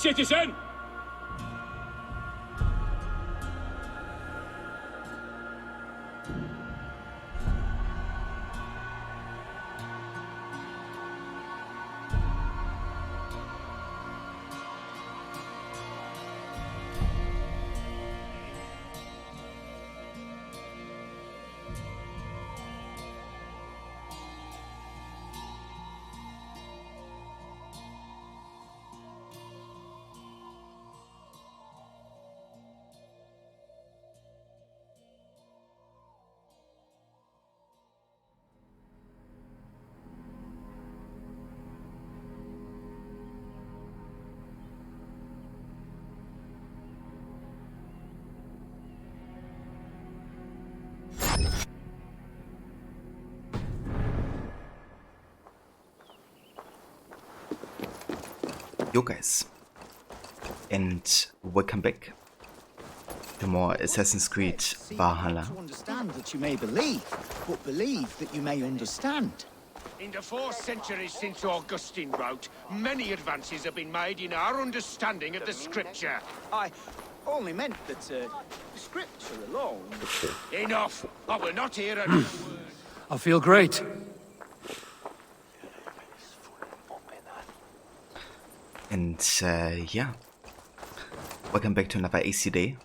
citizen! Yo guys, and welcome back to more Assassin's Creed Valhalla. To understand that you may believe, but believe that you may understand. In the 4 centuries since Augustine wrote, many advances have been made in our understanding of the scripture. I only meant that scripture alone. Enough! I will not hear another word. I feel great. And yeah, welcome back to another AC day.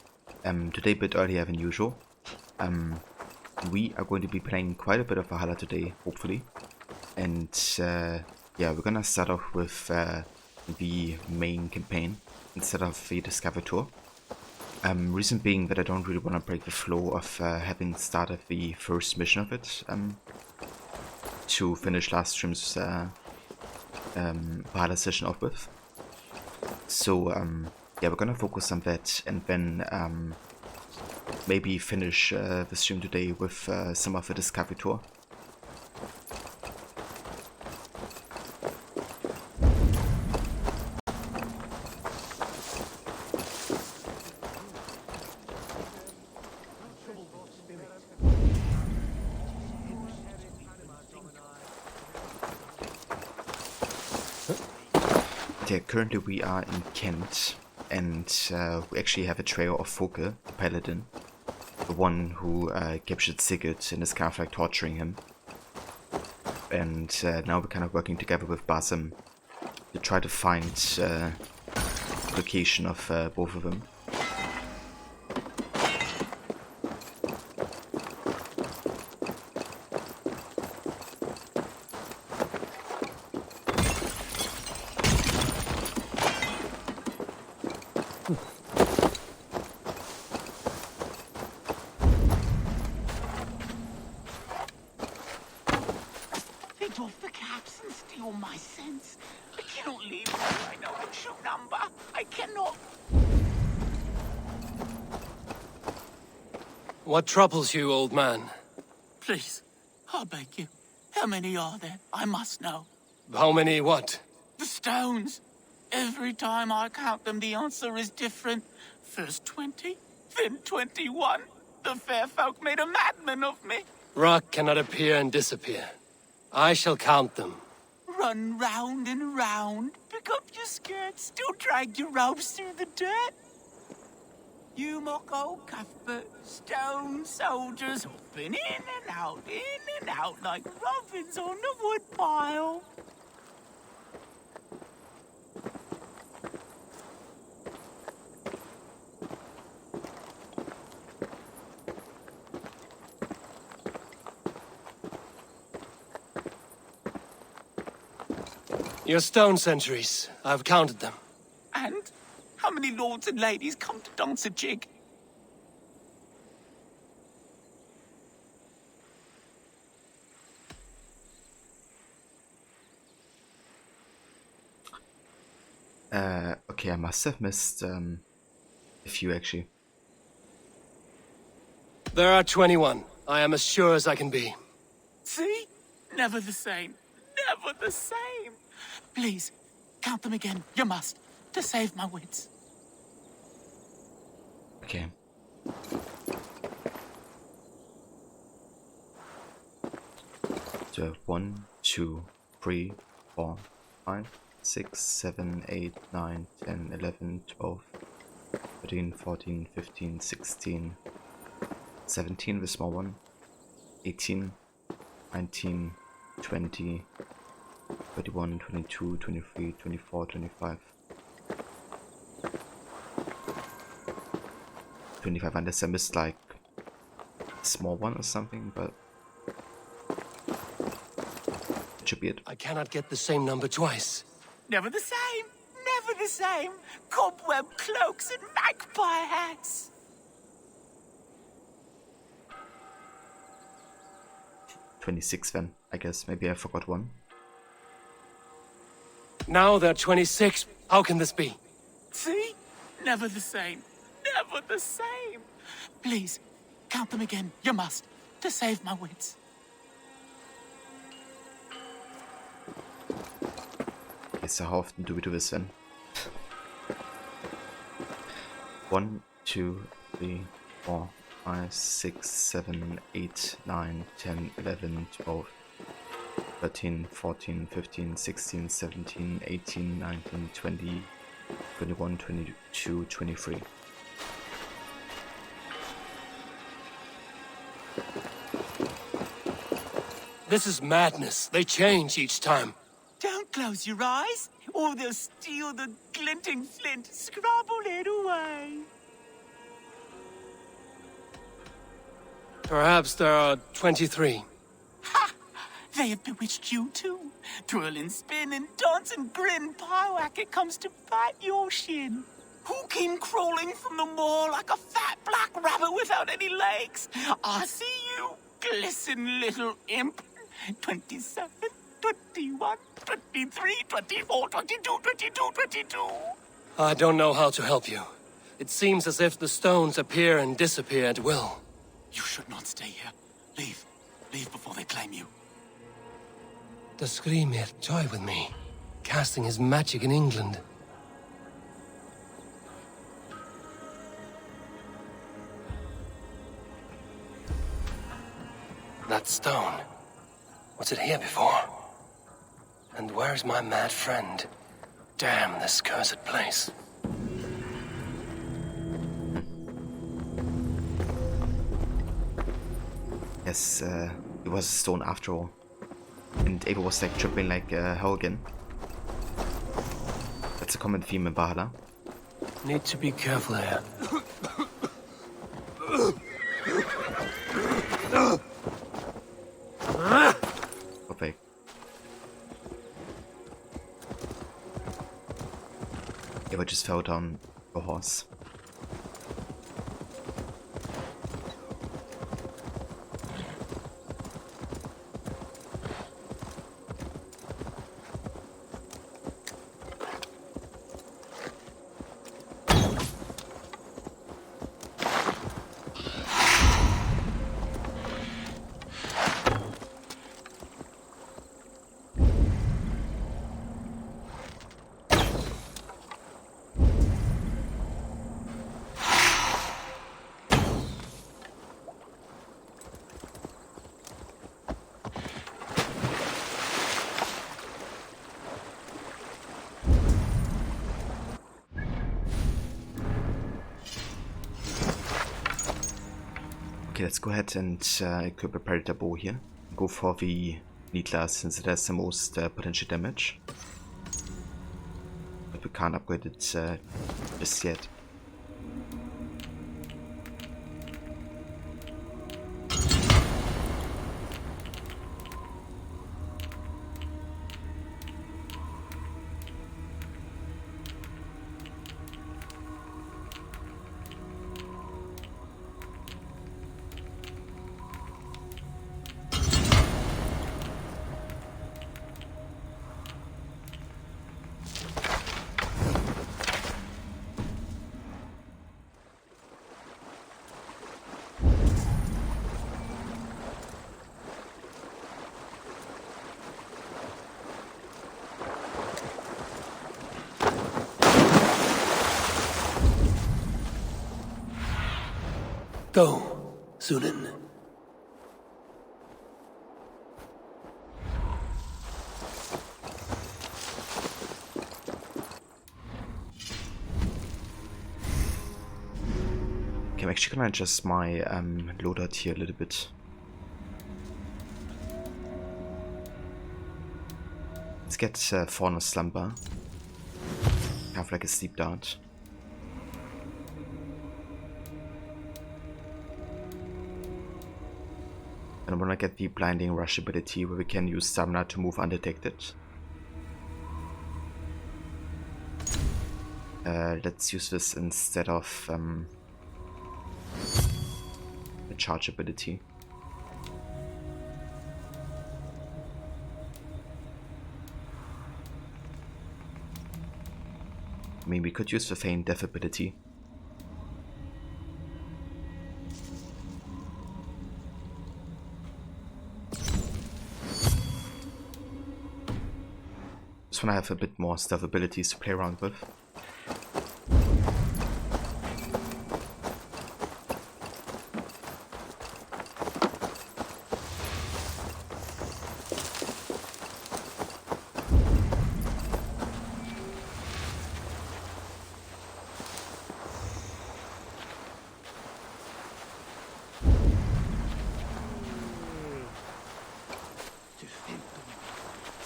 Today a bit earlier than usual. We are going to be playing quite a bit of Valhalla today, hopefully. And yeah, we're gonna start off with the main campaign instead of the Discover Tour. Reason being that I don't really want to break the flow of having started the first mission of it to finish last stream's Valhalla session off with. So yeah, we're gonna focus on that and then maybe finish the stream today with some of the Discovery Tour. Yeah, currently we are in Kent, and we actually have a trio of Foke, the paladin, the one who captured Sigurd and is kind of like torturing him. And now we're kind of working together with Basim to try to find the location of both of them. Take off the caps and steal my sense. I cannot leave until I know the true number. I cannot. What troubles you, old man? Please, I beg you. How many are there? I must know. How many what? The stones. Every time I count them, the answer is different. First 20, then 21. The fair folk made a madman of me. Rock cannot appear and disappear. I shall count them. Run round and round, pick up your skirts, still drag your robes through the dirt. You mock old Cuthbert, stone soldiers hopping in and out like robins on the woodpile. Your stone sentries. I've counted them. And how many lords and ladies come to dance a jig? Okay, I must have missed a few actually. There are 21. I am as sure as I can be. See? Never the same. Never the same. Please, count them again. You must. To save my wits. Okay. So 1, 2, 3, 4, 5, 6, 7, 8, 9, 10, 11, 12, 13, 14, 15, 16, 17, the small one, 18, 19, 20, 21, 22, 23, 24, 25. 25, unless I missed like a small one or something, but it should be it. I cannot get the same number twice. Never the same. Never the same. Cobweb cloaks and magpie hats. 26 then, I guess. Maybe I forgot one. Now there are 26. How can this be? See? Never the same. Never the same. Please, count them again. You must, to save my wits. Okay, so how often do we do this then? 1, 2, 3, 4, 5, 6, 7, 8, 9, 10, 11, 12, 13, 14, 15, 16, 17, 18, 19, 20, 21, 22, 23. This is madness. They change each time. Don't close your eyes, or they'll steal the glinting flint. Scrabble it away. Perhaps there are 23. Ha! They have bewitched you too. Twirl and spin and dance and grin. Pyewack, it comes to bite your shin. Who came crawling from the moor like a fat black rabbit without any legs? I see you, glisten little imp. 27, 21, 23, 24, 22, 22, 22. I don't know how to help you. It seems as if the stones appear and disappear at will. You should not stay here. Leave. Leave before they claim you. Does Skrimir toy with me, casting his magic in England? That stone. Was it here before? And where's my mad friend? Damn this cursed place. Yes, it was a stone after all. And Ava was like tripping like hell again. That's a common theme in Valhalla. Need to be careful here. Okay. Ava just fell down a horse. Okay, let's go ahead and equip a Predator bow here. Go for the Needler since it has the most potential damage. But we can't upgrade it just yet. Go, Sunan. Okay, I'm actually gonna adjust my loadout here a little bit. Let's get Fauna Slumber. Have like a sleep dart. And I wanna get the Blinding Rush ability where we can use stamina to move undetected. Let's use this instead of the charge ability. I mean, we could use the Feign Death ability. Just wanna have a bit more stealth abilities to play around with.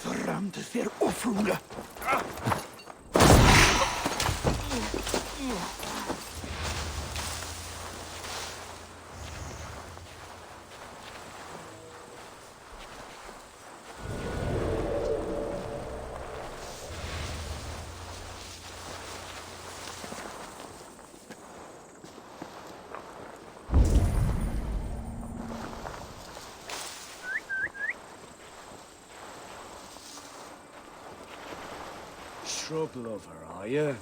Verramde Veroffrunge! Shrub lover, are you?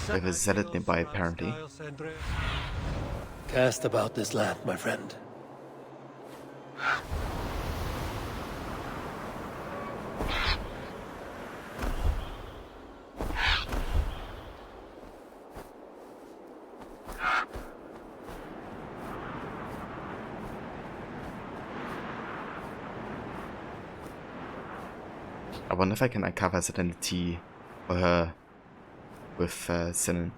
We have a zealot nearby, apparently. Cast about this land, my friend. I wonder if I can uncover his identity or her with Sinan.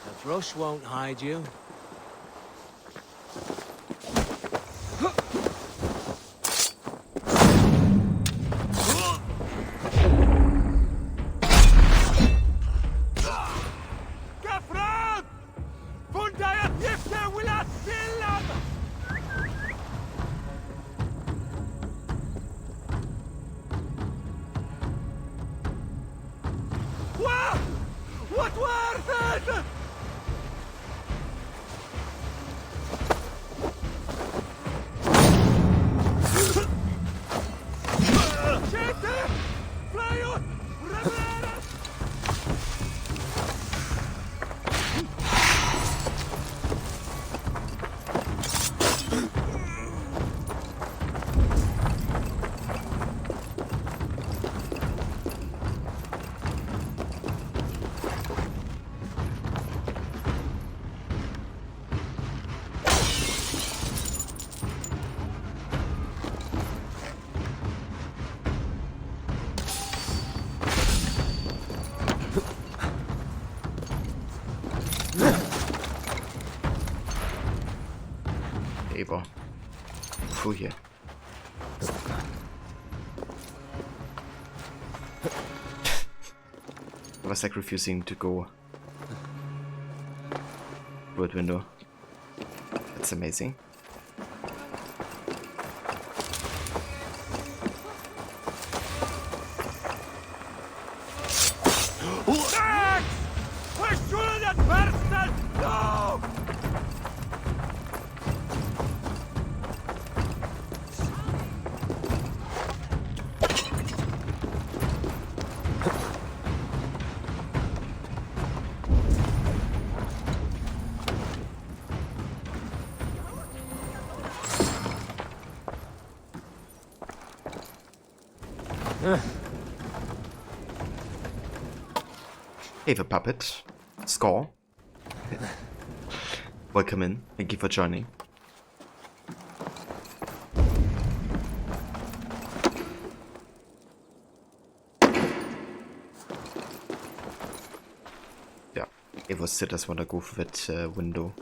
The brush won't hide you. What were they? able through here. I was like refusing to go through that window. That's amazing. Hey, the puppet. Score. Welcome in. Thank you for joining. Yeah, Evo sitters wanna go for that window.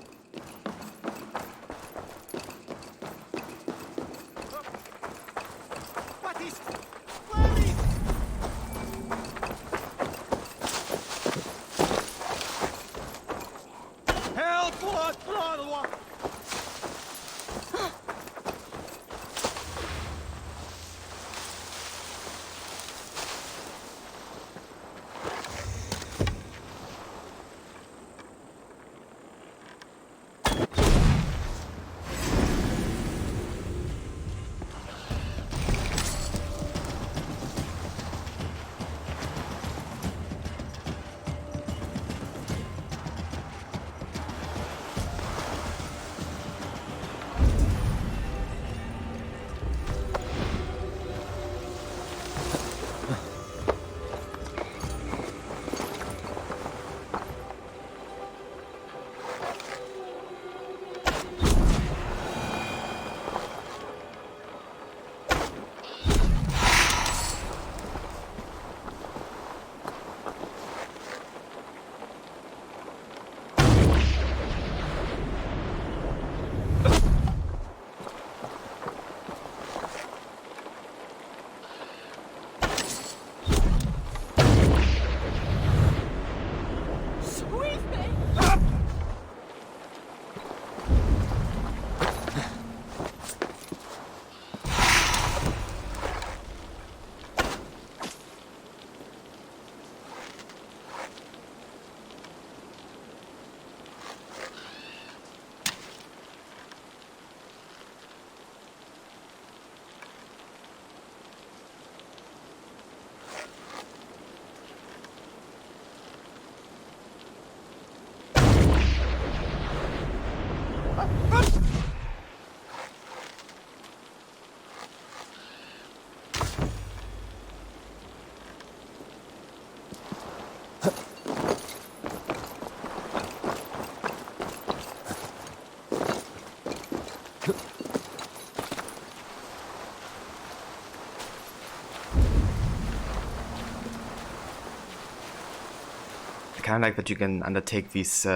Kind of like that you can undertake these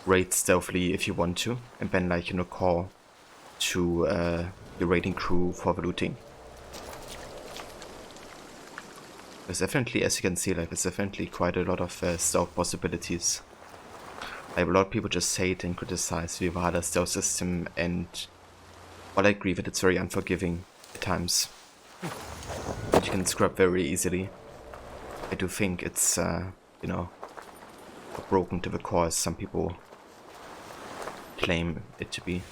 raids stealthily if you want to, and then like, you know, call to the raiding crew for the looting. There's definitely, as you can see, like there's definitely quite a lot of stealth possibilities. Like, a lot of people just hate and criticize the Valhalla stealth system, and while I agree that it's very unforgiving at times, and you can scrub very easily, I do think it's you know, broken to the core as some people claim it to be.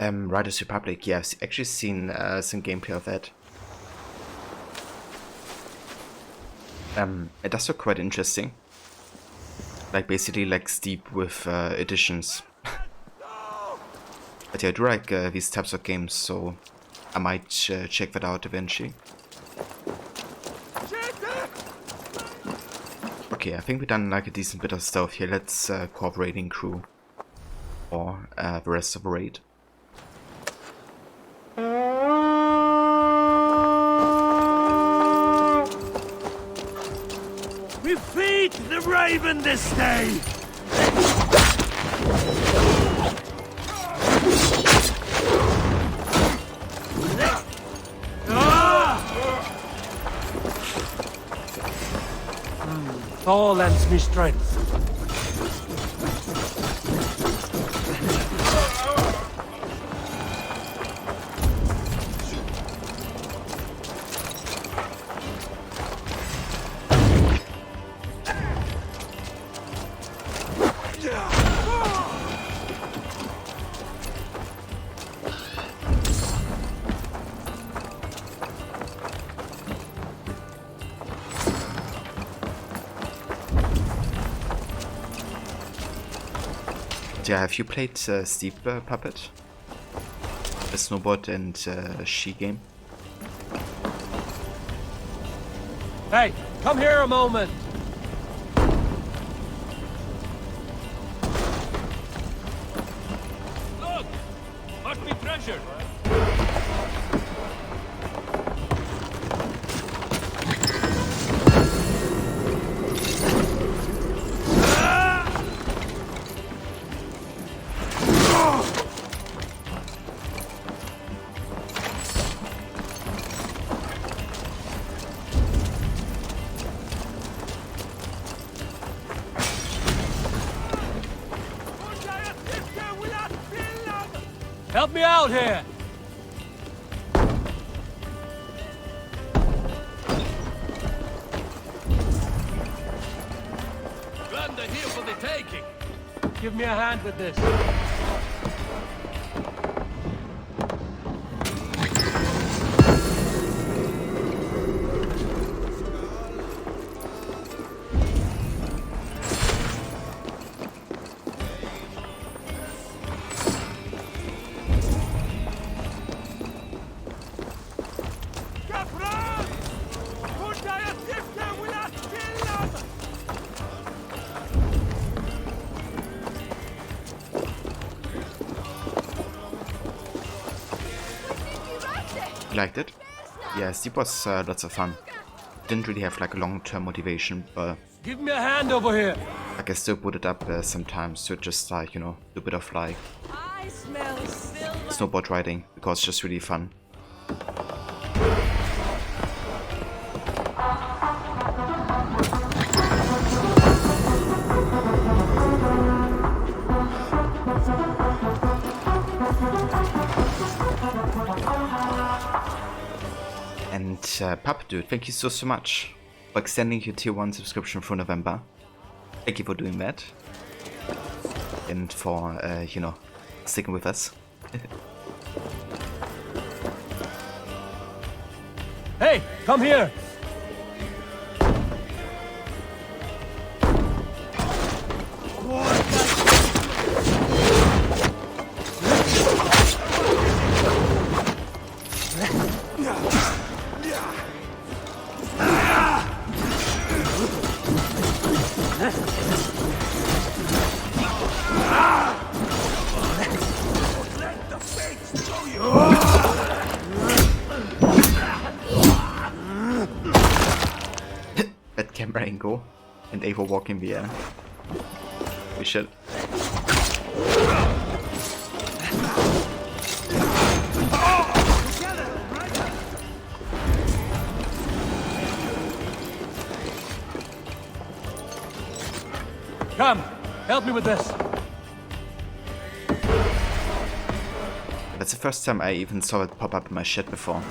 Riders Republic, yeah, I've actually seen some gameplay of that. It does look quite interesting. Like basically like Steep with additions. But yeah, I do like these types of games, so I might check that out eventually. Okay, I think we've done like a decent bit of stuff here. Let's cooperating crew or the rest of the raid. We feed the raven this day! All lends me strength. Yeah, have you played Steep Puppet? A snowboard and ski game? Hey, come here a moment! Look! Must be treasure! Help me out here! Land are here for the taking. Give me a hand with this. You liked it? Yeah, Steep was lots of fun. Didn't really have like a long-term motivation, but Give me a hand over here. like I still put it up sometimes to just like, you know, do a bit of like I smell silver. snowboard riding because it's just really fun. And Pup Dude, thank you so much for extending your tier 1 subscription for November. Thank you for doing that. And for, you know, sticking with us. Hey, come here. That camera angle and Ava walk in the air. We should. Come, help me with this. That's the first time I even saw it pop up in my chat before.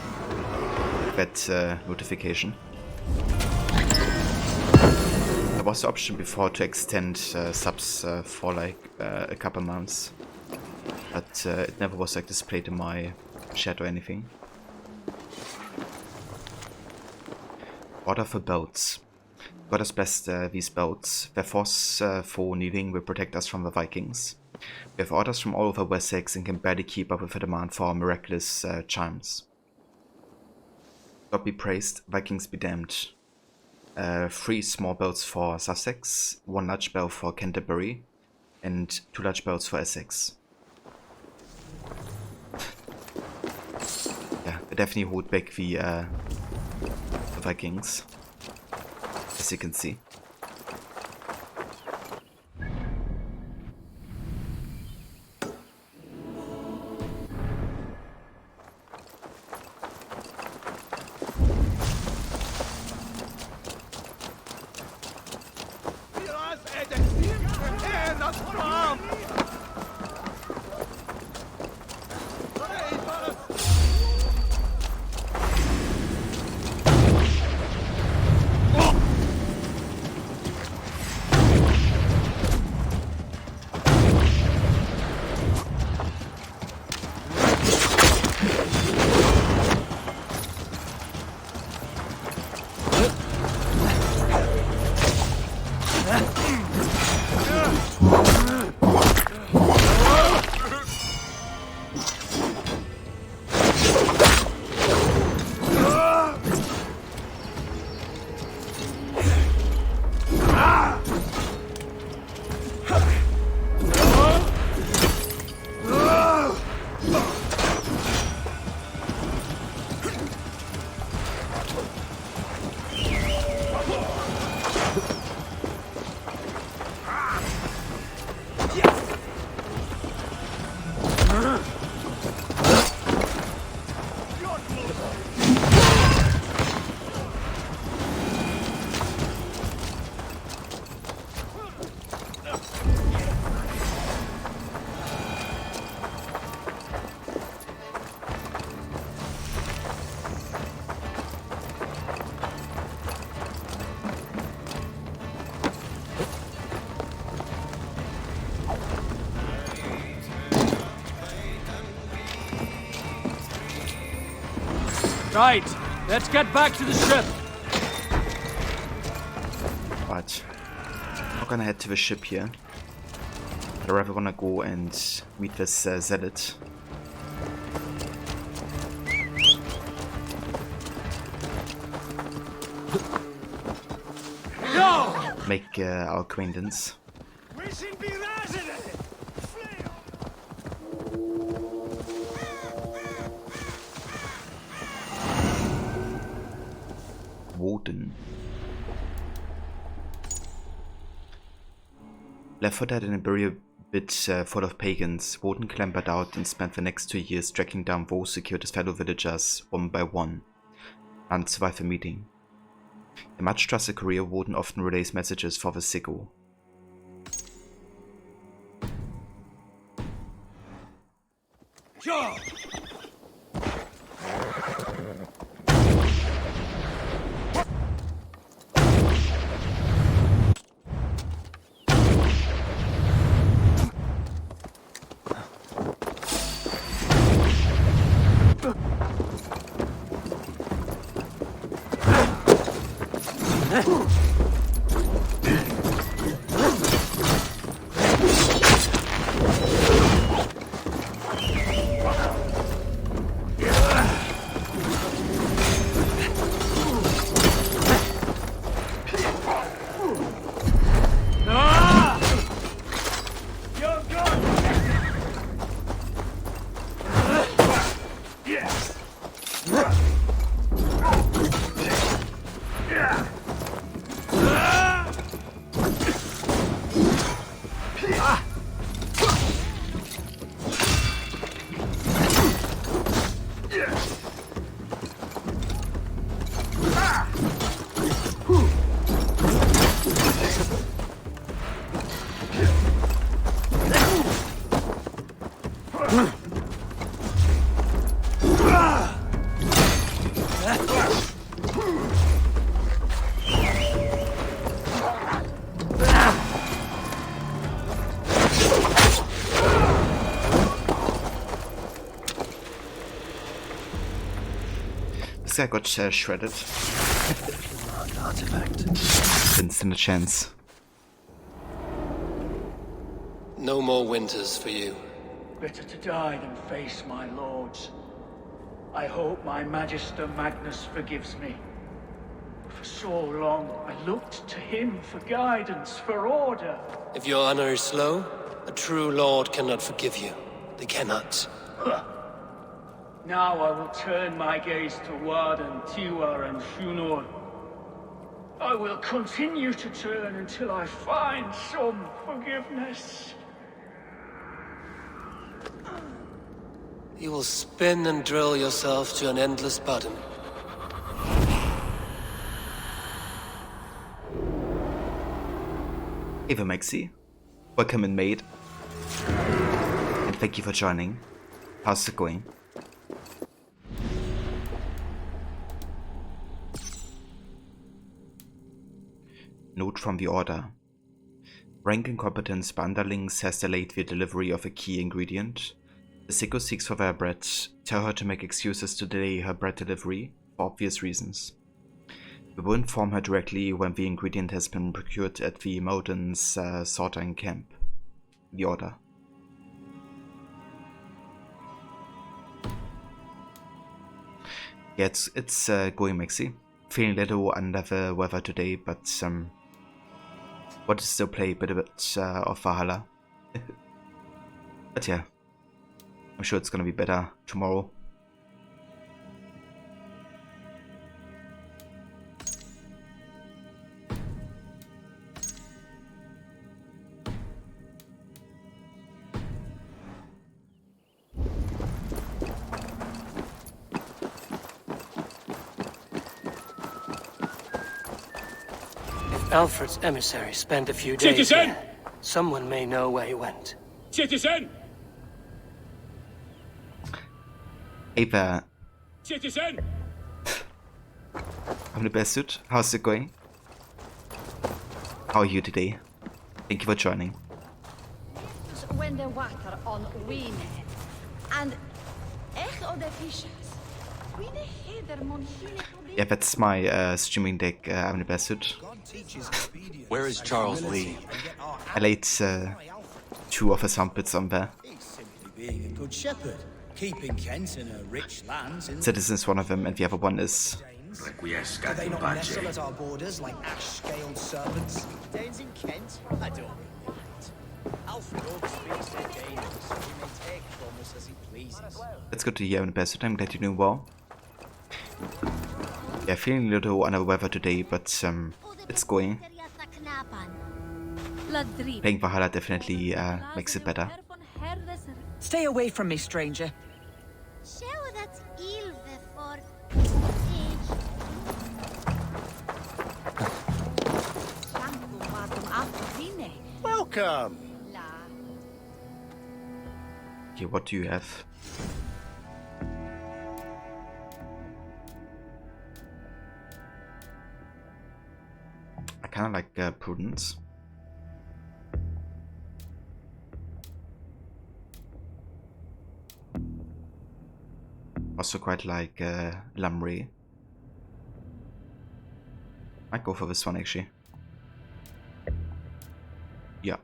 That notification. There was the option before to extend subs for like a couple months. but it never was like displayed in my chat or anything. Order for boats. God has blessed these boats. Their force for kneeling will protect us from the Vikings. We have orders from all over Wessex and can barely keep up with the demand for our miraculous chimes. God be praised, Vikings be damned. 3 small boats for Sussex, 1 large boat for Canterbury, and 2 large boats for Essex. Yeah, they definitely hold back the Vikings, as you can see. Right, let's get back to the ship. Right, I'm not gonna head to the ship here. I rather wanna go and meet this zealot. No! Make our acquaintance. Woden. Left for dead in a burial bit full of pagans, Woden clambered out and spent the next 2 years tracking down those who killed his fellow villagers one by one and survived the meeting. In much trusted career, Woden often relays messages for the Sigil. Sure. say I got shredded. Artifact. Didn't stand a chance. No more winters for you. Better to die than face my lords. I hope my Magister Magnus forgives me. For so long, I looked to him for guidance, for order. If your honor is slow, a true lord cannot forgive you. They cannot. Now I will turn my gaze to Warden, Tiwar, and Shunor. I will continue to turn until I find some forgiveness. You will spin and drill yourself to an endless bottom. Eva Maxi, welcome in, mate. And thank you for joining. How's it going? Note from the order. Rank incompetence by underlings has delayed the delivery of a key ingredient. The Sicko seeks for their bread. Tell her to make excuses to delay her bread delivery, for obvious reasons. We will inform her directly when the ingredient has been procured at the Moden's sorting camp. The order. Yeah, it's going, Maxi. Feeling a little under the weather today, but want to still play a bit of Valhalla. But yeah, I'm sure it's gonna be better tomorrow. Alfred's emissary spent a few days Citizen! here. Someone may know where he went. Citizen! Hey there, Citizen! I'm the best suit. How's it going? How are you today? Thank you for joining. When the water on Wine and Echo the fishes. Yeah, that's my streaming deck. I'm the best suit. Where is Charles Lee? I laid 2 of his trumpets on there. He's simply being a good shepherd, keeping Kent in a rich land. Citizen is one of them, and the other one is... Do they not nestle at our borders like ash-scaled serpents? Danes in Kent? I don't mean that. Alfred always speaks to Danes, so he may take from us as he pleases. That's good to hear, I'm the best suit. I'm glad you're doing well. Yeah, feeling a little under the weather today, but it's going. Playing Valhalla definitely makes it better. Stay away from me, stranger. Welcome! Okay, what do you have? I kinda like Prudence. Also quite like Lamray. Might go for this one actually. Yeah.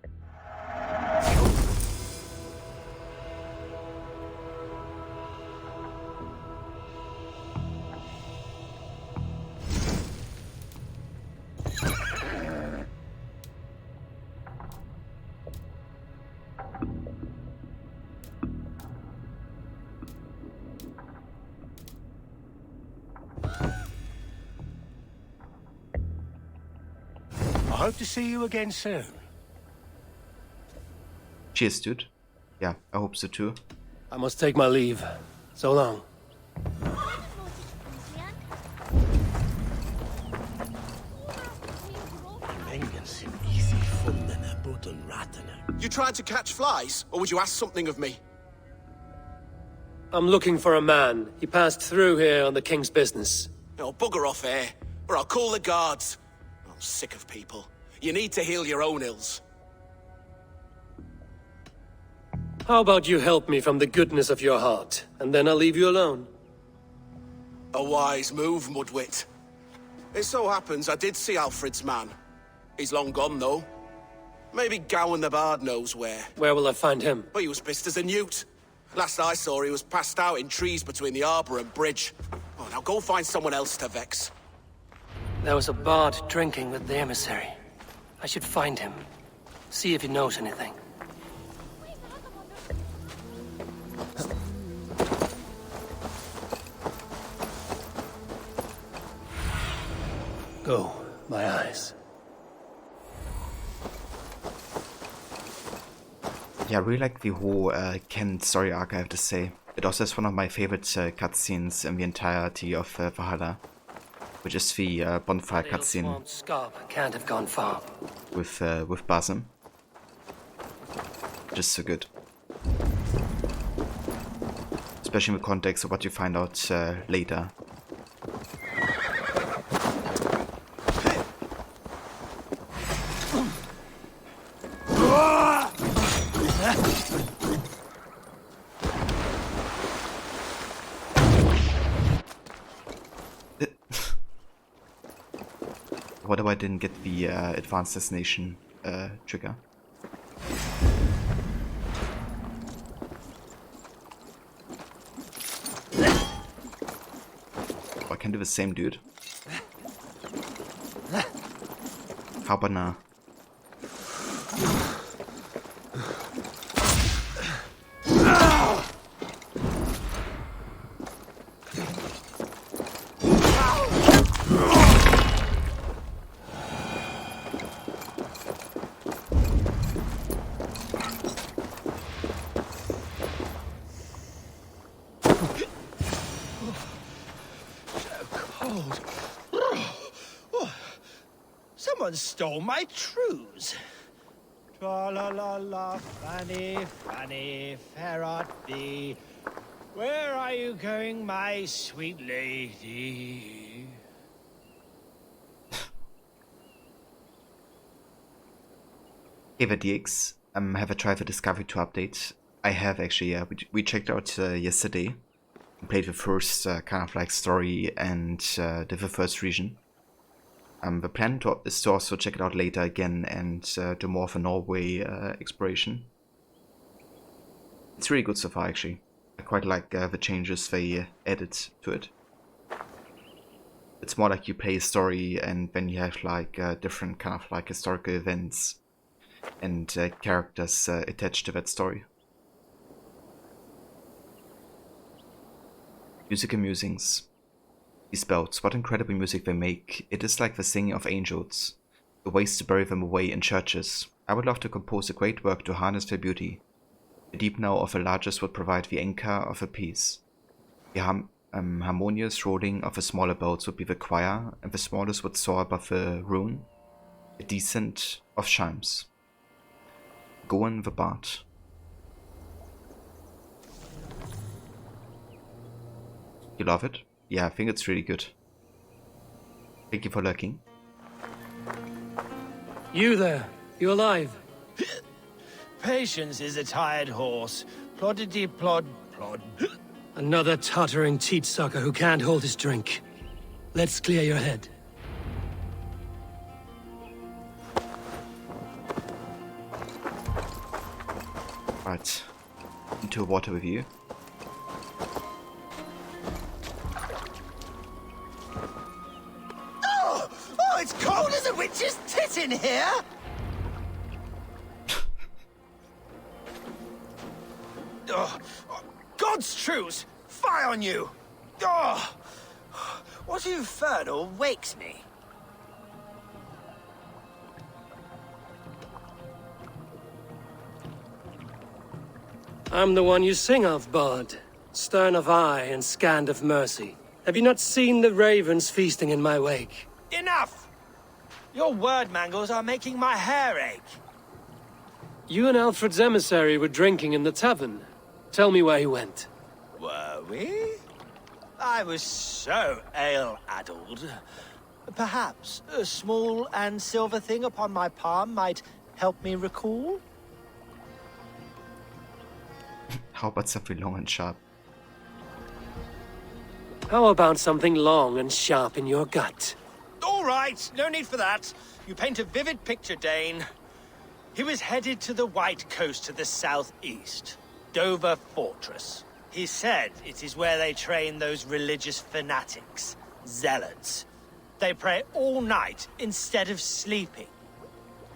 I hope to see you again soon. Cheers, dude. Yeah, I hope so too. I must take my leave. So long. You trying to catch flies, or would you ask something of me? I'm looking for a man. He passed through here on the king's business. Oh, bugger off here, or I'll call the guards. I'm sick of people. You need to heal your own ills. How about you help me from the goodness of your heart, and then I'll leave you alone. A wise move, Mudwit. It so happens I did see Alfred's man. He's long gone, though. Maybe Gowan the Bard knows where. Where will I find him? But he was pissed as a newt. Last I saw, he was passed out in trees between the arbor and bridge. Oh, now go find someone else to vex. There was a bard drinking with the emissary. I should find him. See if he knows anything. Go, my eyes. Yeah, I really like the whole Ken story arc, I have to say. It also is one of my favorite cutscenes in the entirety of Valhalla, which is the bonfire cutscene Can't have gone far. with Basim. Just so good. Especially in the context of what you find out later. What if I didn't get the advanced destination trigger? Oh, I can do the same, dude. How about now? Someone stole my trews. Tra la la la, Fanny, Fanny, fair art thee. Where are you going, my sweet lady? Hey there, DX. Have a try for Discovery 2 update. I have actually, yeah. We checked out yesterday. We played the first kind of like story and did the first region. The plan is to also check it out later again and do more of a Norway exploration. It's really good so far, actually. I quite like the changes they added to it. It's more like you play a story and then you have like different kind of like historical events and characters attached to that story. Music and musings. These belts, what incredible music they make. It is like the singing of angels. The ways to bury them away in churches. I would love to compose a great work to harness their beauty. The deep now of the largest would provide the anchor of a piece. The harmonious rolling of the smaller belts would be the choir, and the smallest would soar above the rune. A descent of chimes. Gowan the Bard. You love it? Yeah, I think it's really good. Thank you for lurking. You there? You alive? Patience is a tired horse. Ploddity plod plod. Another tottering teat sucker who can't hold his drink. Let's clear your head. Right. Into water with you. Oh, it's cold as a witch's tit in here! Oh, God's truce! Fie on you! Oh, what infernal wakes me? I'm the one you sing of, Bard. Stern of eye and scanned of mercy. Have you not seen the ravens feasting in my wake? Enough! Your word mangles are making my hair ache. You and Alfred's emissary were drinking in the tavern. Tell me where he went. Were we? I was so ale-addled. Perhaps a small and silver thing upon my palm might help me recall? How about something long and sharp? How about something long and sharp in your gut? All right, no need for that. You paint a vivid picture, Dane. He was headed to the White Coast to the southeast, Dover Fortress. He said it is where they train those religious fanatics, zealots. They pray all night instead of sleeping.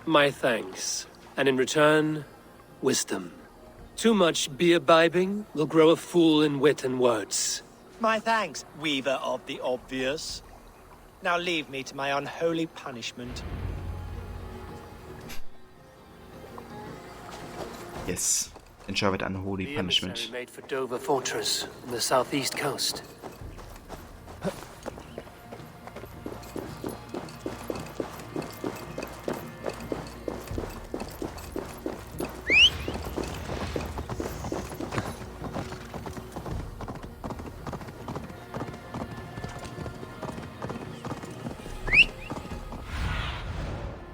My thanks. And in return, wisdom. Too much beer-bibbing will grow a fool in wit and words. My thanks, Weaver of the Obvious. Now leave me to my unholy punishment. Yes. Enjoy that unholy The punishment. emissary made for Dover Fortress on the southeast coast.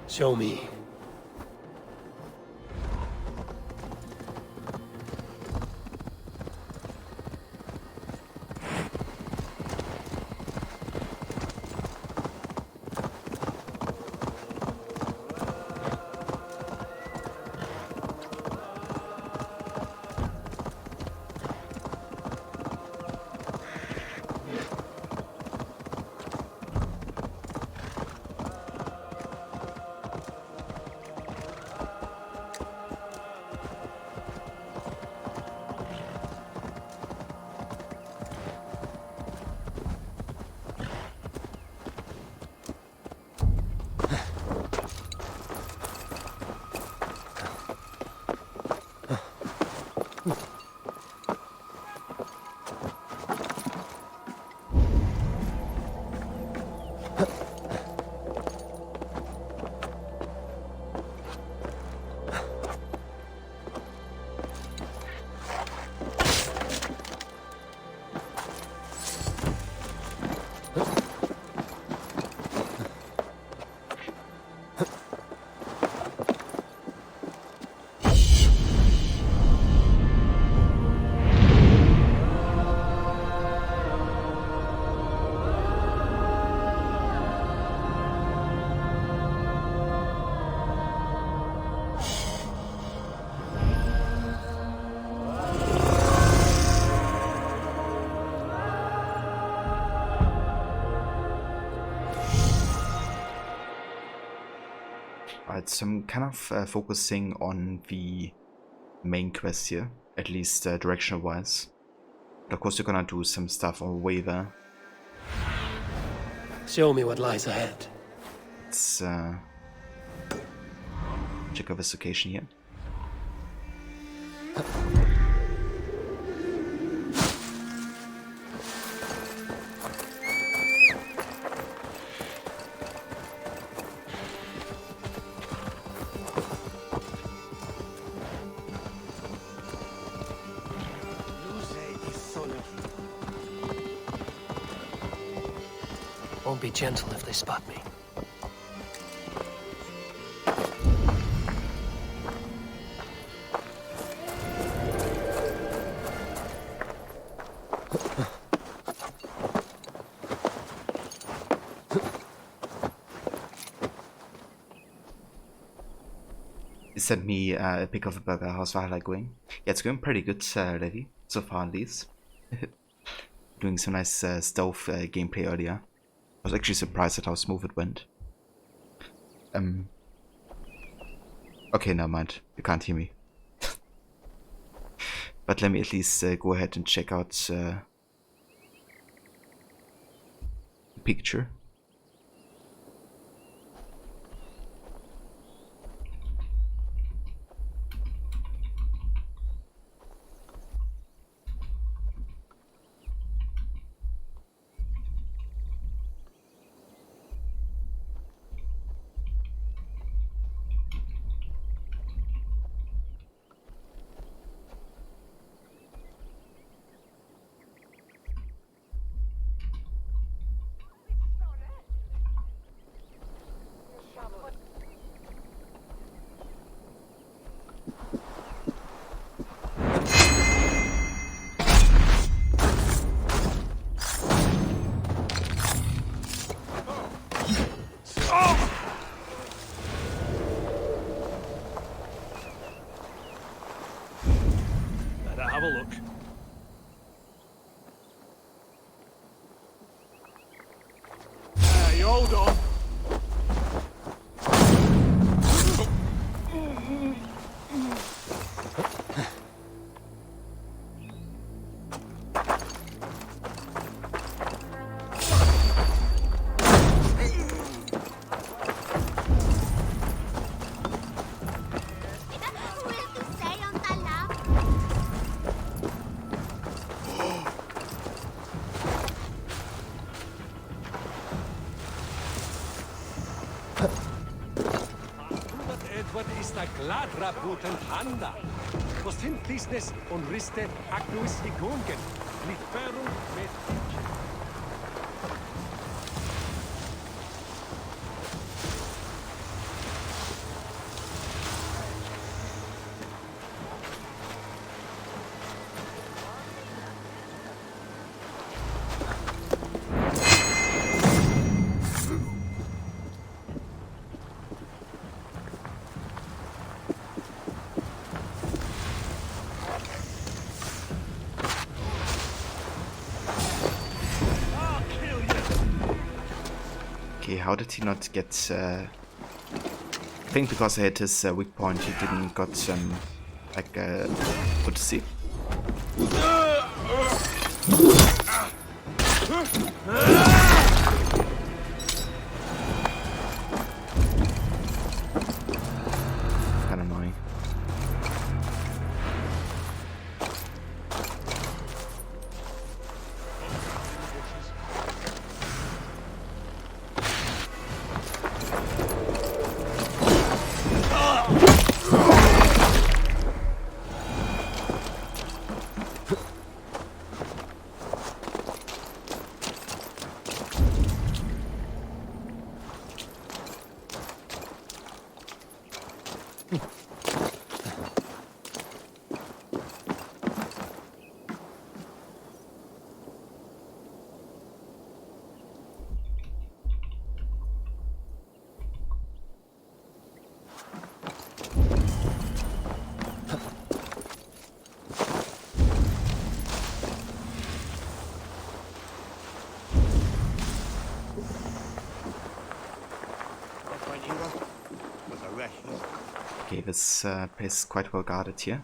Show me. Right, so I'm kind of focusing on the main quest here, at least directional wise. But of course, you're gonna do some stuff on the way there. Show me what lies ahead. Let's check out this location here. Won't be gentle if they spot me. You sent me a pic of a burger. How's Valhalla going? Yeah, it's going pretty good, Levi, so far at least. Doing some nice stealth gameplay earlier. I was actually surprised at how smooth it went. Okay, never mind. You can't hear me. But let me at least go ahead and check out the picture. hold on. Guten Handa. Postintlisnes und riste agnoistikungen. Liferum mit... Okay, how did he not get... I think because I hit his weak point, he didn't got like what to see. Kinda annoying. Okay, this place is quite well guarded here.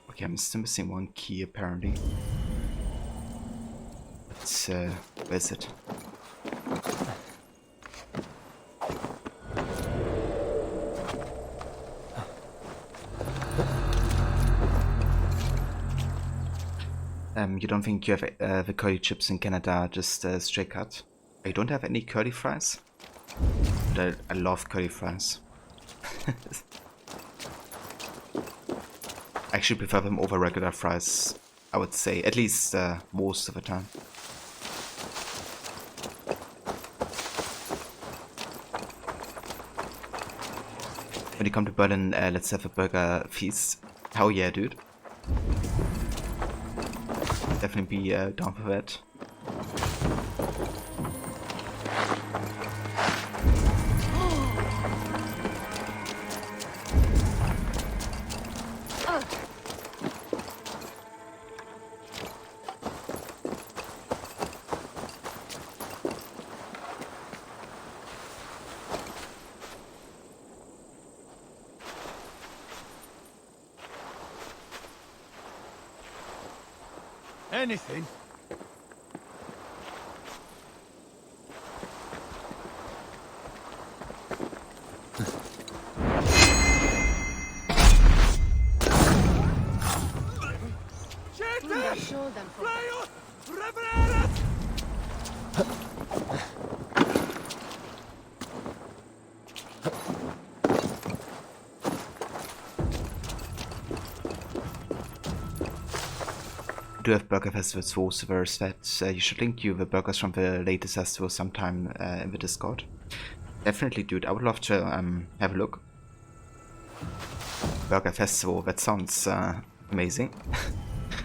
Okay, I'm still missing one key apparently. But where is it? You don't think you have the curly chips in Canada just straight cut? I don't have any curly fries, but I love curly fries. I actually prefer them over regular fries, I would say, at least most of the time. When you come to Berlin, let's have a burger feast. Hell yeah, dude. Definitely be down for that. Anything? do have burger festivals for servers that you should link you the burgers from the latest festival sometime in the Discord. Definitely, dude. I would love to have a look. Burger festival. That sounds amazing.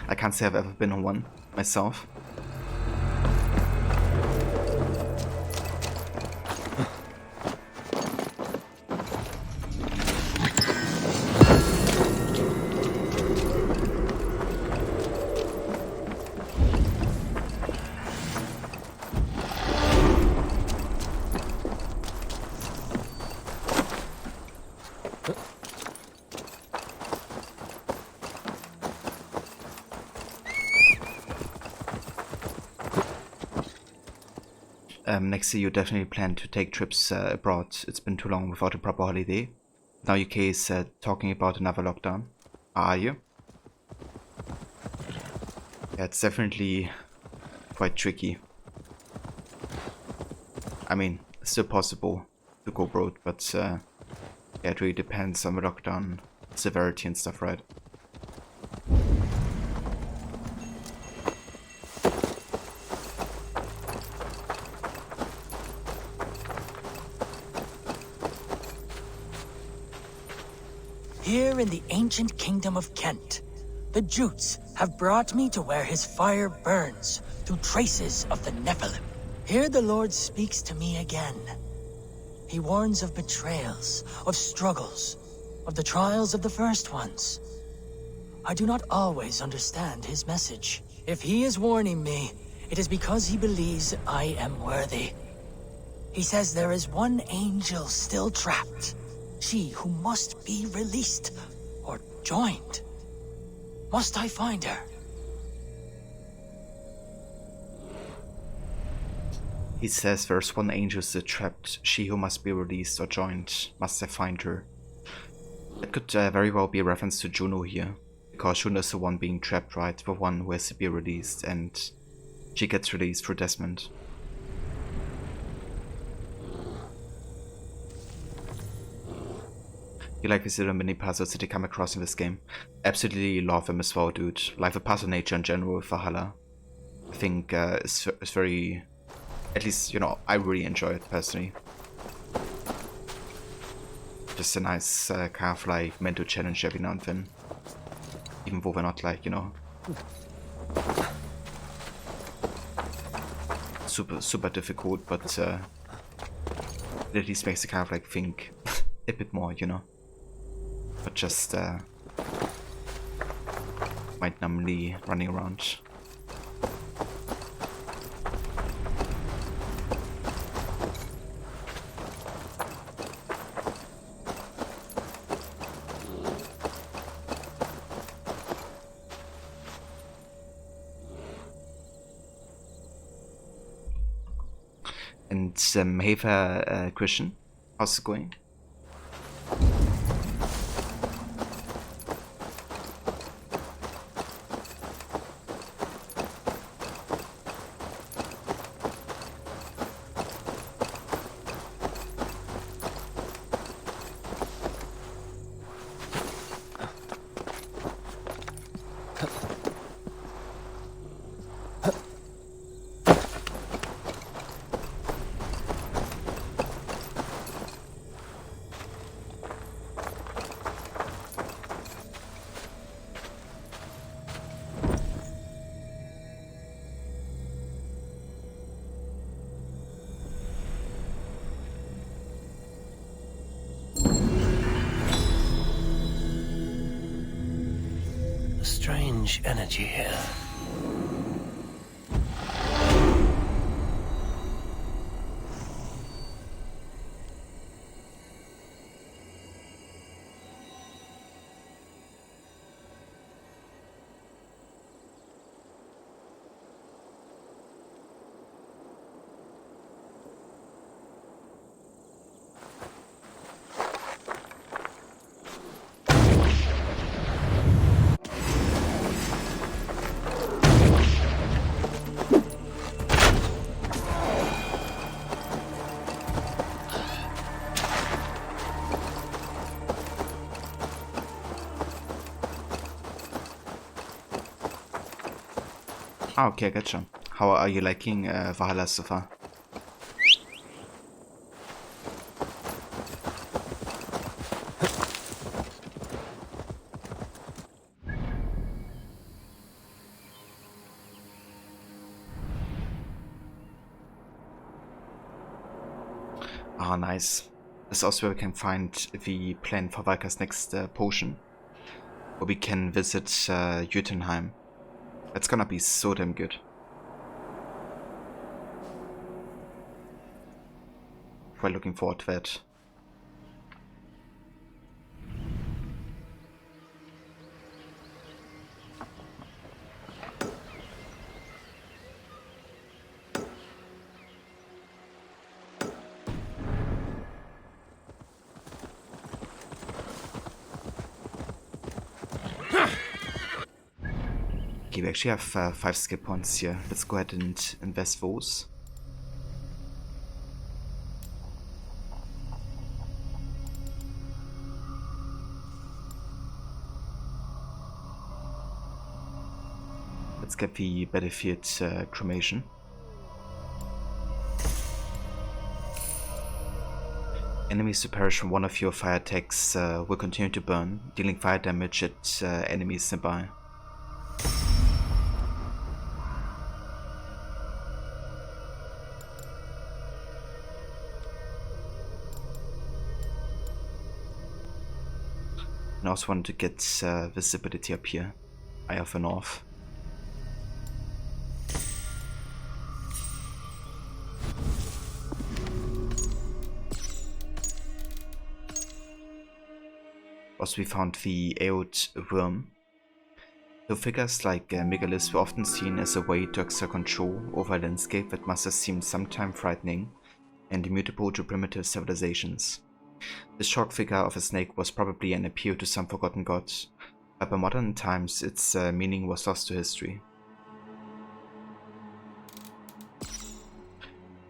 I can't say I've ever been on one myself. Next year you definitely plan to take trips abroad. It's been too long without a proper holiday. Now UK is talking about another lockdown. Are you? Yeah, it's definitely quite tricky. I mean, it's still possible to go abroad, but yeah, it really depends on the lockdown severity and stuff, right? Here in the ancient kingdom of Kent, the Jutes have brought me to where his fire burns through traces of the Nephilim. Here the Lord speaks to me again. He warns of betrayals, of struggles, of the trials of the first ones. I do not always understand his message. If he is warning me, it is because he believes I am worthy. He says there is one angel still trapped. She who must be released or joined. Must I find her? He says there's one angel still trapped. She who must be released or joined. Must I find her? That could very well be a reference to Juno here. Because Juno is the one being trapped, right? The one who has to be released, and she gets released through Desmond. You like these little mini puzzles that you come across in this game? Absolutely love them as well, dude. Like the puzzle nature in general with Valhalla. I think it's very... At least, you know, I really enjoy it personally. Just a nice kind of like mental challenge every now and then. Even though we're not like, you know... super difficult, but it at least makes you kind of like think a bit more, you know. But just mind numbly running around. And hey there, Christian, how's it going? Strange energy here. Ah, okay, gotcha. How are you liking Valhalla so far? Ah, nice. This is also where we can find the plan for Valka's next potion. Where we can visit Jotunheim. That's gonna be so damn good. Quite looking forward to that. Okay, we actually have 5 skill points here. Let's go ahead and invest those. Let's get the battlefield cremation. Enemies who perish from one of your fire attacks will continue to burn, dealing fire damage at enemies nearby. I also want to get visibility up here, Eye of the North. Also, we found the Aod worm. So figures like megaliths were often seen as a way to exert control over a landscape that must have seemed sometimes frightening and immutable to primitive civilizations. This chalk figure of a snake was probably an appeal to some forgotten god, but by modern times its meaning was lost to history.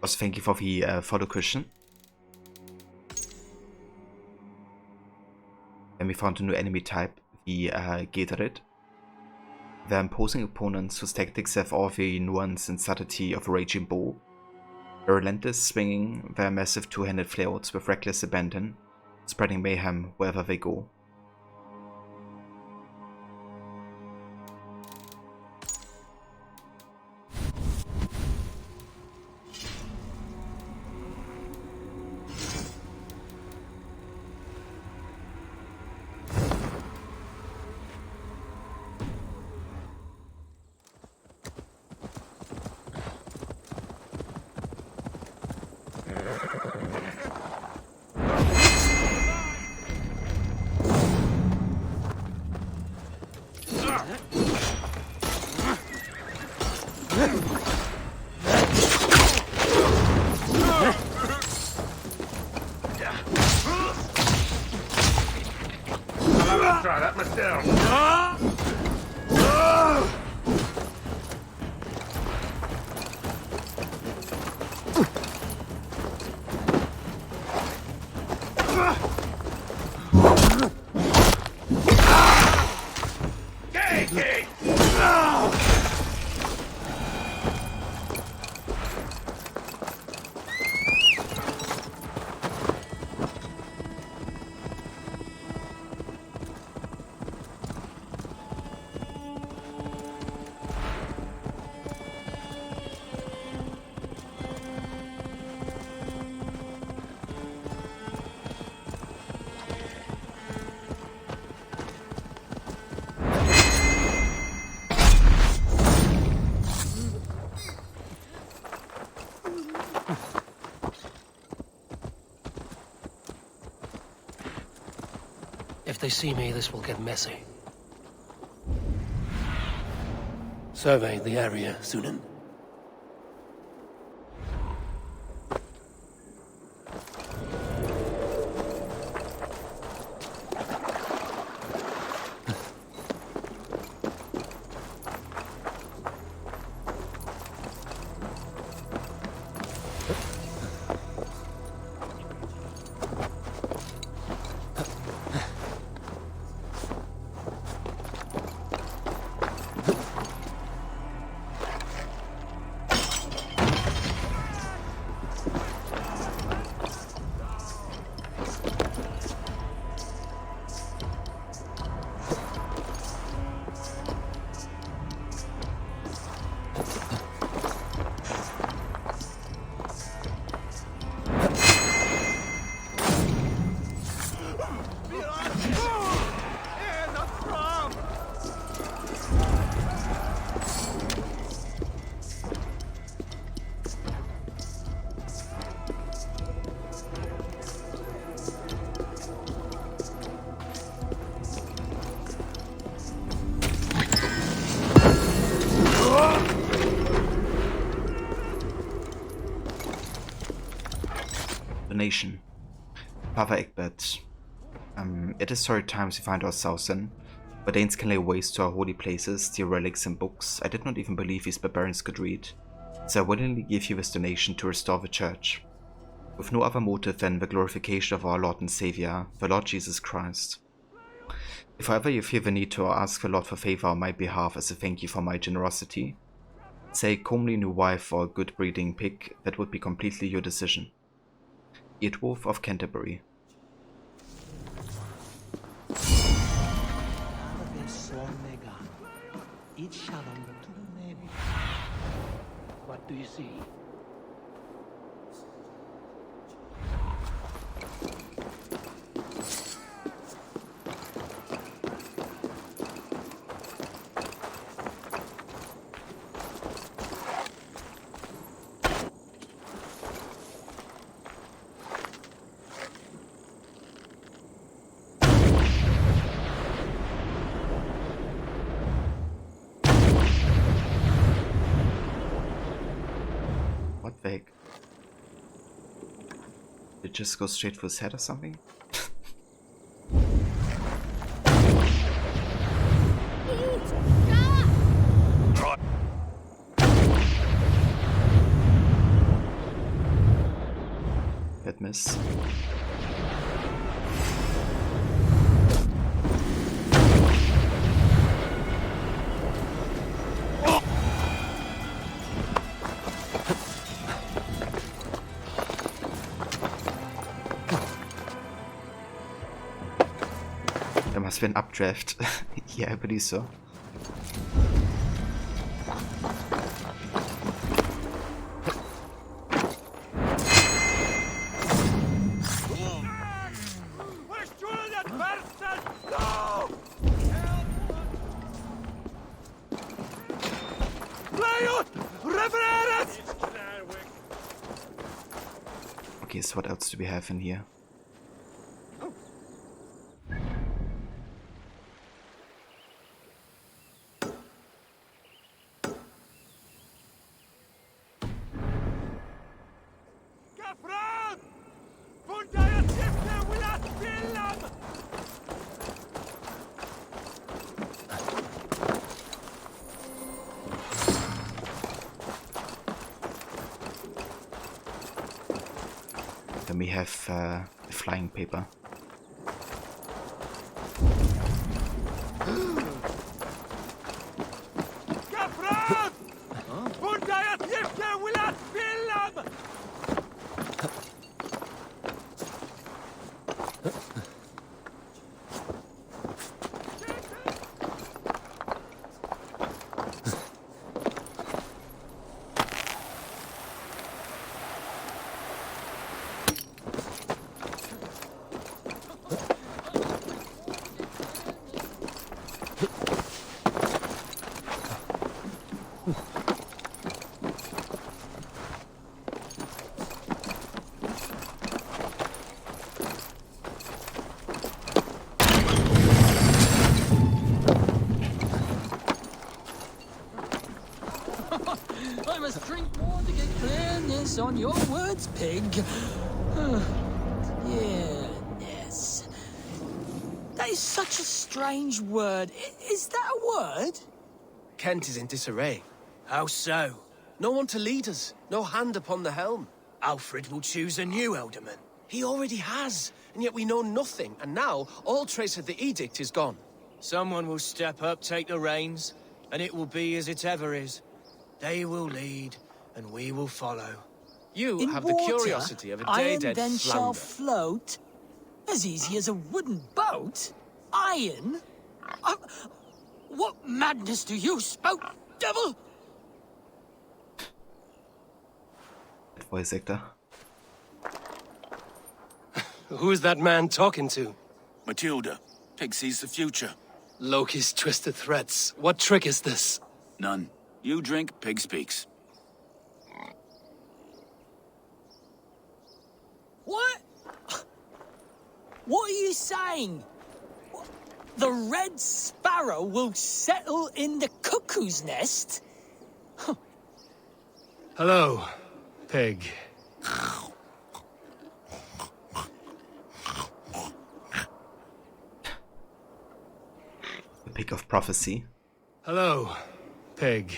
Also, thank you for the follow, Christian. And we found a new enemy type, the Gedarid. They're imposing opponents whose tactics have all the nuance and subtlety of a raging bull. They're relentless, swinging their massive two-handed flails with reckless abandon, spreading mayhem wherever they go. Try that myself. If they see me, this will get messy. Survey the area, Sunan. destination. Father Egbert. It is sorry times we find ourselves in, where Danes can lay waste to our holy places, steal relics and books. I did not even believe these barbarians could read, so I willingly give you this donation to restore the church, with no other motive than the glorification of our Lord and Savior, the Lord Jesus Christ. If ever you feel the need to ask the Lord for favor on my behalf as a thank you for my generosity, say a comely new wife or a good breeding pig, that would be completely your decision. Eardwolf of Canterbury. What do you see? What the heck? Did it just go straight for his head or something? That miss. There must be an updraft. Yeah, I believe so. Okay, so what else do we have in here? Then we have the flying paper. I must drink more to get clearness on your words, pig. Clearness. That is such a strange word. Is that a word? Kent is in disarray. How so? No one to lead us. No hand upon the helm. Alfred will choose a new alderman. He already has, and yet we know nothing, and now all trace of the edict is gone. Someone will step up, take the reins, and it will be as it ever is. They will lead, and we will follow. You In have water, the curiosity of a iron day-dead then shall flounder. float. As easy as a wooden boat. Iron? What madness do you spout, devil? Voice actor. Who is that man talking to? Matilda. Pig sees the future. Loki's twisted threats. What trick is this? None. You drink, pig speaks. What? What are you saying? The red sparrow will settle in the cuckoo's nest? Hello, pig. Pick of Prophecy. Hello, pig.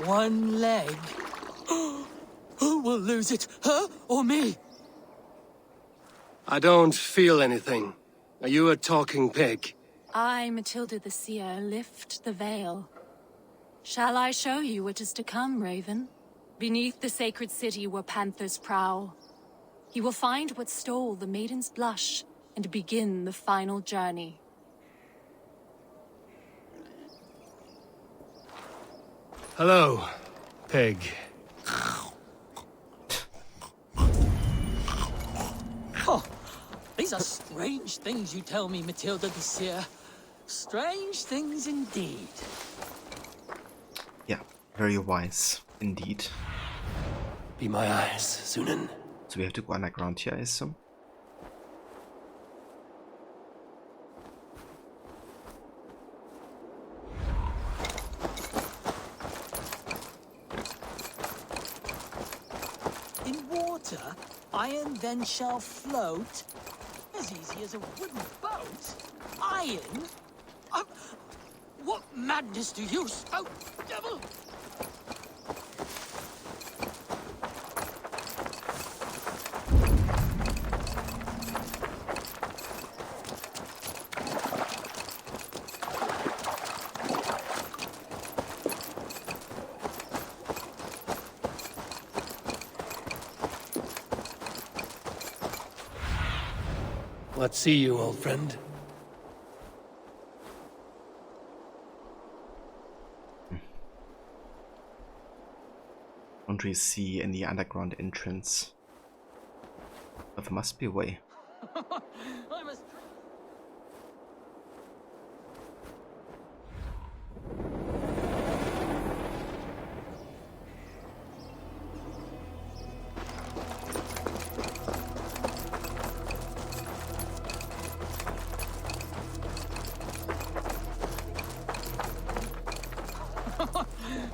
One leg? Who will lose it, her or me? I don't feel anything. Are you a talking pig? I, Matilda the Seer, lift the veil. Shall I show you what is to come, Raven? Beneath the sacred city where panthers prowl, he will find what stole the maiden's blush and begin the final journey. Hello, pig. Oh, these are strange things you tell me, Matilda the Seer. Strange things indeed. Yeah, very wise indeed. Be my eyes, Sunan. So we have to go underground here, I assume. In water, iron then shall float. As easy as a wooden boat. Iron? What madness do you spout, devil? What see you, old friend? Don't really see any underground entrance. But there must be a way. I must...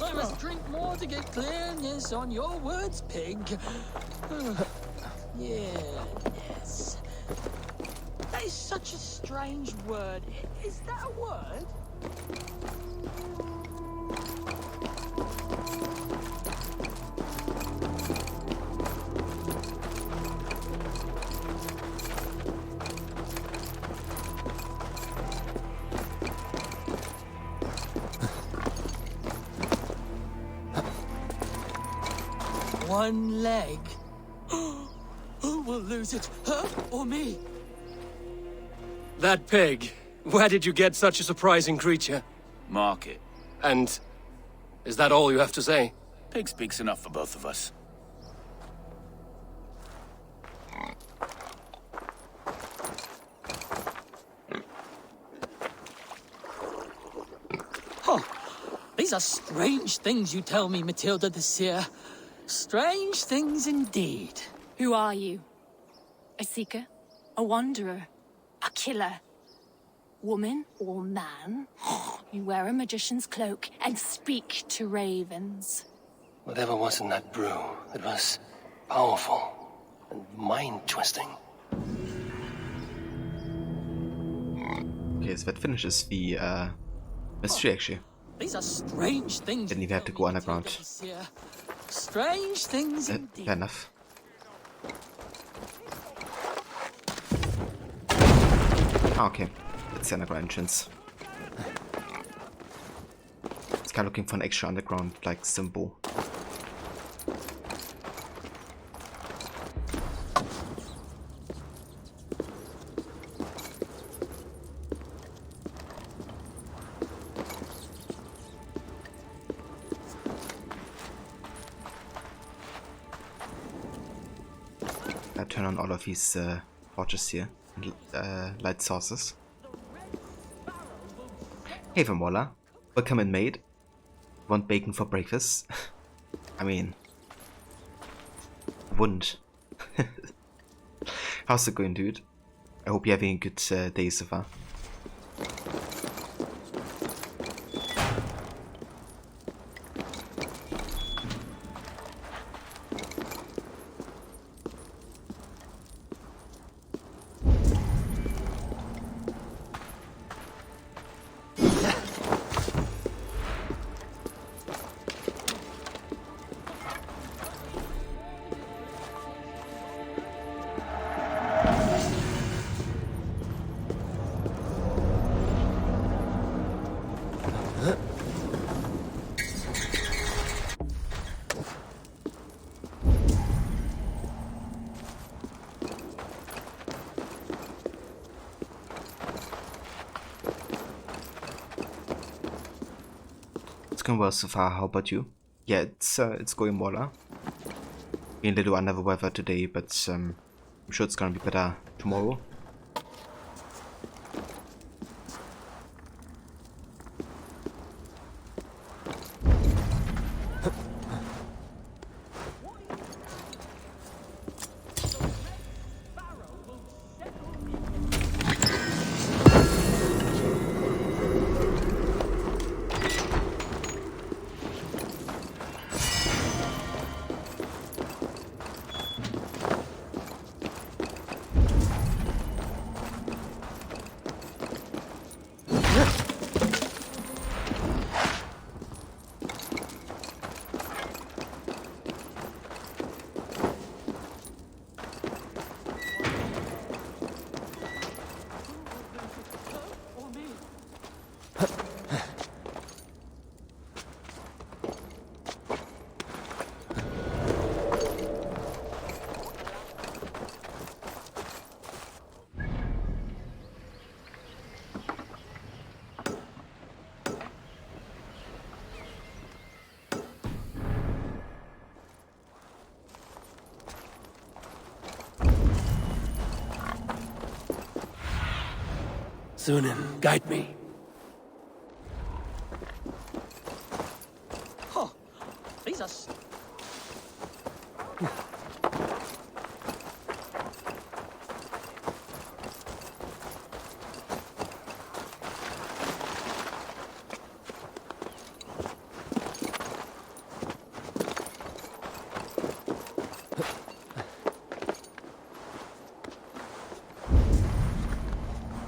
I must drink more to get clearness on your words, pig. Yes. That is such a strange word. Is that a word? One leg. Who will lose it, her or me? That pig. Where did you get such a surprising creature? Market. And is that all you have to say? Pig speaks enough for both of us. Oh, these are strange things you tell me, Matilda the Seer. Strange things indeed. Who are you? A seeker? A wanderer? A killer? Woman or man? You wear a magician's cloak and speak to ravens. Whatever was in that brew, it was powerful and mind-twisting. Okay, so that finishes the mystery actually. These are strange things. Didn't even have to go underground. Strange things indeed. Fair enough. Ah, okay. It's the underground entrance. It's kind of looking for an extra underground like symbol. I turn on all of these torches here, and light sources. Hey Vermola, welcome in maid. Want bacon for breakfast? I mean, wouldn't. How's it going, dude? I hope you're having a good day so far. going well so far. How about you? Yeah, it's going well. Being a little under the weather today, but I'm sure it's gonna be better tomorrow. Sunan, guide me. Huh. These are...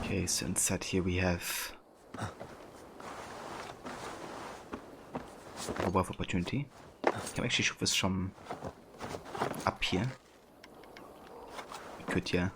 Okay, so inside here we have a wealth opportunity. Can we actually shoot this from up here? We could, yeah.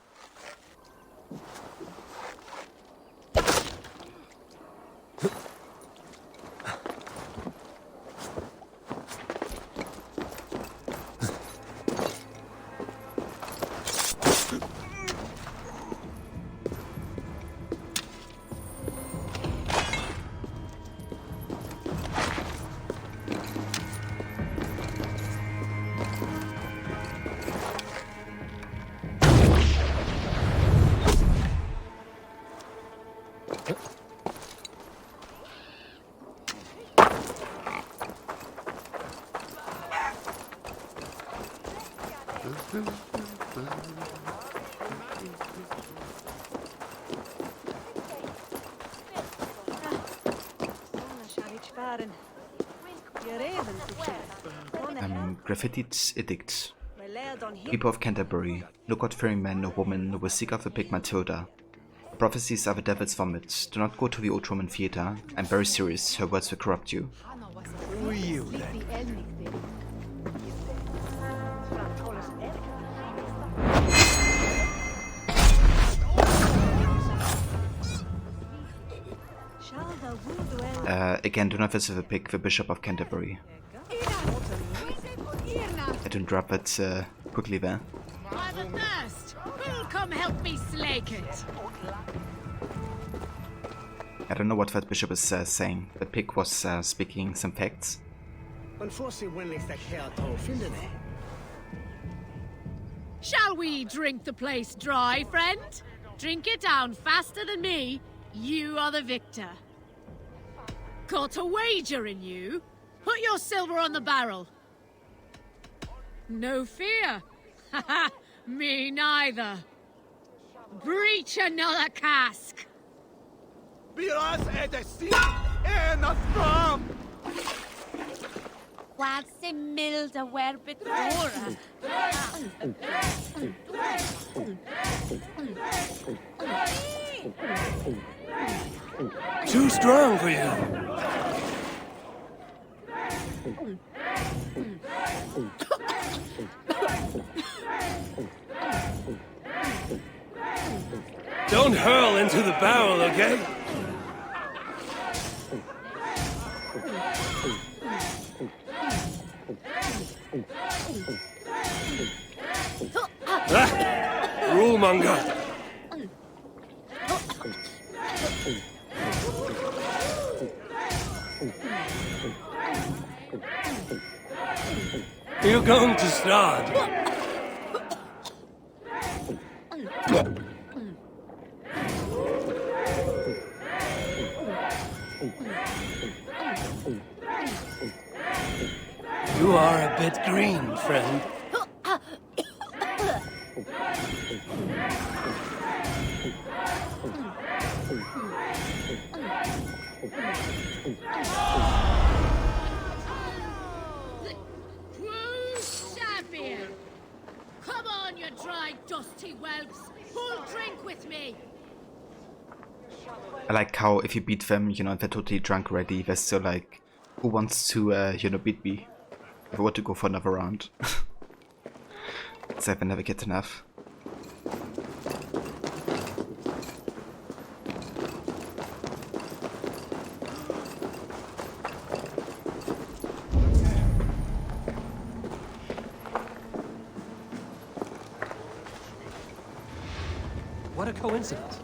Graffiti's edict. People of Canterbury, no God-fearing man or woman will seek out the pig Matilda. Prophecies are the devil's vomit. Do not go to the old Roman theatre. I'm very serious, her words will corrupt you. Who are you, then? Again, do not visit the pig, the Bishop of Canterbury. I didn't drop it quickly there. I've a thirst. Who'll come help me slake it? I don't know what that bishop is saying. The pig was speaking some facts. Shall we drink the place dry, friend? Drink it down faster than me. You are the victor. Got a wager in you? Put your silver on the barrel. No fear. Haha, me neither. Breach another cask. What's a milda werbitora? Too strong for you. Don't hurl into the barrel, okay? Rulemonger. You're going to start. You are a bit green, friend. Champion! Come on, you dry, dusty whelps! Who'll drink with me? I like how if you beat them, you know, they're totally drunk already. They're still like, who wants to, you know, beat me? If I want to go for another round. So I never get enough. What a coincidence.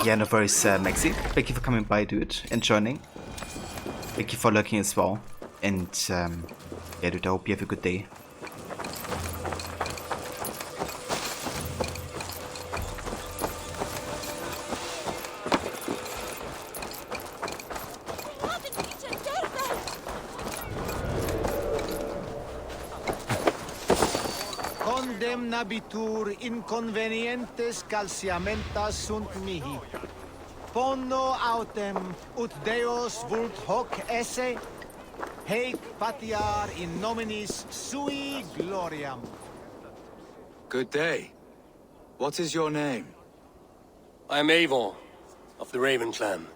Yeah, no worries, Maxi. Thank you for coming by, dude, and joining. Thank you for lurking as well. And, yeah, dude, I hope you have a good day. Condemnabitur inconvenientes calciamentas sunt mihi. Ponno autem ut Deus vult hoc esse, haec patiar in nominis sui gloriam. Good day. What is your name? I'm Avon, of the Raven clan.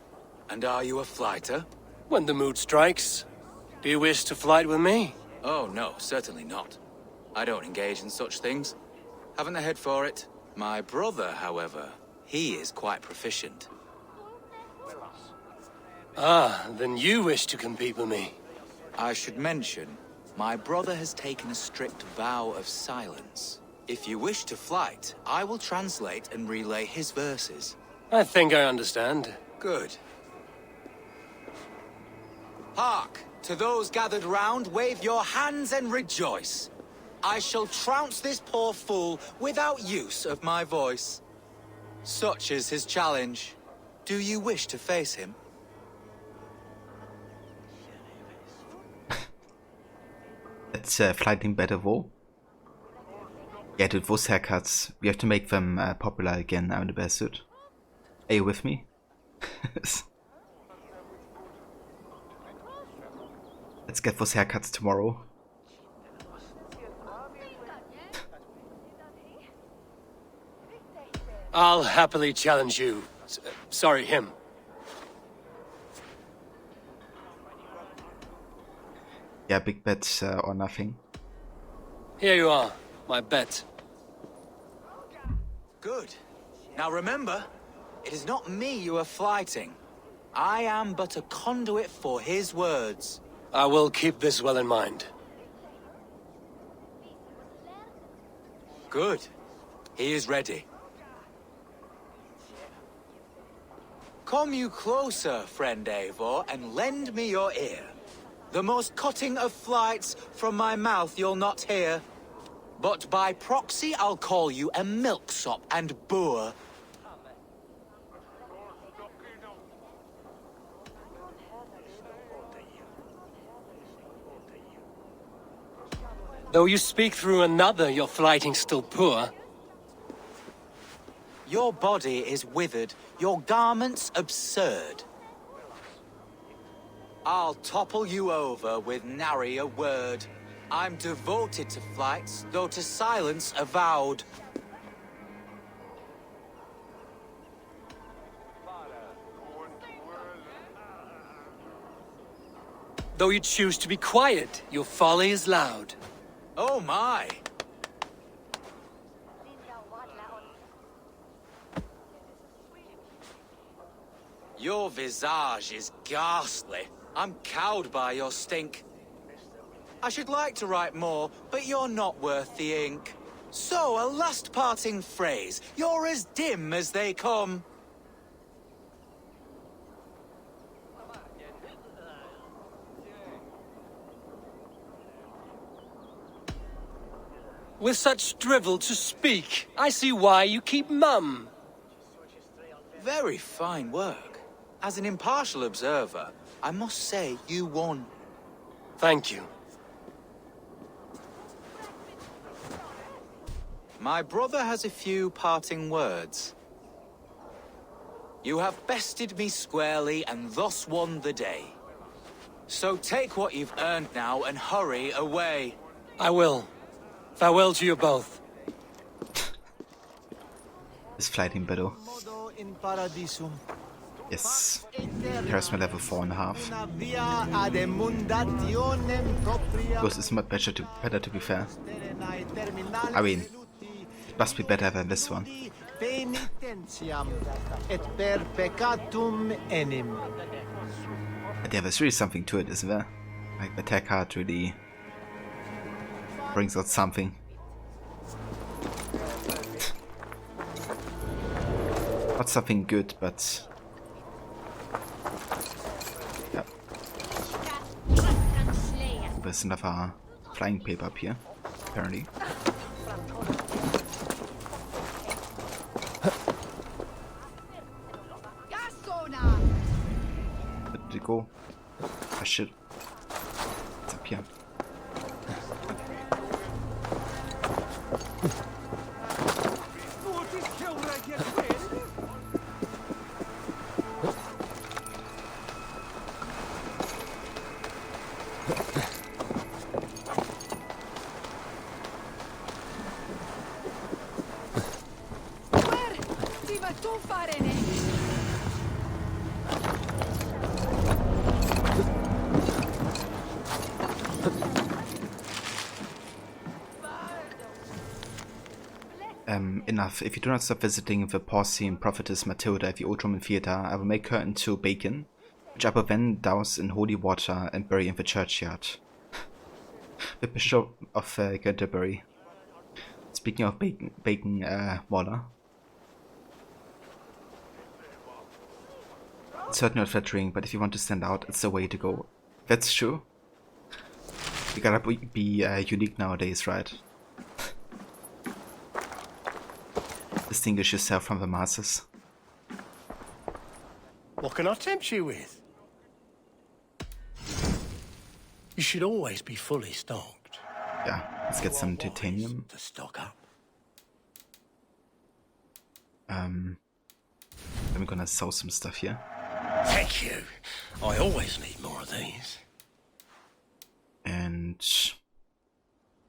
And are you a flighter? When the mood strikes. Do you wish to flight with me? Oh, no, certainly not. I don't engage in such things. Haven't the head for it. My brother, however, he is quite proficient. Ah, then you wish to compete with me. I should mention, my brother has taken a strict vow of silence. If you wish to flight, I will translate and relay his verses. I think I understand. Good. Hark! To those gathered round, wave your hands and rejoice. I shall trounce this poor fool without use of my voice. Such is his challenge. Do you wish to face him? Let's flight him better, Wo. Yeah, dude, those haircuts. We have to make them popular again. I'm the best, dude. Are you with me? Let's get those haircuts tomorrow. I'll happily challenge you. Sorry, him. Yeah, big bets or nothing. Here you are, my bet. Good. Now remember, it is not me you are flighting. I am but a conduit for his words. I will keep this well in mind. Good. He is ready. Come you closer, friend Eivor, and lend me your ear. The most cutting of flights from my mouth you'll not hear. But by proxy I'll call you a milksop and boor. Though you speak through another, your flighting's still poor. Your body is withered, your garments absurd. I'll topple you over with nary a word. I'm devoted to flights, though to silence avowed. Though you choose to be quiet, your folly is loud. Oh my! Your visage is ghastly. I'm cowed by your stink. I should like to write more, but you're not worth the ink. So, a last parting phrase. You're as dim as they come. With such drivel to speak, I see why you keep mum. Very fine work. As an impartial observer, I must say you won. Thank you. My brother has a few parting words. You have bested me squarely and thus won the day. So take what you've earned now and hurry away. I will. Farewell to you both. Is flighting better? Yes. Charisma level 4.5. This is much better to be fair. I mean, it must be better than this one. But yeah, there's really something to it, isn't there? Like, the attack card really brings out something. Not something good, but yeah. There's another flying paper up here, apparently. Where did it go? Ah, shit. It's up here. Enough. If you do not stop visiting the Porcian prophetess Matilda at the Old Roman Theatre, I will make her into bacon, which I will then douse in holy water and bury in the churchyard. The Bishop of Canterbury. Speaking of bacon, Waller. It's certainly not flattering, but if you want to stand out, it's the way to go. That's true. You gotta be unique nowadays, right? distinguish yourself from the masses. What can I tempt you with? You should always be fully stocked. Yeah, let's get some titanium. To stock up. Then we're gonna sell some stuff here. Thank you. I always need more of these. And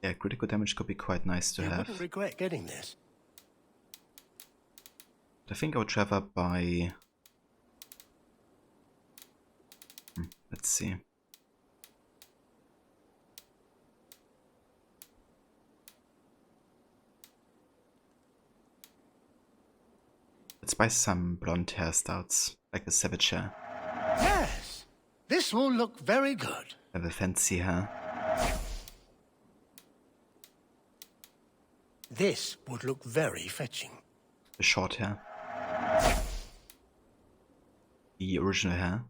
yeah, critical damage could be quite nice to You have. wouldn't regret getting this. I think I would rather buy. Let's see. Let's buy some blonde hairstyles, like the savage hair. Yes, this will look very good. Have a fancy hair. This would look very fetching. The short hair. The original hair.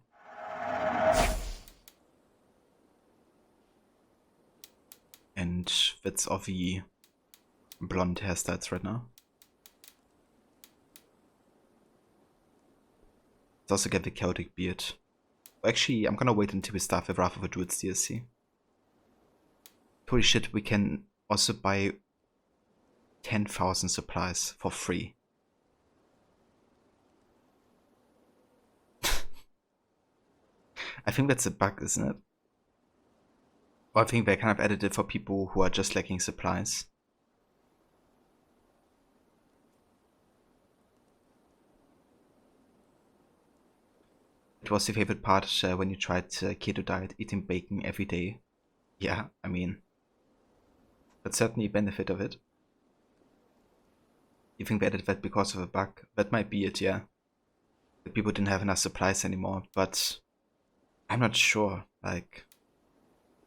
And that's all the blonde hairstyles right now. Let's also get the Celtic beard. Actually, I'm gonna wait until we start with Wrath of the Druids DLC. Holy shit, we can also buy 10,000 supplies for free. I think that's a bug, isn't it? Or I think they kind of added it for people who are just lacking supplies. It was your favorite part when you tried keto diet, eating bacon every day. Yeah, I mean, that's certainly a benefit of it. You think they added that because of a bug? That might be it, yeah. That people didn't have enough supplies anymore, but I'm not sure. Like,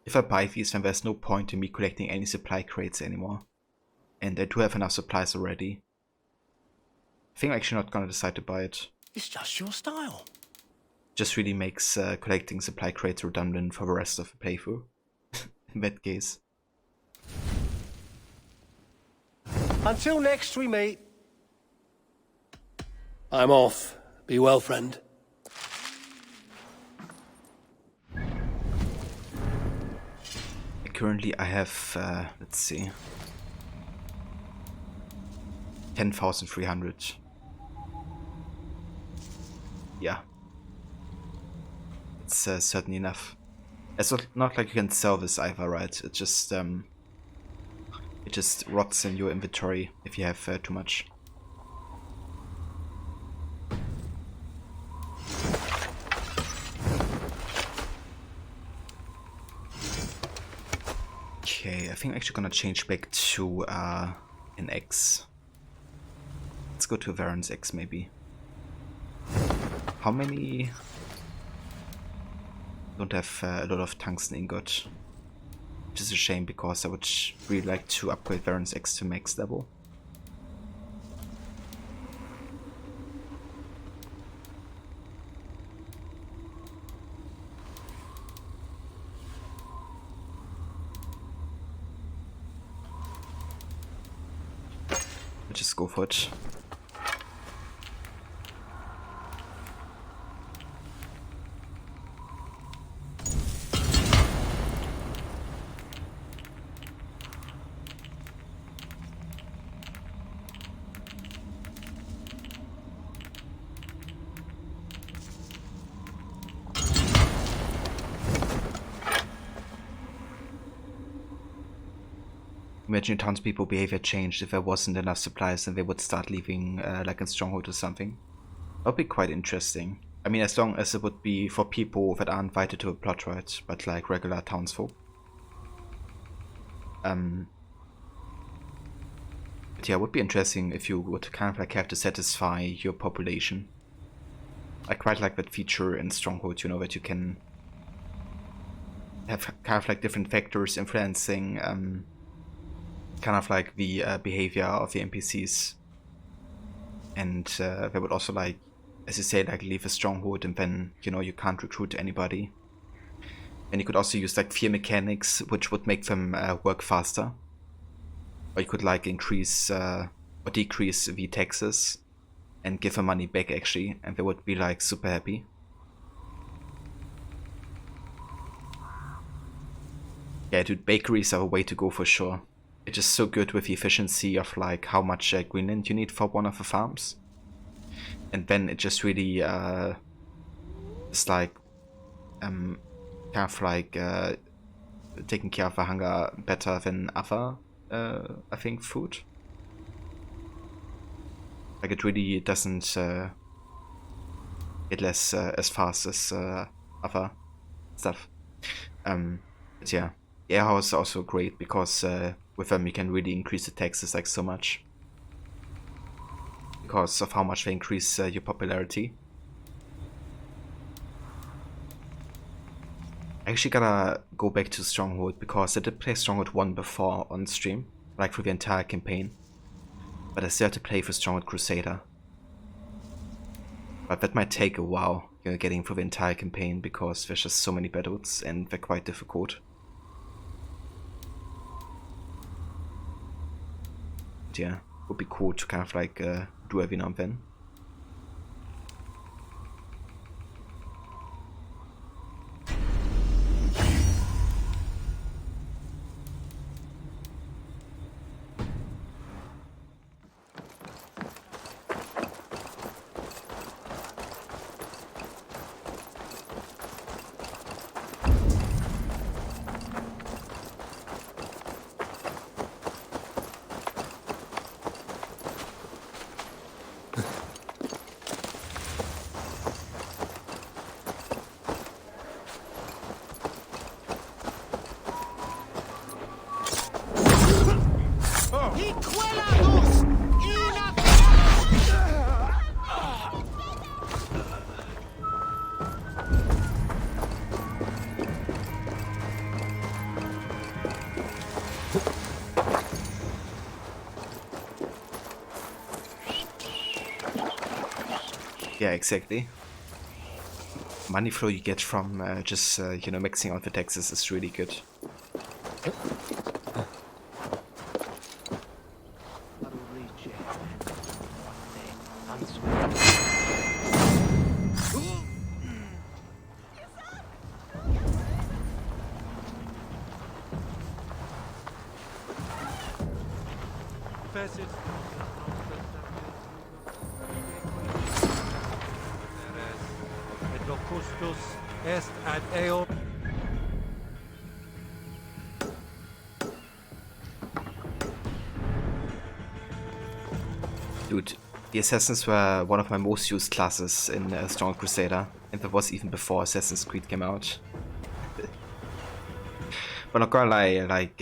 if I buy these, then there's no point in me collecting any supply crates anymore. And I do have enough supplies already. I think I'm actually not gonna decide to buy it. It's just your style. Just really makes collecting supply crates redundant for the rest of the playthrough. In that case. Until next we meet. I'm off. Be well, friend. Currently I have, let's see, 10,300. Yeah. It's certainly enough. It's not like you can sell this either, right? It just rots in your inventory if you have too much. Okay, I think I'm actually gonna change back to an X. Let's go to Varan's X maybe. How many? Don't have a lot of tungsten ingot, which is a shame because I would really like to upgrade Varan's X to max level. Let's just go for it. Imagine townspeople behavior changed if there wasn't enough supplies and they would start leaving like in Stronghold or something. That would be quite interesting. I mean, as long as it would be for people that are invited to a plot, right? But like regular townsfolk. But yeah, it would be interesting if you would kind of like have to satisfy your population. I quite like that feature in Stronghold, you know, that you can have kind of like different factors influencing kind of like the behavior of the NPCs, and they would also, like, as you say, like leave a stronghold and then, you know, you can't recruit anybody. And you could also use like fear mechanics, which would make them work faster. Or you could like increase or decrease the taxes and give her money back actually, and they would be like super happy. Yeah, dude, bakeries are a way to go for sure. It's just so good with the efficiency of like how much Greenland you need for one of the farms. And then it just really it's like kind of like taking care of the hunger better than other I think food. Like it really doesn't get less as fast as other stuff. But yeah, air house is also great because with them you can really increase the taxes like so much because of how much they increase your popularity. I actually gotta go back to Stronghold because I did play Stronghold 1 before on stream, like for the entire campaign, but I still have to play for Stronghold Crusader. But that might take a while, you know, getting through the entire campaign because there's just so many battles and they're quite difficult. But yeah, it would be cool to kind of like do every now and then. Yeah, exactly. Money flow you get from just you know, mixing out the taxes is really good. Dude, the assassins were one of my most used classes in Strong Crusader, and that was even before Assassin's Creed came out. But not gonna lie, like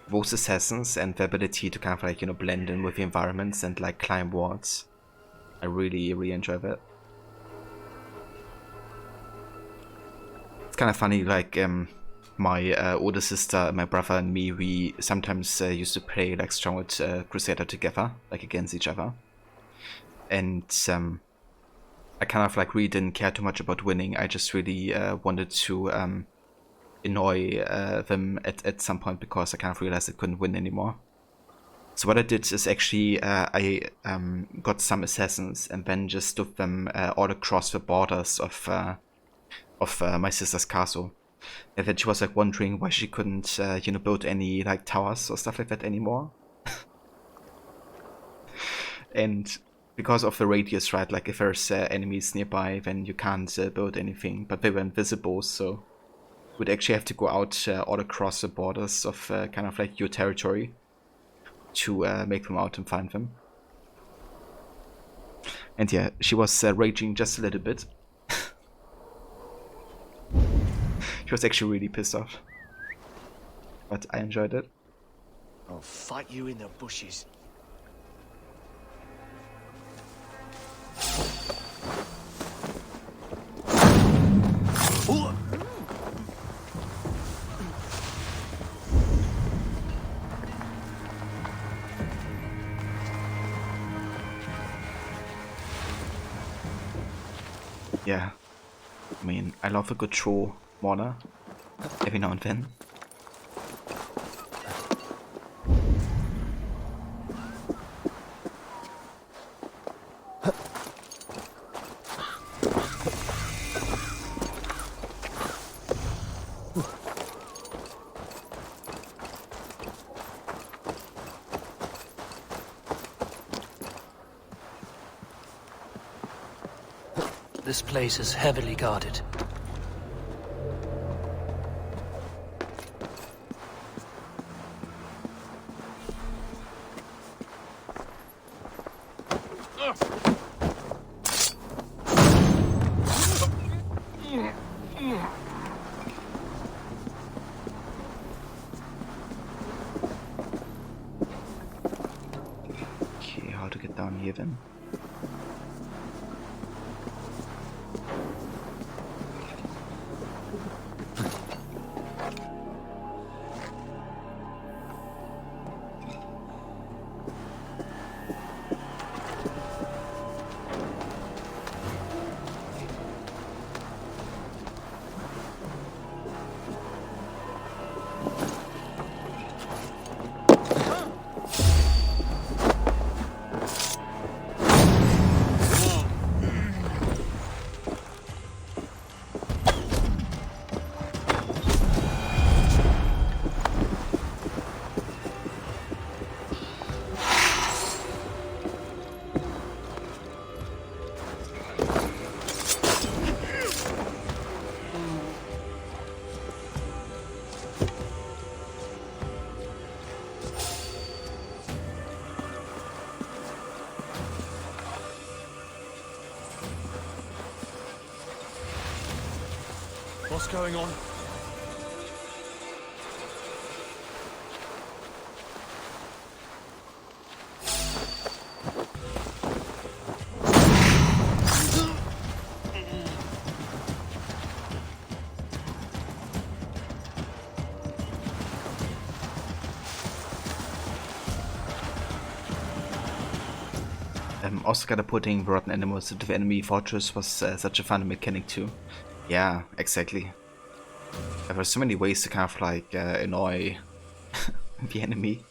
those assassins and the ability to kind of like, you know, blend in with the environments and like climb walls, I really enjoy that. It's kind of funny, like my older sister, my brother and me, we sometimes used to play like Stronghold Crusader together, like against each other. And I kind of like really didn't care too much about winning. I just really wanted to annoy them at some point because I kind of realized I couldn't win anymore. So what I did is actually I got some assassins and then just stood them all across the borders of my sister's castle. And then she was like wondering why she couldn't, you know, build any like towers or stuff like that anymore. And because of the radius, right? Like if there's enemies nearby, then you can't build anything. But they were invisible, so we'd actually have to go out all across the borders of kind of like your territory to make them out and find them. And yeah, she was raging just a little bit. She was actually really pissed off. But I enjoyed it. I'll fight you in the bushes. Yeah, I mean, I love a good troll Warner every now and then. This place is heavily guarded. Okay, how to get down here then? What's going on? Also catapulting rotten animals into the enemy fortress was such a fun mechanic too. Yeah, exactly. There were so many ways to kind of like annoy the enemy.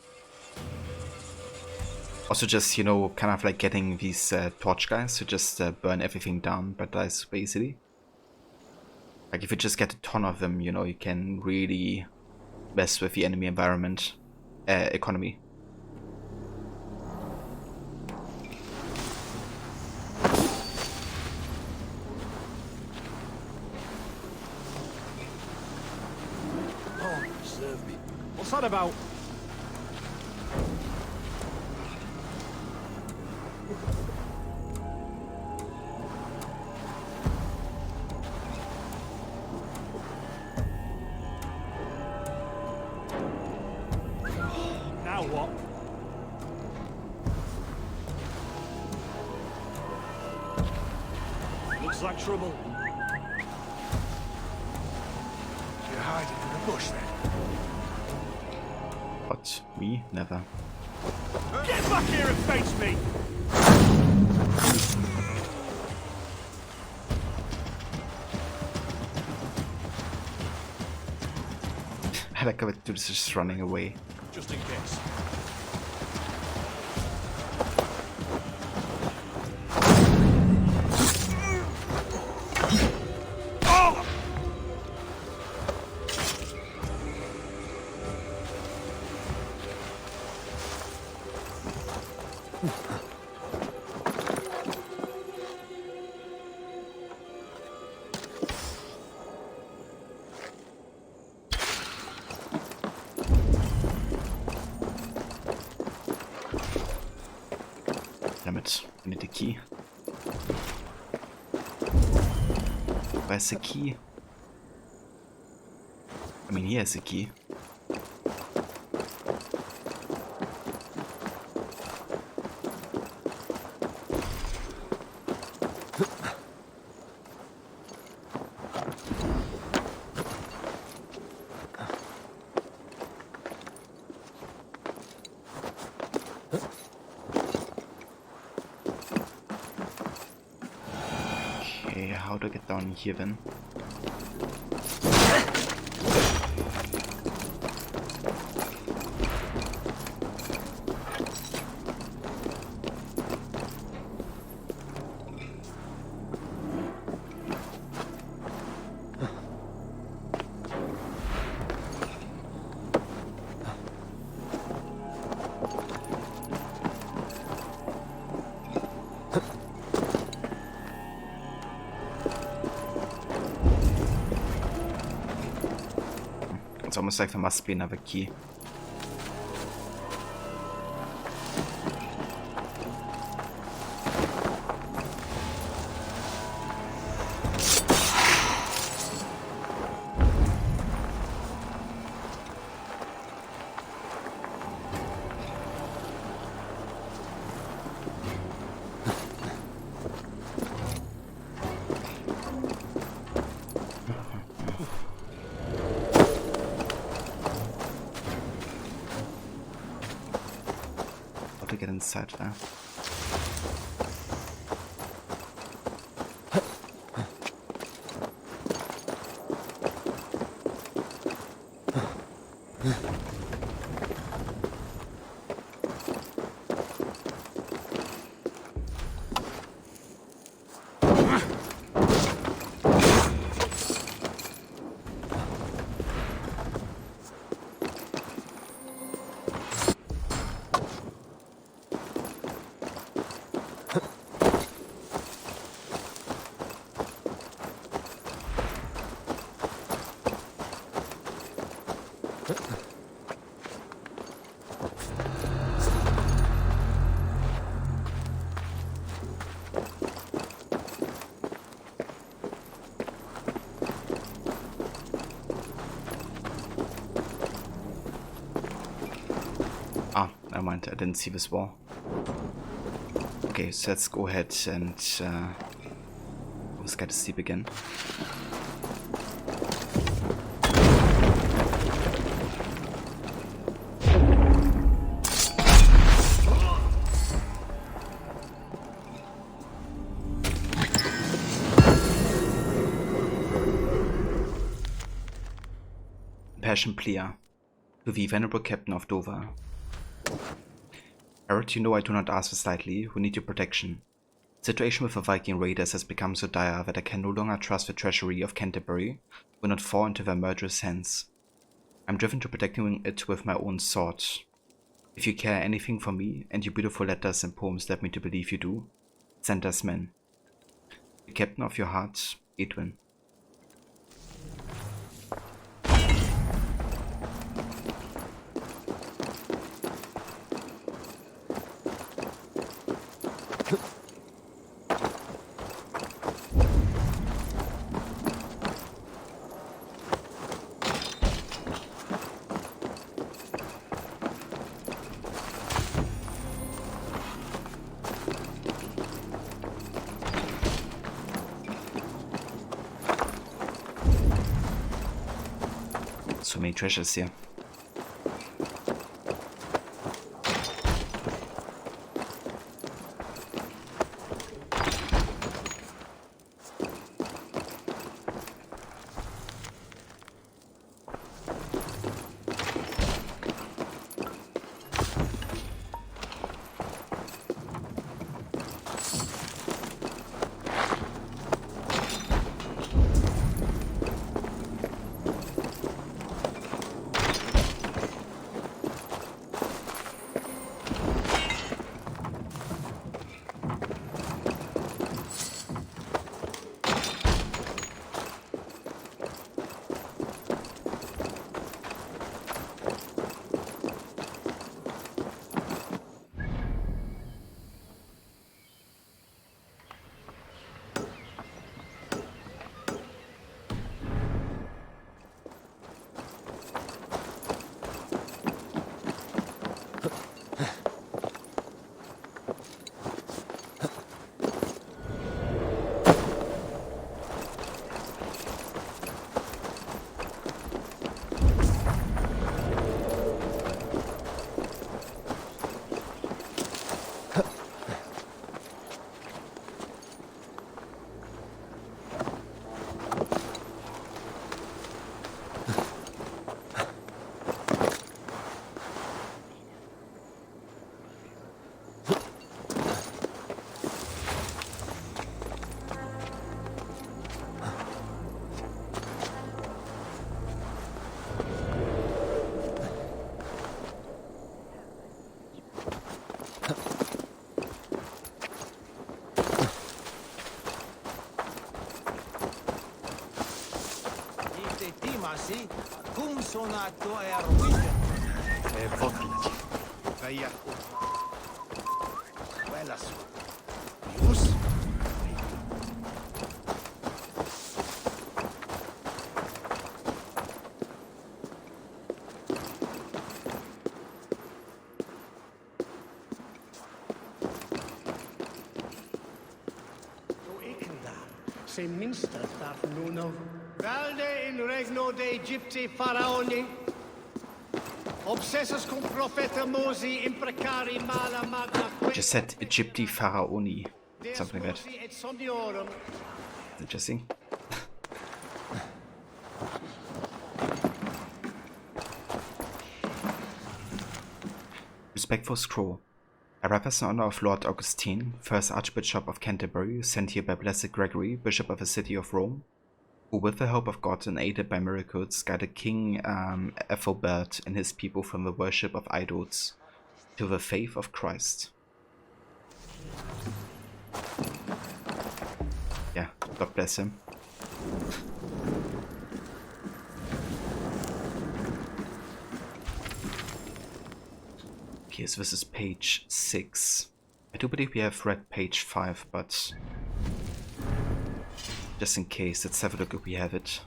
Also just, you know, kind of like getting these torch guys to just burn everything down but dies basically. Like if you just get a ton of them, you know, you can really mess with the enemy environment, economy. What's that about? Now what? Looks like trouble. You're hiding in the bush then? What? Me? Never. Get back here and face me! I like how it dude is just running away. Just in case. Damn it, I need the key. Where's the key? I mean, here's the key. Okay, how do I get down here then? It's almost like there must be another key. To get inside there. Ah, never mind, I didn't see this wall. Okay, so let's go ahead and let's get to sleep again. Passion Plea to the Venerable Captain of Dover. Harold, you know I do not ask this lightly. We need your protection. The situation with the Viking raiders has become so dire that I can no longer trust the treasury of Canterbury will not fall into their murderous hands. I am driven to protecting it with my own sword. If you care anything for me, and your beautiful letters and poems led me to believe you do, send us men. The captain of your heart, Edwin. So many treasures here. Se minster darf nun of valde in regno de Egypti faraoni obsessus cum profeta Mosi imprecari mala magna Just said Egypti Pharaoni. Something like that. et somniorum. Interesting. Respectful scroll. A reverence in honor of Lord Augustine, first Archbishop of Canterbury, sent here by Blessed Gregory, Bishop of the city of Rome, who with the help of God and aided by miracles guided King Ethelbert and his people from the worship of idols to the faith of Christ. Yeah, God bless him. Okay, so this is page 6. I do believe we have read page 5, but just in case, let's have a look if we have it.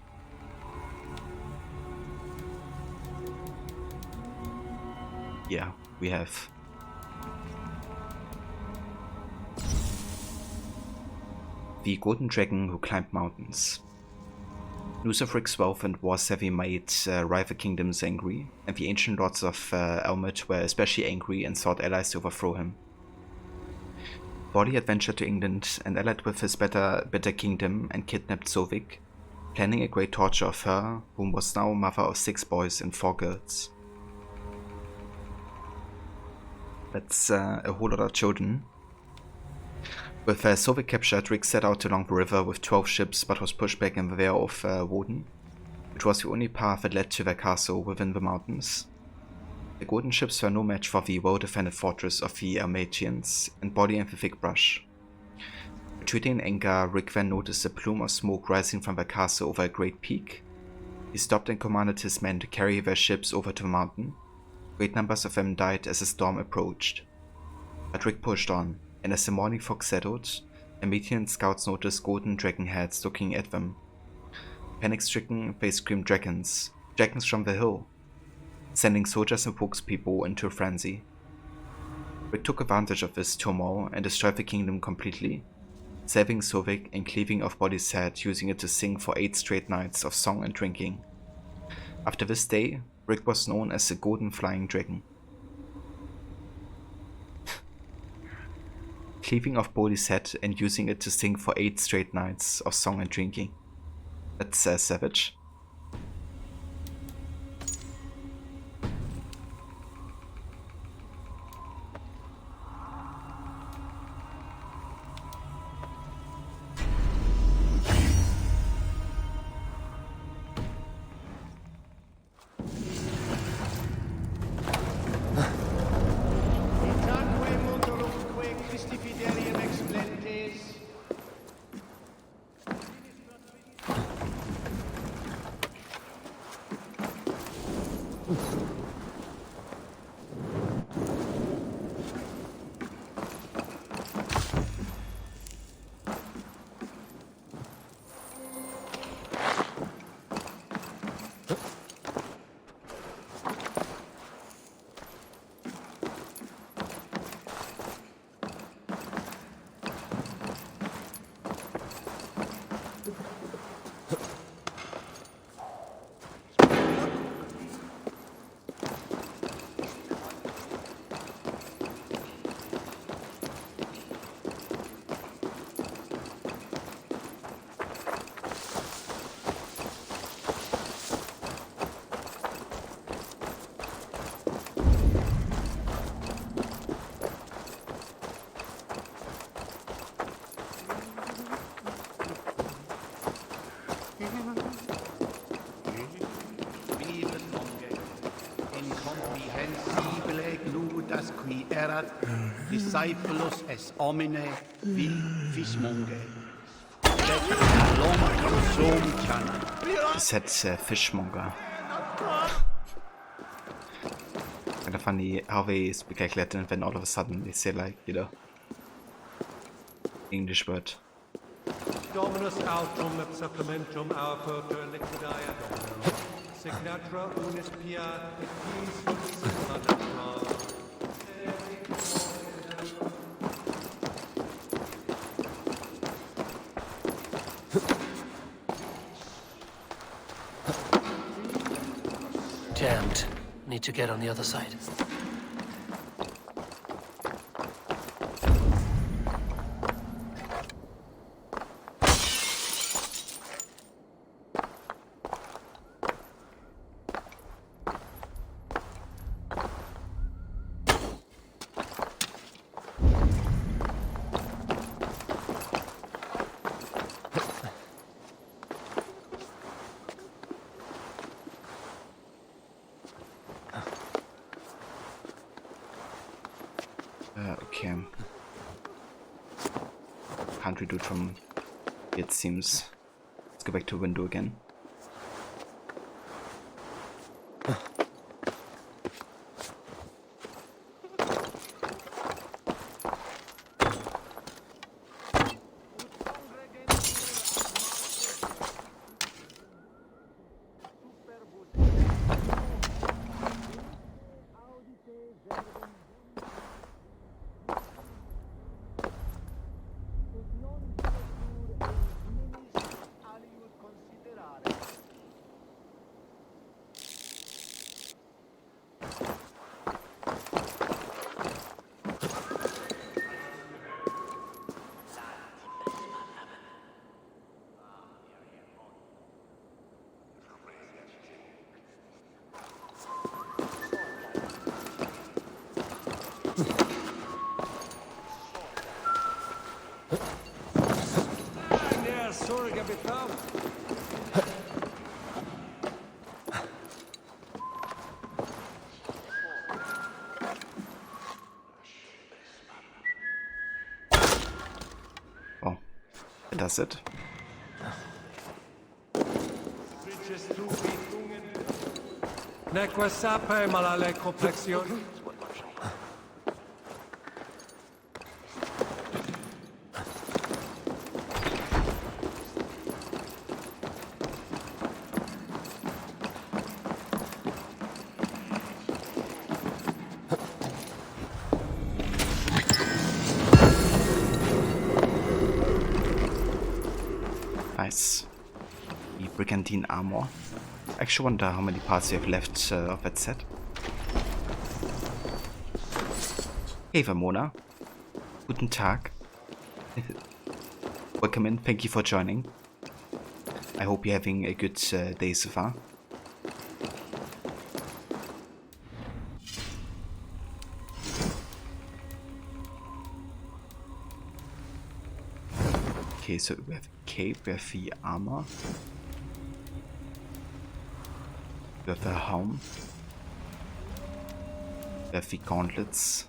Yeah, we have. The Golden Dragon Who Climbed Mountains. News of Rick's wealth and war-savvy made rival kingdoms angry, and the ancient lords of Elmet were especially angry and sought allies to overthrow him. Bordy adventured to England and allied with his bitter kingdom and kidnapped Sovik, planning a great torture of her, whom was now mother of 6 boys and 4 girls. That's a whole lot of children. With Sovik captured, Rick set out along the river with 12 ships, but was pushed back in the Vale of Woden, which was the only path that led to their castle within the mountains. The golden ships were no match for the well-defended fortress of the Almatians, and Bordy and the thick brush. Retreating in anger, Rick then noticed a plume of smoke rising from the castle over a great peak. He stopped and commanded his men to carry their ships over to the mountain. Great numbers of them died as the storm approached. But Rick pushed on, and as the morning fog settled, Almatian scouts noticed golden dragon heads looking at them. Panic-stricken, they screamed dragons, dragons from the hill, sending soldiers and spokespeople into a frenzy. Rick took advantage of this turmoil and destroyed the kingdom completely, saving Sovik and cleaving off Bordy's head, using it to sing for 8 straight nights of song and drinking. After this day, Rick was known as the Golden Flying Dragon. Cleaving off Bordy's head and using it to sing for 8 straight nights of song and drinking. That's savage. Discipulus es homine vi fishmonge. He said fishmonger. Kind of funny how they speak like Latin and then all of a sudden they say like, you know, English word. Dominus autum et supplementum auapertur liquidae domino. Signatra unis pia et peace supernatural. Damned. Need to get on the other side. Okay. Can't redo it from here, it seems. Let's go back to window again. Oh, that's it. Neque sape malale complexion. Nice. The Brigandine armor. I actually wonder how many parts you have left of that set. Hey Vermona. Guten Tag. Welcome in, thank you for joining. I hope you're having a good day so far. Okay, so we have cape, we have the armor. We have the helm. We have the gauntlets.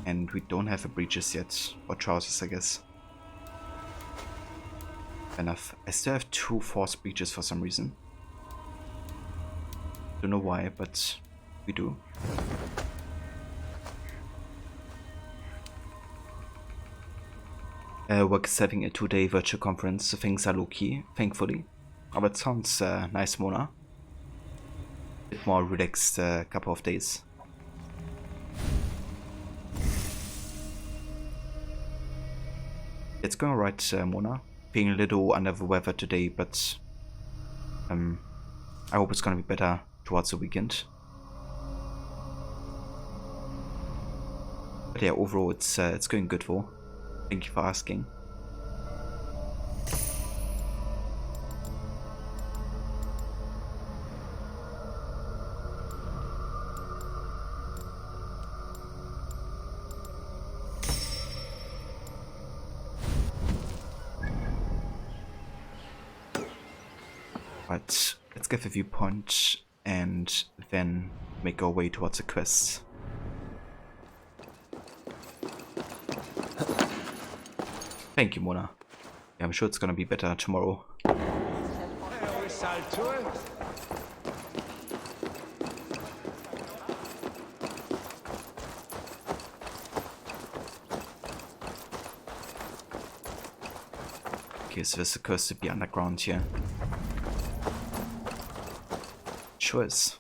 And we don't have the breeches yet, or trousers I guess. Enough. I still have 2 force breeches for some reason. Don't know why, but we do. We're having a 2-day virtual conference, so things are low-key, thankfully. Oh, that sounds nice, Mona. Bit more relaxed couple of days. It's going alright, Mona. Being a little under the weather today, but I hope it's gonna be better towards the weekend. But yeah, overall it's going good though. Thank you for asking. Right, let's get the viewpoint and then make our way towards the quest. Thank you, Mona. Yeah, I'm sure it's gonna be better tomorrow. Okay, so there's supposed to be underground here. Sure is.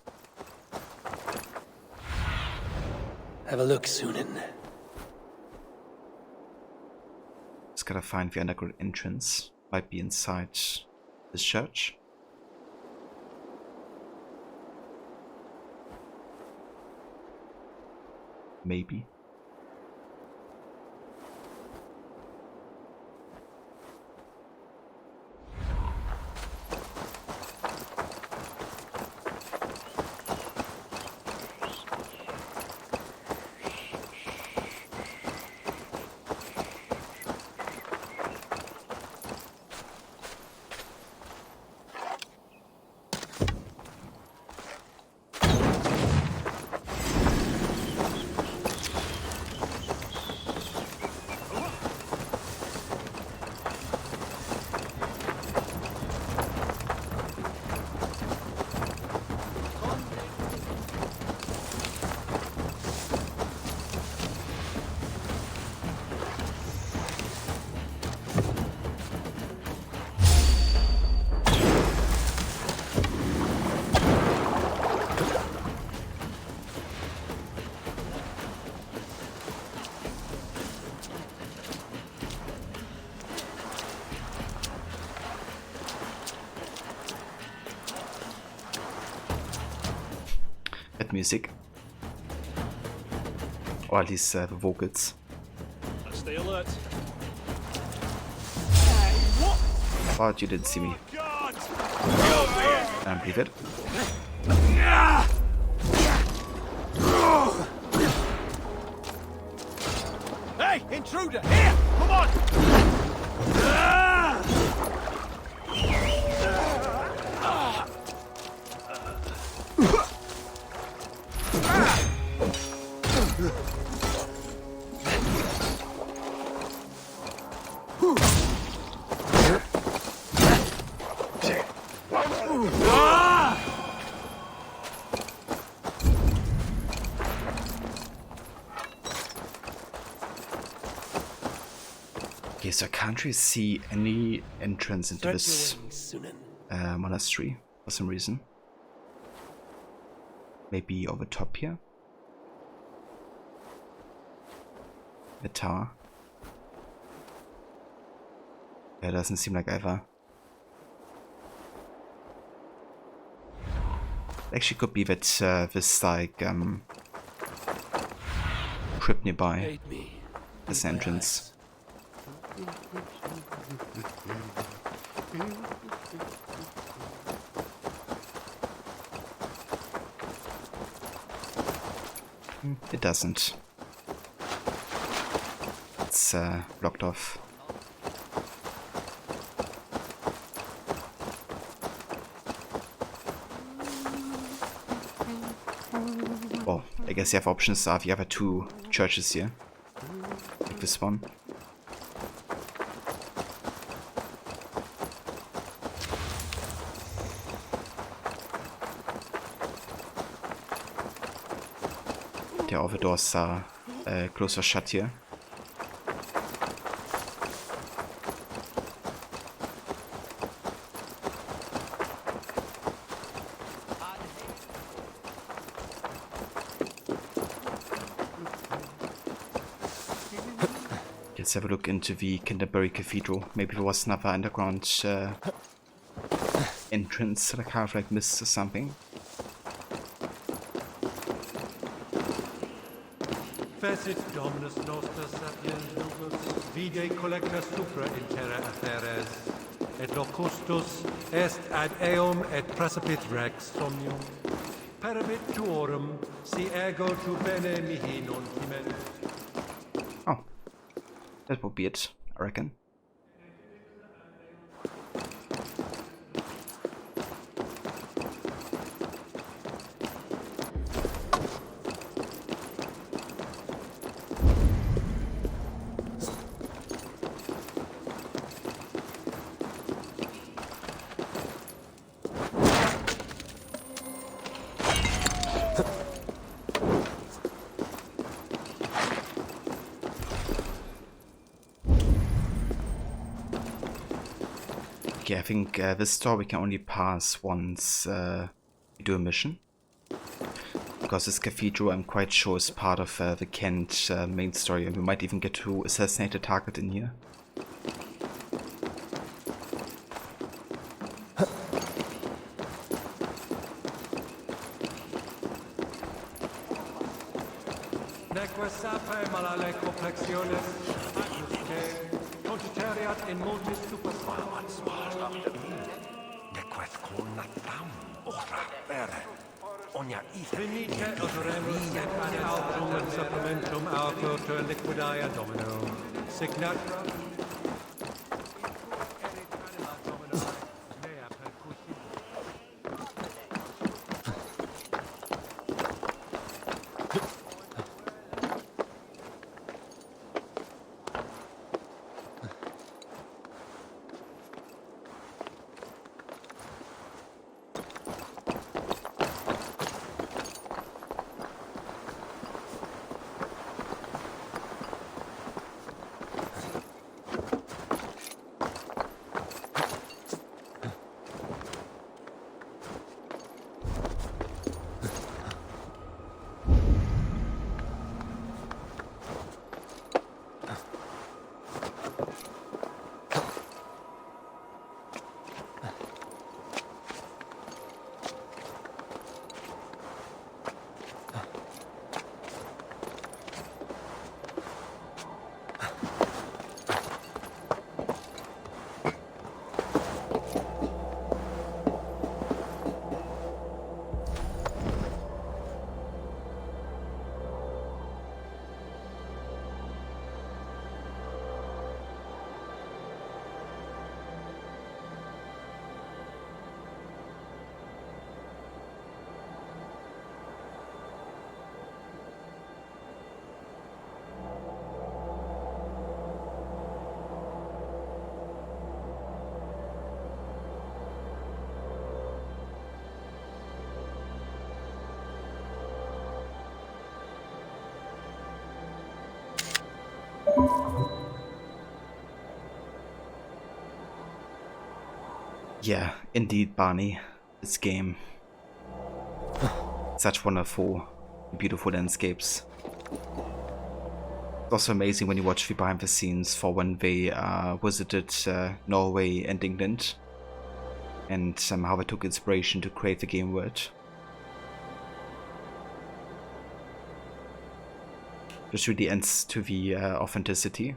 Have a look, Sunan. Just gotta find the underground entrance. Might be inside this church. Maybe. That music. Or at least the vocals. Stay alert. But you didn't see me. I don't believe it. Hey, intruder! Here! Come on! Okay, so I can't really see any entrance into Stretch this your wings, monastery for some reason. Maybe over top here? The tower. Yeah, doesn't seem like either. Actually could be that this like crypt nearby. This entrance. It doesn't. It's blocked off. Well, I guess you have options of the other two churches here. Like this one. All the doors are closed or shut here. Let's have a look into the Canterbury Cathedral. Maybe there was another underground entrance that I kind of like missed or something. Fecit Dominus Nostra Sapiens Nucleus, vide collecta supra in terra affaires, et locustus est ad eum et precipit rex somnium, parabit tuorum, si ego tu bene mihi non timen. Oh, that would be it, I reckon. Okay, I think this door we can only pass once we do a mission. Because this cathedral, I'm quite sure, is part of the Kent main story, and we might even get to assassinate the target in here. Neque sape malale completionist, contiteriat in multis supersmalas. Nequeth cornatam, ora vere. Onia Venite odoremus et ad altrum et supplementum alco ter liquidae domino. Signatra. Yeah, indeed, Barney. This game. Such wonderful, beautiful landscapes. It's also amazing when you watch the behind the scenes for when they visited Norway and England, and how they took inspiration to create the game world. This really adds to the authenticity.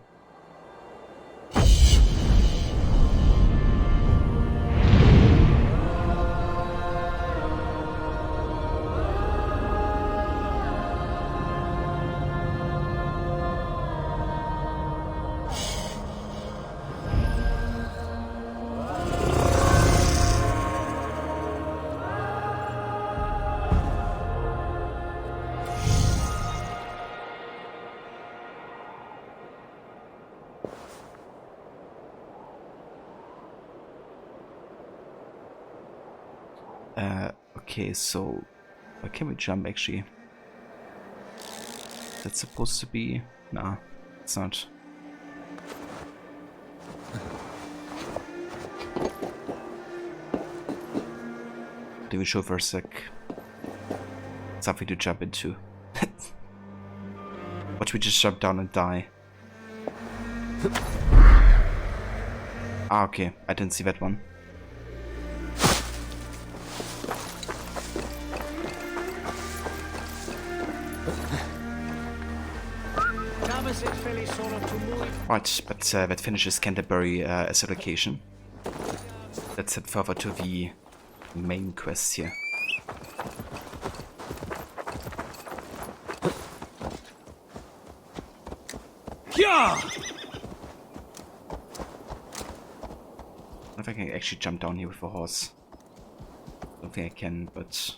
Okay, so where can we jump actually? That's supposed to be... Nah, it's not. Do we show for a sec? Something to jump into. Watch we just jump down and die. Ah, okay, I didn't see that one. Right, but that finishes Canterbury as a location. Let's head further to the main quest here. I don't know if I can actually jump down here with a horse. I don't think I can, but...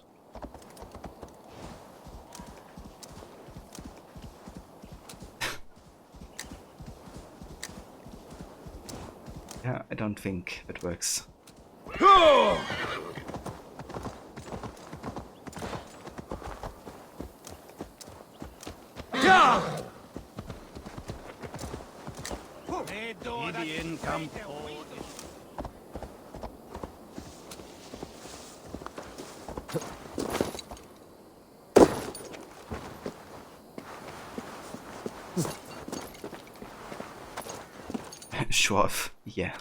yeah, I don't think that works. Show off, yeah.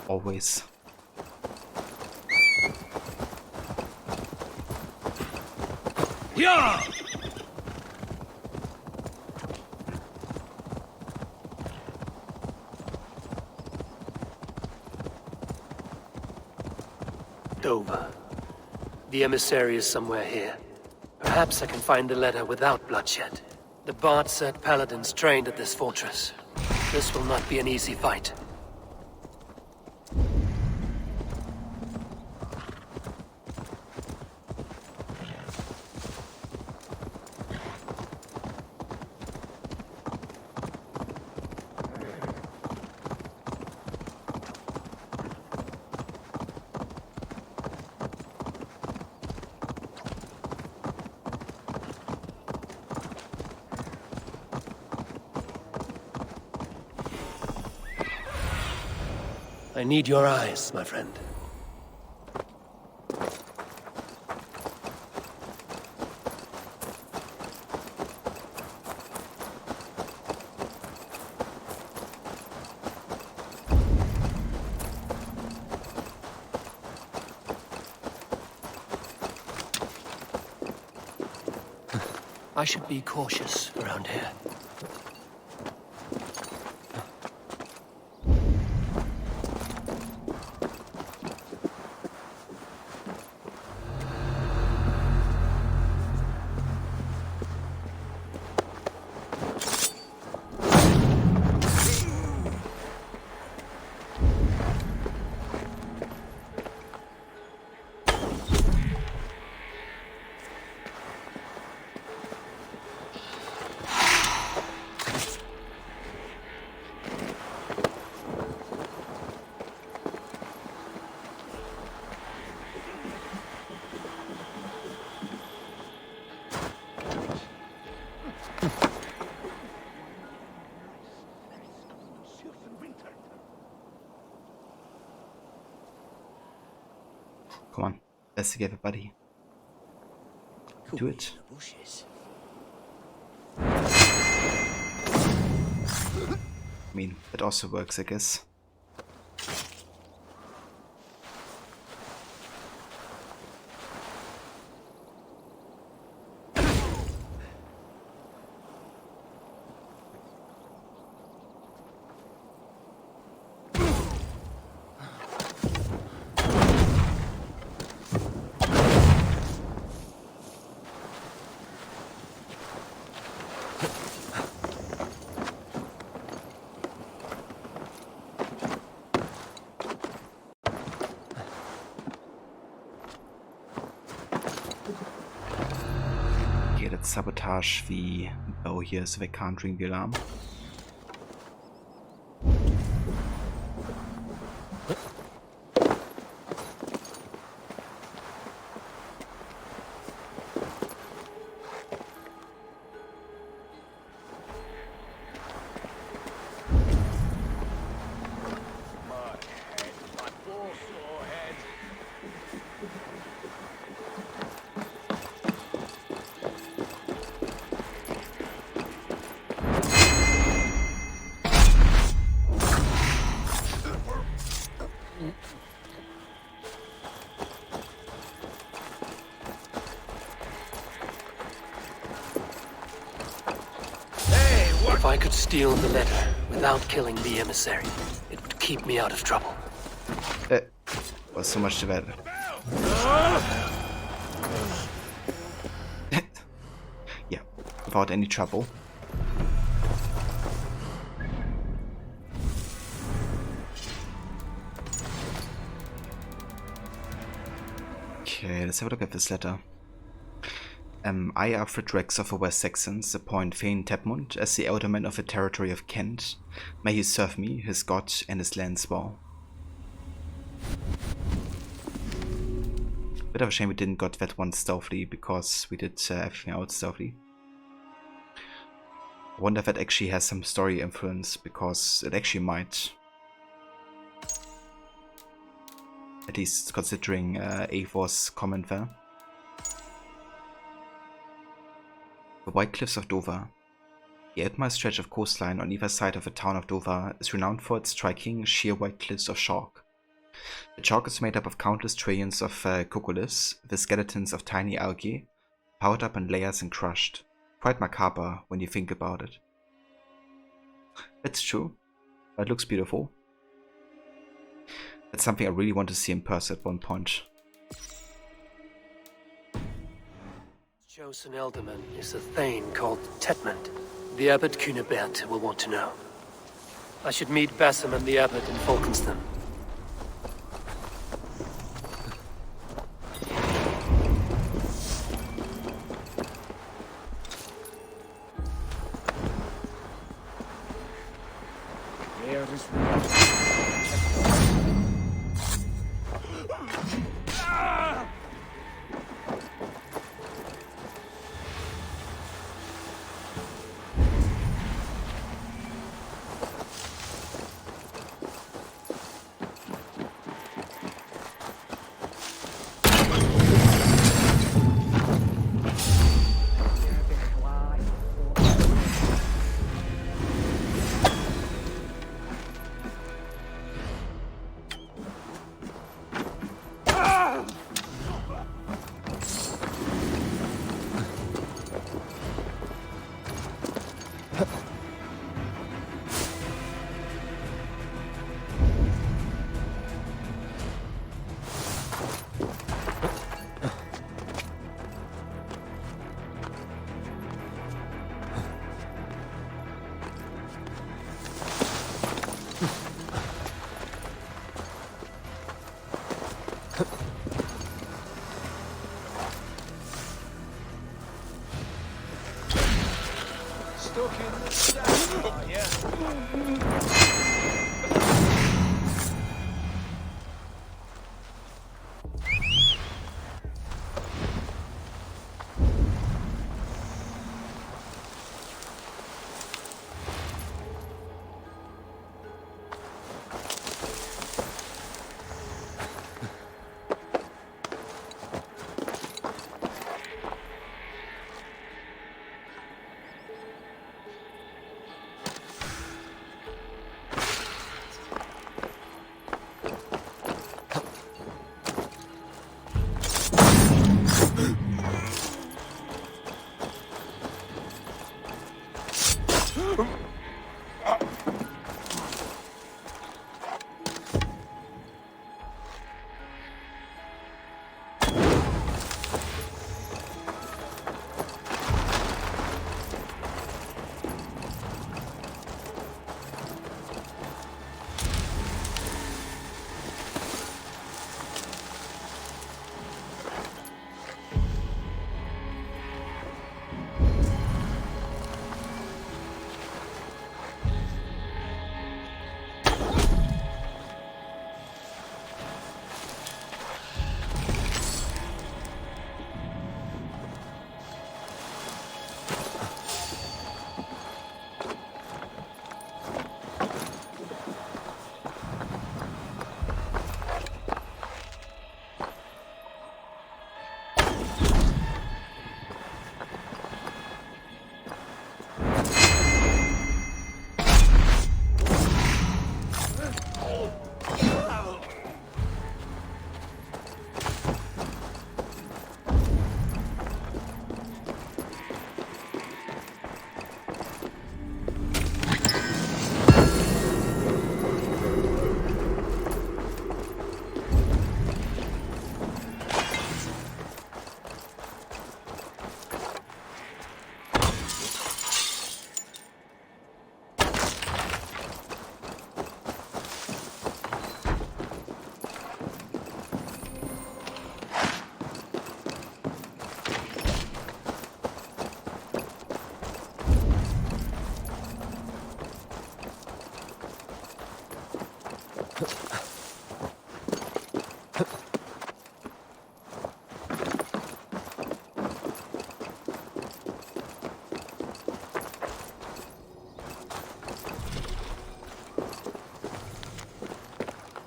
Always. Yeah! Dover. The emissary is somewhere here. Perhaps I can find the letter without bloodshed. The Bard said paladins trained at this fortress. This will not be an easy fight. I need your eyes, my friend. I should be cautious around here. Come on, investigate everybody. Do it. I mean, it also works, I guess. Sabotage the bow here so they can't ring the alarm. If I could steal the letter without killing the emissary, it would keep me out of trouble. Well, so much the better. Yeah, without any trouble. Okay, let's have a look at this letter. I, Alfred Rex of the West Saxons, appoint Thane Tepmund as the alderman of the territory of Kent. May he serve me, his god, and his lands well. Bit of a shame we didn't got that one stealthily, because we did everything else stealthily. I wonder if that actually has some story influence, because it actually might. At least considering Eivor's comment there. The White Cliffs of Dover. The outmost stretch of coastline on either side of the town of Dover is renowned for its striking, sheer white cliffs of chalk. The chalk is made up of countless trillions of coccoliths, the skeletons of tiny algae, powdered up in layers and crushed. Quite macabre when you think about it. It's true, but it looks beautiful. That's something I really want to see in person at one point. Chosen Elderman is a Thane called Tetmund. The Abbot Cunibert will want to know. I should meet Basim and the Abbot in Falkenston. Stuck in the sand, are ya?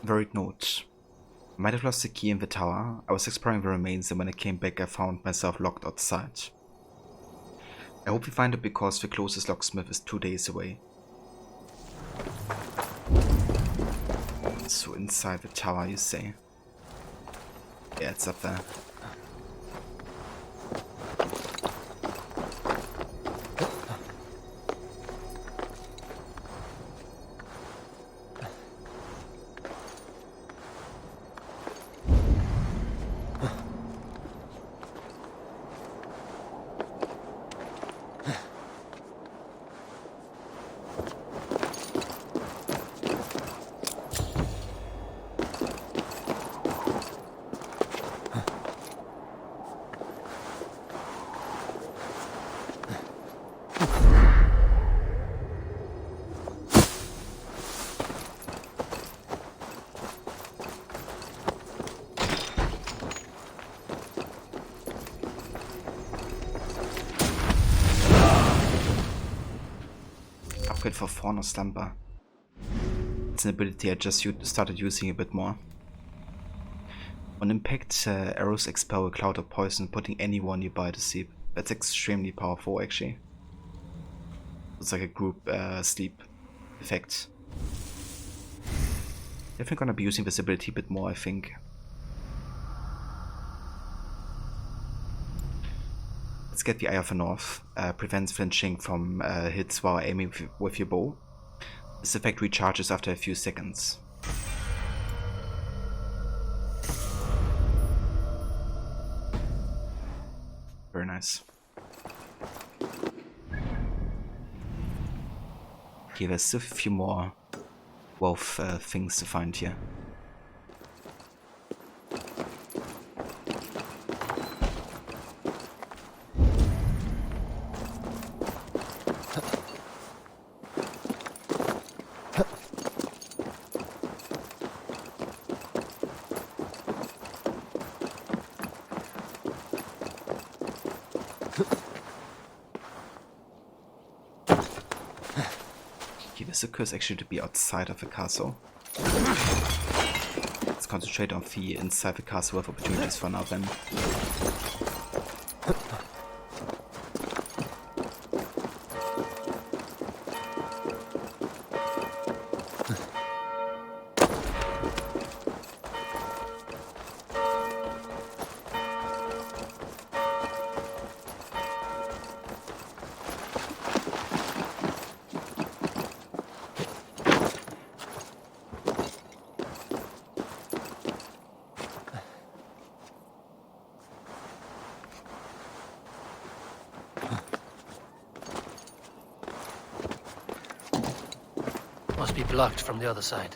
Varied note. I might have lost the key in the tower. I was exploring the remains and when I came back I found myself locked outside. I hope we find it because the closest locksmith is 2 days away. So inside the tower, you say? Yeah, it's up there. For Fawn or Slumber. It's an ability I just started using a bit more. On impact, arrows expel a cloud of poison, putting anyone nearby to sleep. That's extremely powerful, actually. It's like a group sleep effect. Definitely gonna be using this ability a bit more, I think. Let's get the Eye of the North. Prevents flinching from hits while aiming with your bow. This effect recharges after a few seconds. Very nice. Okay, there's still a few more wolf things to find here. This occurs actually to be outside of the castle. Let's concentrate on the inside the castle with opportunities for now then. Must be blocked from the other side.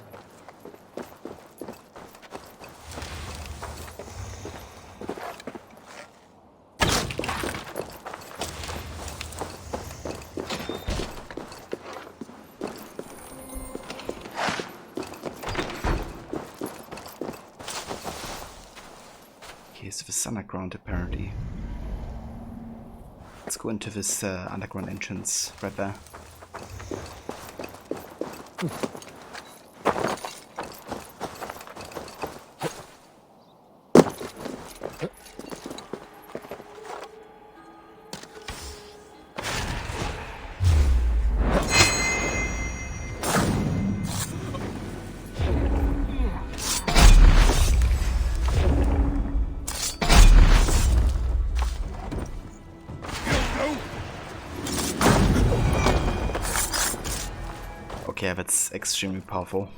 Okay, so this underground apparently. Let's go into this underground entrance right there. Okay, that's extremely powerful.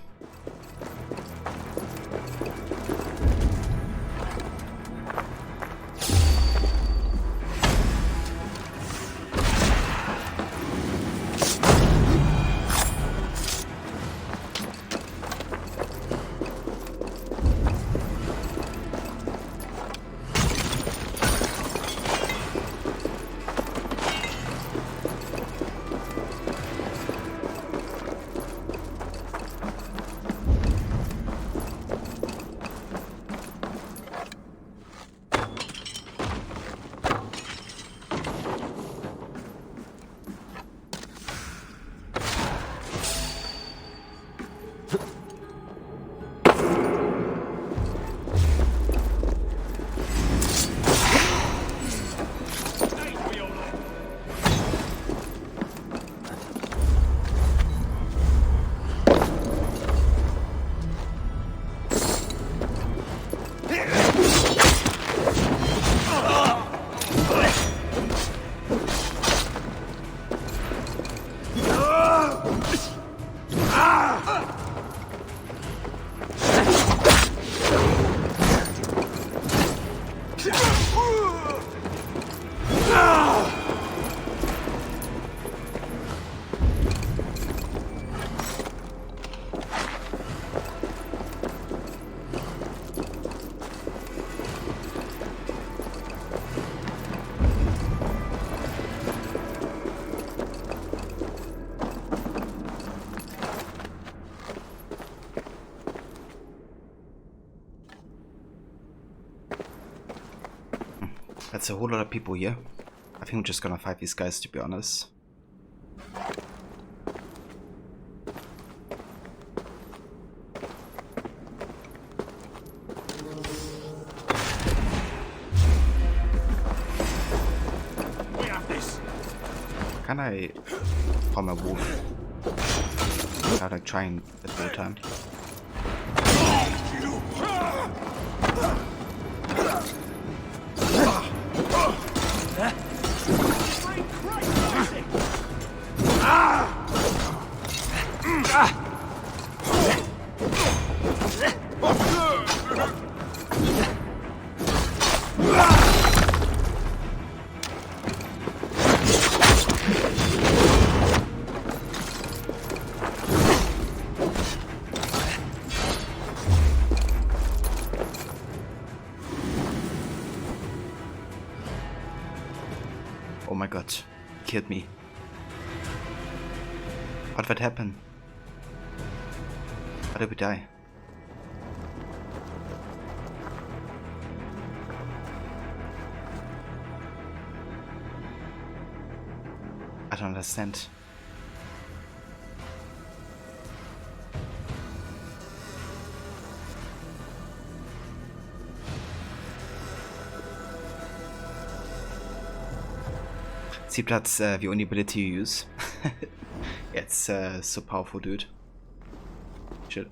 That's a whole lot of people here. I think I'm just gonna fight these guys, to be honest. We have this. Can I harm a wolf? I'd like try and at the time. Oh my god, he killed me. What would happen? How did we die? I don't understand. See, that's the only ability you use. It's so powerful, dude. Shit.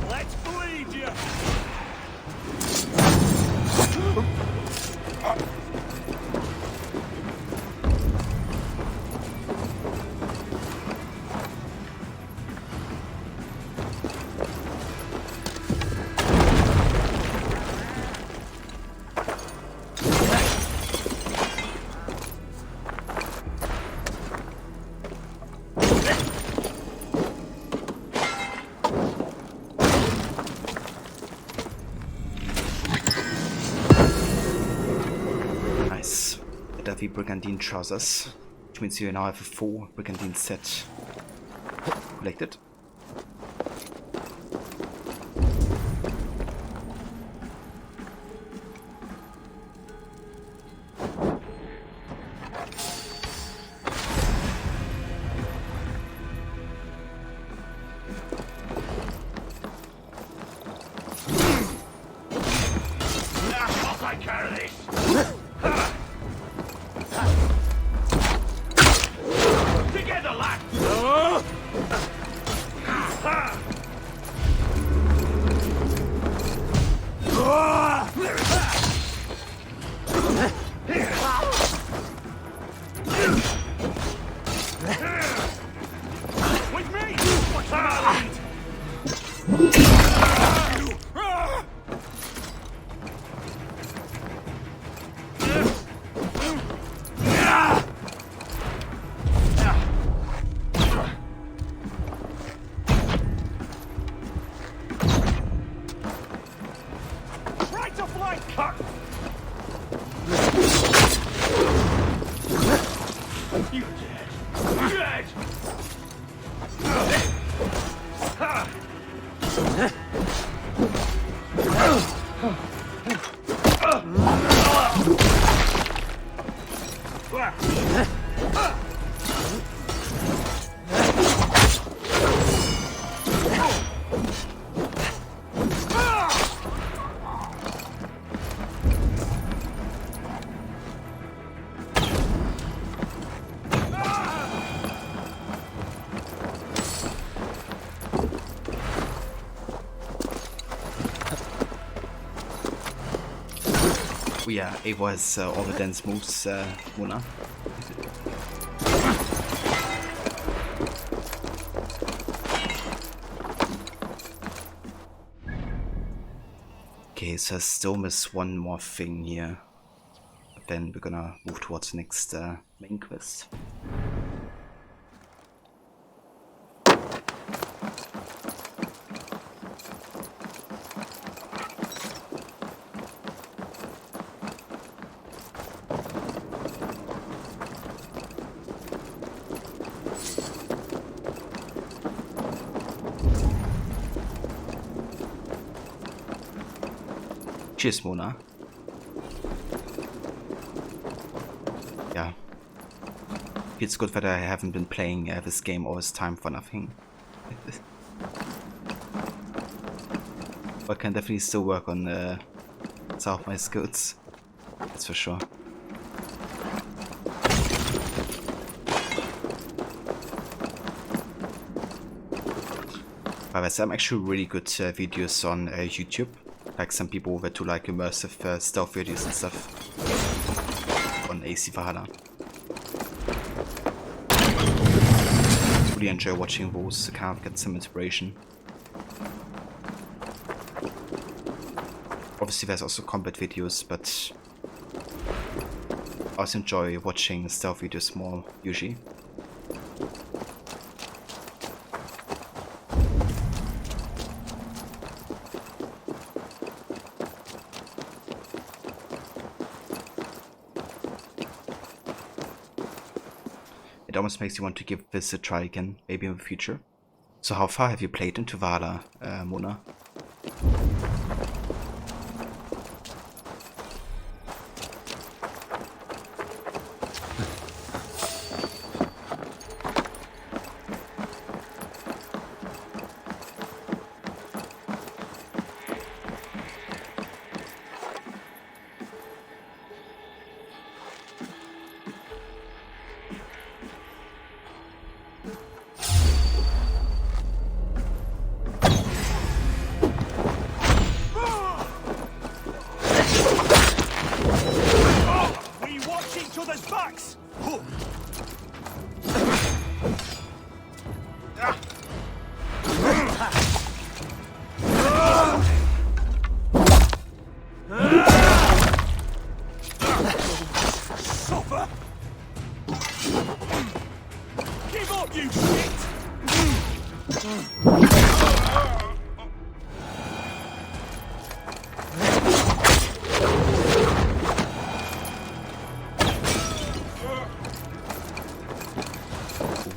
Let's bleed you. Nice. Duffy Brigandine trousers, which means you now have a full Brigandine set collected. I'll take care of this. Together, lad. With me. What's my lead? Right of flank cut. You're dead. Dead. Oh yeah, it was all the dance moves, Muna. Okay, so I still miss one more thing here. But then we're gonna move towards the next main quest. Cheers, Mona. Yeah. It's good that I haven't been playing this game all this time for nothing. But I can definitely still work on some of my skills. That's for sure. But there's some actually really good videos on YouTube. Like some people that do like immersive stealth videos and stuff on AC Valhalla. I really enjoy watching those to kind of get some inspiration. Obviously there's also combat videos, but I also enjoy watching stealth videos more usually. It almost makes you want to give this a try again, maybe in the future. So how far have you played into Valhalla, Mona?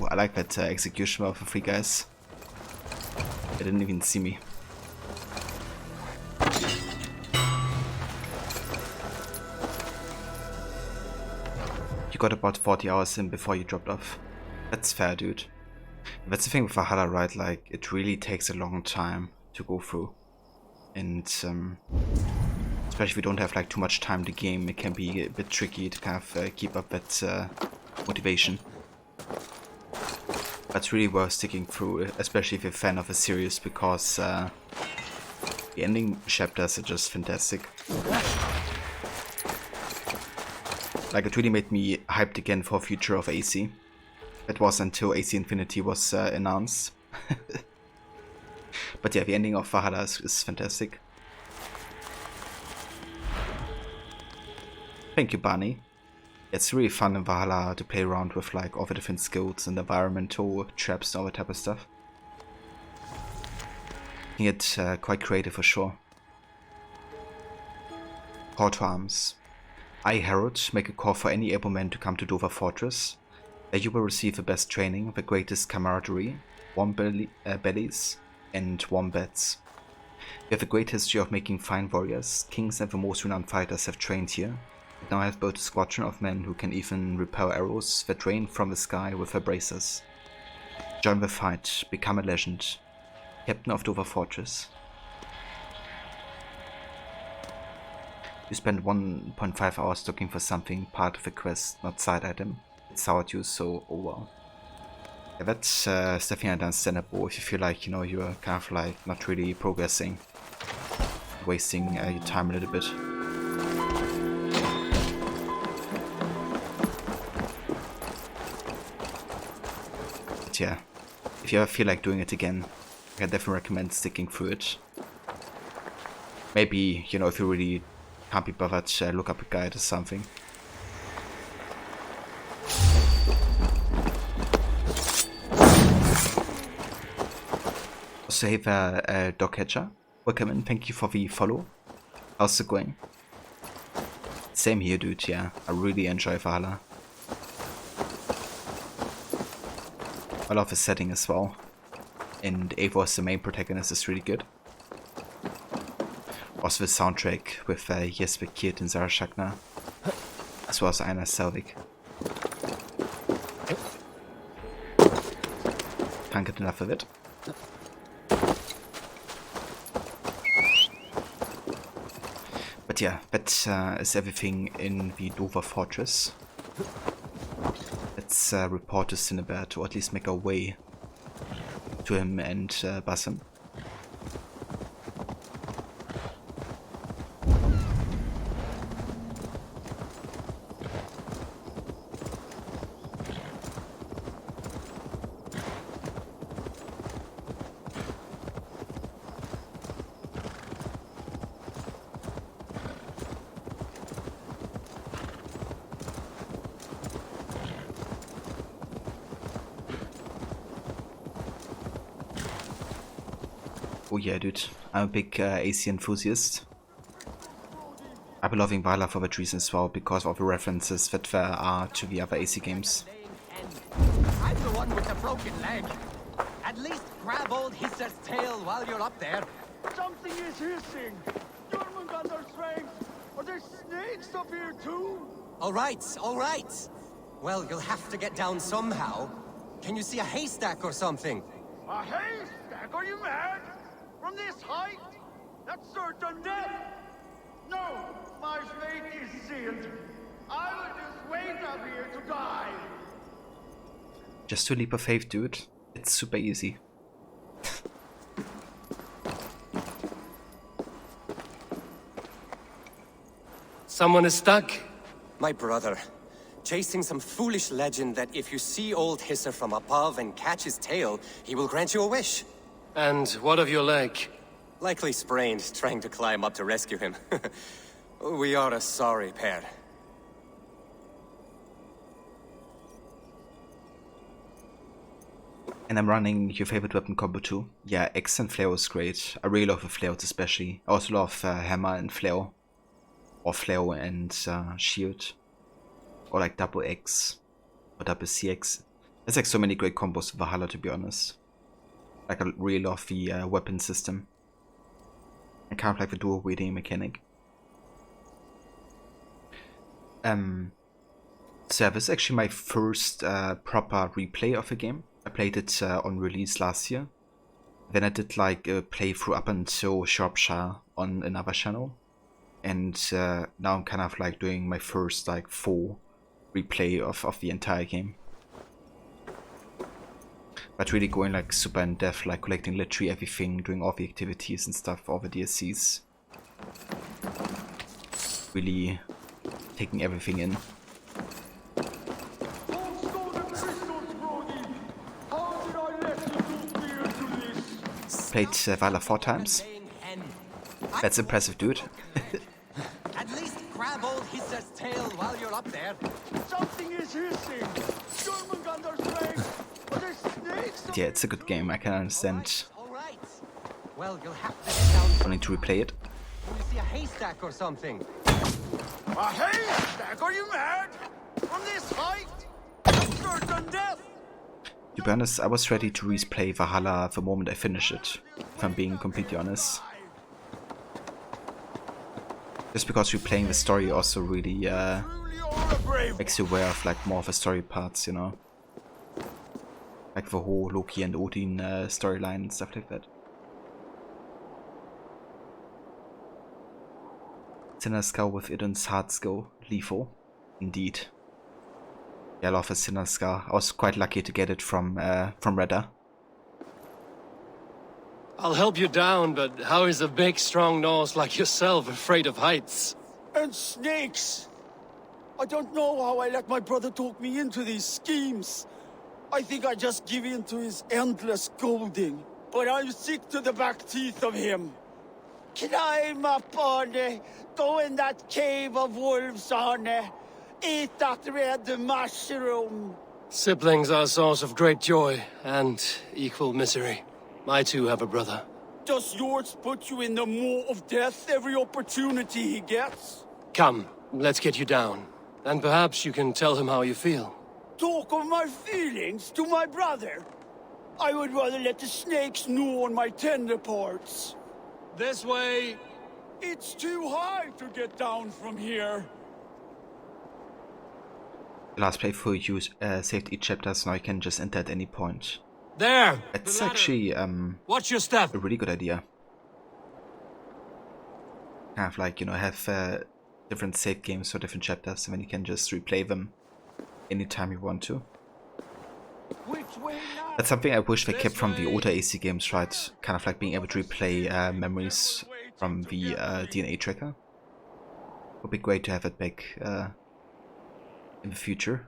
I like that execution of the three guys. They didn't even see me. You got about 40 hours in before you dropped off. That's fair, dude. That's the thing with Valhalla, right? Like, it really takes a long time to go through. And especially if you don't have like too much time to game, it can be a bit tricky to kind of keep up that motivation. But it's really worth sticking through, especially if you're a fan of a series, because the ending chapters are just fantastic. Like, it really made me hyped again for future of AC. It was until AC Infinity was announced. But yeah, the ending of Valhalla is fantastic. Thank you, Barney. It's really fun in Valhalla to play around with like all the different skills and environmental traps and all that type of stuff. Making it quite creative for sure. Call to arms. I, Herod, make a call for any able men to come to Dover Fortress. There you will receive the best training, the greatest camaraderie, warm bellies, and warm beds. We have a great history of making fine warriors. Kings and the most renowned fighters have trained here. We now have built a squadron of men who can even repel arrows that rain from the sky with their bracers. Join the fight, become a legend. Captain of Dover Fortress. You spend 1.5 hours looking for something, part of the quest, not side item. It soured you, so oh well. Yeah, that's definitely understandable if you feel like, you know, you're kind of like not really progressing. Wasting your time a little bit. But yeah, if you ever feel like doing it again, I can definitely recommend sticking through it. Maybe, you know, if you really can't be bothered, look up a guide or something. Also, hey there, Dogcatcher. Welcome in, thank you for the follow. How's it going? Same here, dude, yeah. I really enjoy Valhalla. I love the setting as well. And Eivor as the main protagonist is really good. Also the soundtrack with Jesper Kiert and Sarah Schachner, as well as Einar Selvik. Can't get enough of it. But yeah, that is everything in the Dover Fortress. Let's report to Cinnabert, or at least make our way to him and Basim. Oh yeah, dude, I'm a big AC enthusiast. I've been loving Valhalla for that reason as well, because of the references that there are to the other AC games. I'm the one with the broken leg. At least grab old Hisser's tail while you're up there. Something is hissing. Jormungandr's strength. Are there snakes up here too? All right, all right. Well, you'll have to get down somehow. Can you see a haystack or something? A haystack? Are you mad? From this height? That's certain death. No, my fate is sealed. I will just wait up here to die. Just a leap of faith, dude. It's super easy. Someone is stuck? My brother. Chasing some foolish legend that if you see old Hisser from above and catch his tail, he will grant you a wish. And what of your leg? Likely sprained, trying to climb up to rescue him. We are a sorry pair. And I'm running your favorite weapon combo too. Yeah, X and Flail is great. I really love the Flails especially. I also love Hammer and Flail. Or Flail and Shield. Or like double X. Or double CX. There's like so many great combos with Valhalla, to be honest. Like I really love the weapon system. I kind of like the dual wielding mechanic. So yeah, this is actually my first proper replay of the game. I played it on release last year. Then I did like a playthrough up until Shropshire on another channel. And now I'm kind of like doing my first like full replay of the entire game. But really going like super in depth, like collecting literally everything, doing all the activities and stuff, all the DLCs. Really taking everything in. Played Valhalla 4 times. That's impressive, dude. At least grab old Hisser's tail while you're up there. Something is hissing. Jormungandr's strength. Are there snakes? Yeah, it's a good game. I can understand All right. Well, you'll have to get down. wanting to replay it. Can you see a haystack or something? A haystack? Are you mad? From this height? Certain death. To be honest, I was ready to replay Valhalla the moment I finished it, if I'm being completely honest. Just because replaying the story also really makes you aware of like more of the story parts, you know? Like the whole Loki and Odin storyline and stuff like that. Sinner Skull with Idun's hard skill, Lifo. Indeed. Yeah, I love a Sinner Skull. I was quite lucky to get it from Redda. I'll help you down, but how is a big, strong Norse like yourself afraid of heights? And snakes. I don't know how I let my brother talk me into these schemes. I think I just give in to his endless scolding. But I'm sick to the back teeth of him. Climb up, Arne. Go in that cave of wolves, Arne. Eat that red mushroom. Siblings are a source of great joy and equal misery. I too have a brother. Does yours put you in the maw of death every opportunity he gets? Come, let's get you down. And perhaps you can tell him how you feel. Talk of my feelings to my brother? I would rather let the snakes gnaw on my tender parts. This way. It's too high to get down from here. Last playthrough you saved each chapter, so now you can just enter at any point. There! It's actually Watch your step! a really good idea. Kind of like, you know, have different save games for different chapters, and then you can just replay them anytime you want to. That's something I wish they kept from the older AC games, right? Kind of like being able to replay memories from the DNA tracker. Would be great to have it back in the future.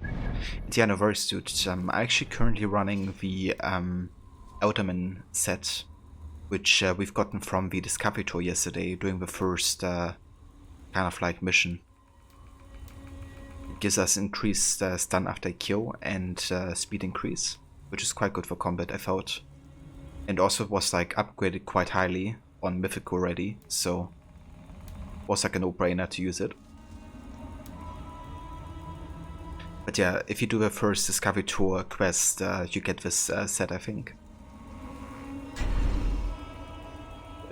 And yeah, no worries, dude. I'm actually currently running the Elderman set, which we've gotten from the Discovery Tour yesterday, doing the first kind of like mission. It gives us increased stun after a kill and speed increase, which is quite good for combat, I thought. And also it was like upgraded quite highly on Mythic already, so it was like a no-brainer to use it. But yeah, if you do the first Discovery Tour quest, you get this set, I think.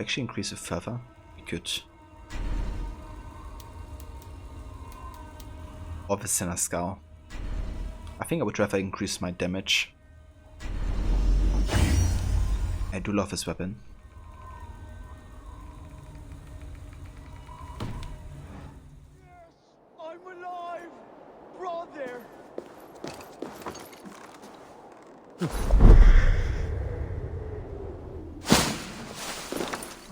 Actually increase it further. We could. Or the Sinner Skull. I think I would rather increase my damage. I do love this weapon. I'm alive, brother.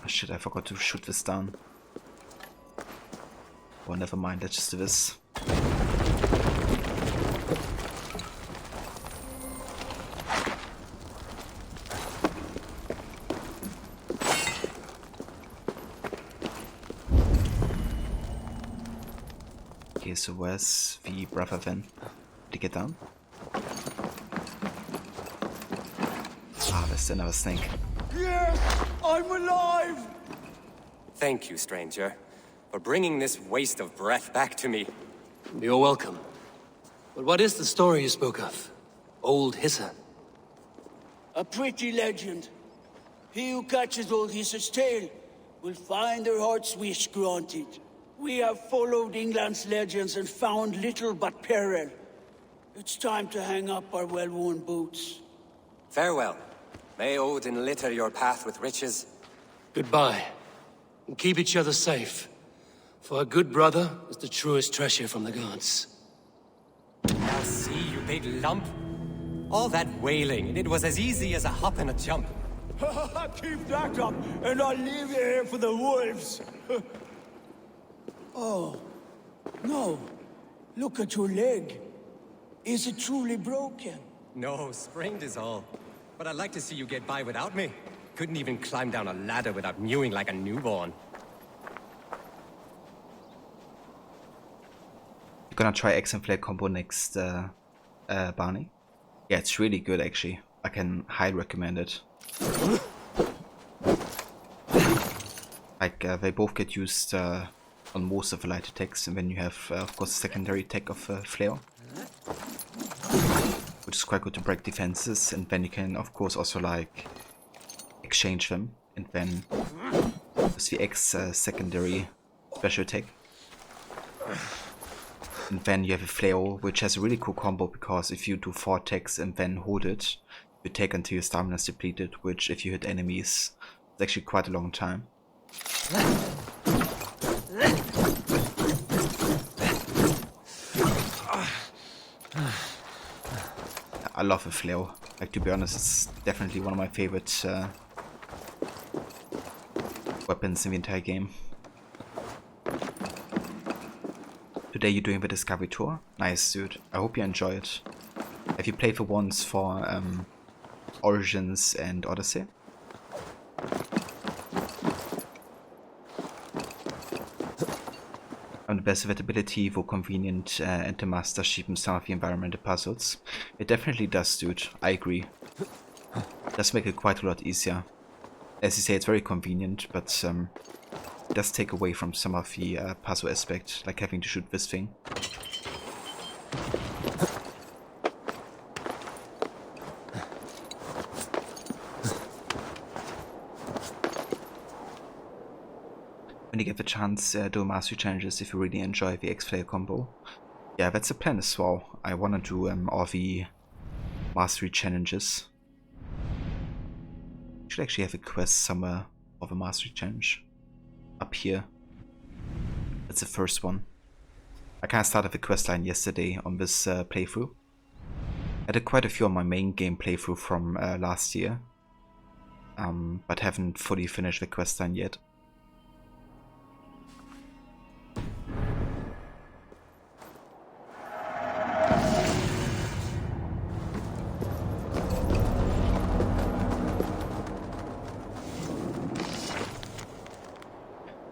Oh shit, I forgot to shoot this down. Oh, never mind, let's just do this. Okay, so where's the brother then? Did he get down? Ah, there's another snake. Yes, I'm alive. Thank you, stranger, for bringing this waste of breath back to me. You're welcome. But what is the story you spoke of? Old Hissa? A pretty legend. He who catches Old Hissa's tail will find their heart's wish granted. We have followed England's legends and found little but peril. It's time to hang up our well-worn boots. Farewell. May Odin litter your path with riches. Goodbye. And keep each other safe. For a good brother is the truest treasure from the gods. Now see, you big lump. All that wailing, and it was as easy as a hop and a jump. Keep that up, and I'll leave you here for the wolves. Oh, no. Look at your leg. Is it truly broken? No, sprained is all. But I'd like to see you get by without me. Couldn't even climb down a ladder without mewing like a newborn. You're gonna try X and Flare combo next, Barney? Yeah, it's really good actually. I can highly recommend it. Like, they both get used on most of the light attacks, and then you have, of course, the secondary attack of Flare, which is quite good to break defenses, and then you can, of course, also, like, exchange them, and then use the X secondary special attack. And then you have a Flare, which has a really cool combo, because if you do 4 attacks and then hold it, you take until your stamina is depleted, which, if you hit enemies, is actually quite a long time. I love a Flare. Like, to be honest, it's definitely one of my favorite weapons in the entire game. Today you're doing the Discovery Tour? Nice, dude. I hope you enjoy it. Have you played the ones for Origins and Odyssey? The best versatility for convenient and the master cheapens some of the environmental puzzles. It definitely does, dude. I agree. It does make it quite a lot easier. As you say, it's very convenient, but it does take away from some of the puzzle aspect, like having to shoot this thing. you get the chance, do mastery challenges if you really enjoy the X-Flayer combo. Yeah, that's the plan as well. I wanna do all the mastery challenges. Should actually have a quest somewhere of a mastery challenge. Up here. That's the first one. I kinda started the quest line yesterday on this playthrough. I did quite a few on my main game playthrough from last year. But haven't fully finished the quest line yet.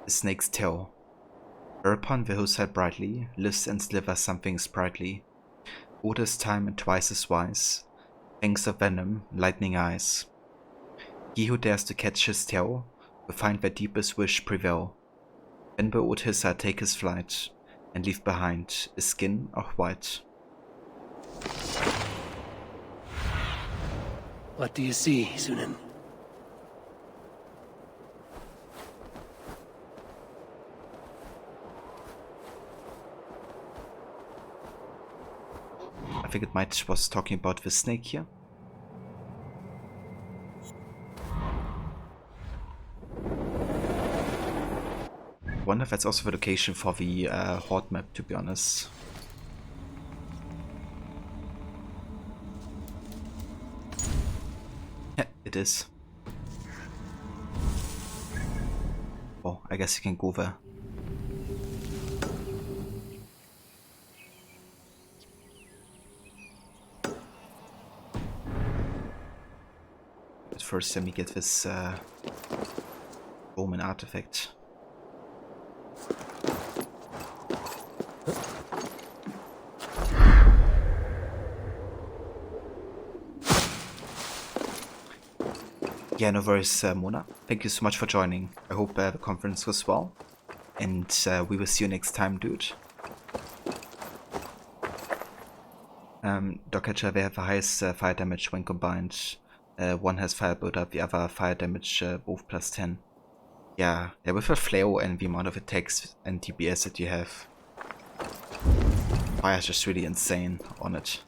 The snake's tail. Whereupon the hillside brightly lifts and slivers something sprightly. Orders time and twice as wise. Fangs of venom, lightning eyes. He who dares to catch his tail will find their deepest wish prevail. Then will old Hissa take his flight and leave behind a skin of white. What do you see, Sunan? I think it might was talking about the snake here. I wonder if that's also the location for the Horde map, to be honest. Yeah, it is. Oh, I guess you can go there. But first, let me get this Roman artifact. Yeah, no worries, Mona. Thank you so much for joining. I hope the conference was well. And we will see you next time, dude. Dogcatcher, they have the highest fire damage when combined. One has fire build-up, the other fire damage both plus 10. Yeah, with the flail and the amount of attacks and DPS that you have, fire is just really insane on it.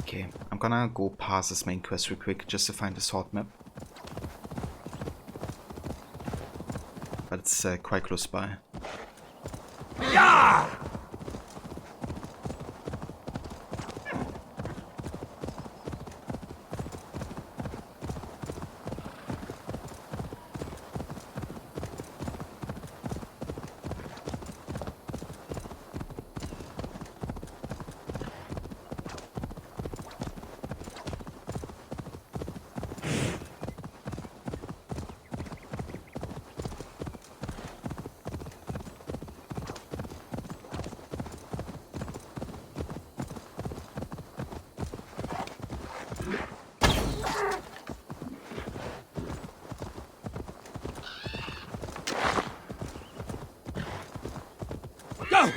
Okay, I'm gonna go past this main quest real quick just to find the sword map. But it's quite close by. Yeah! Go!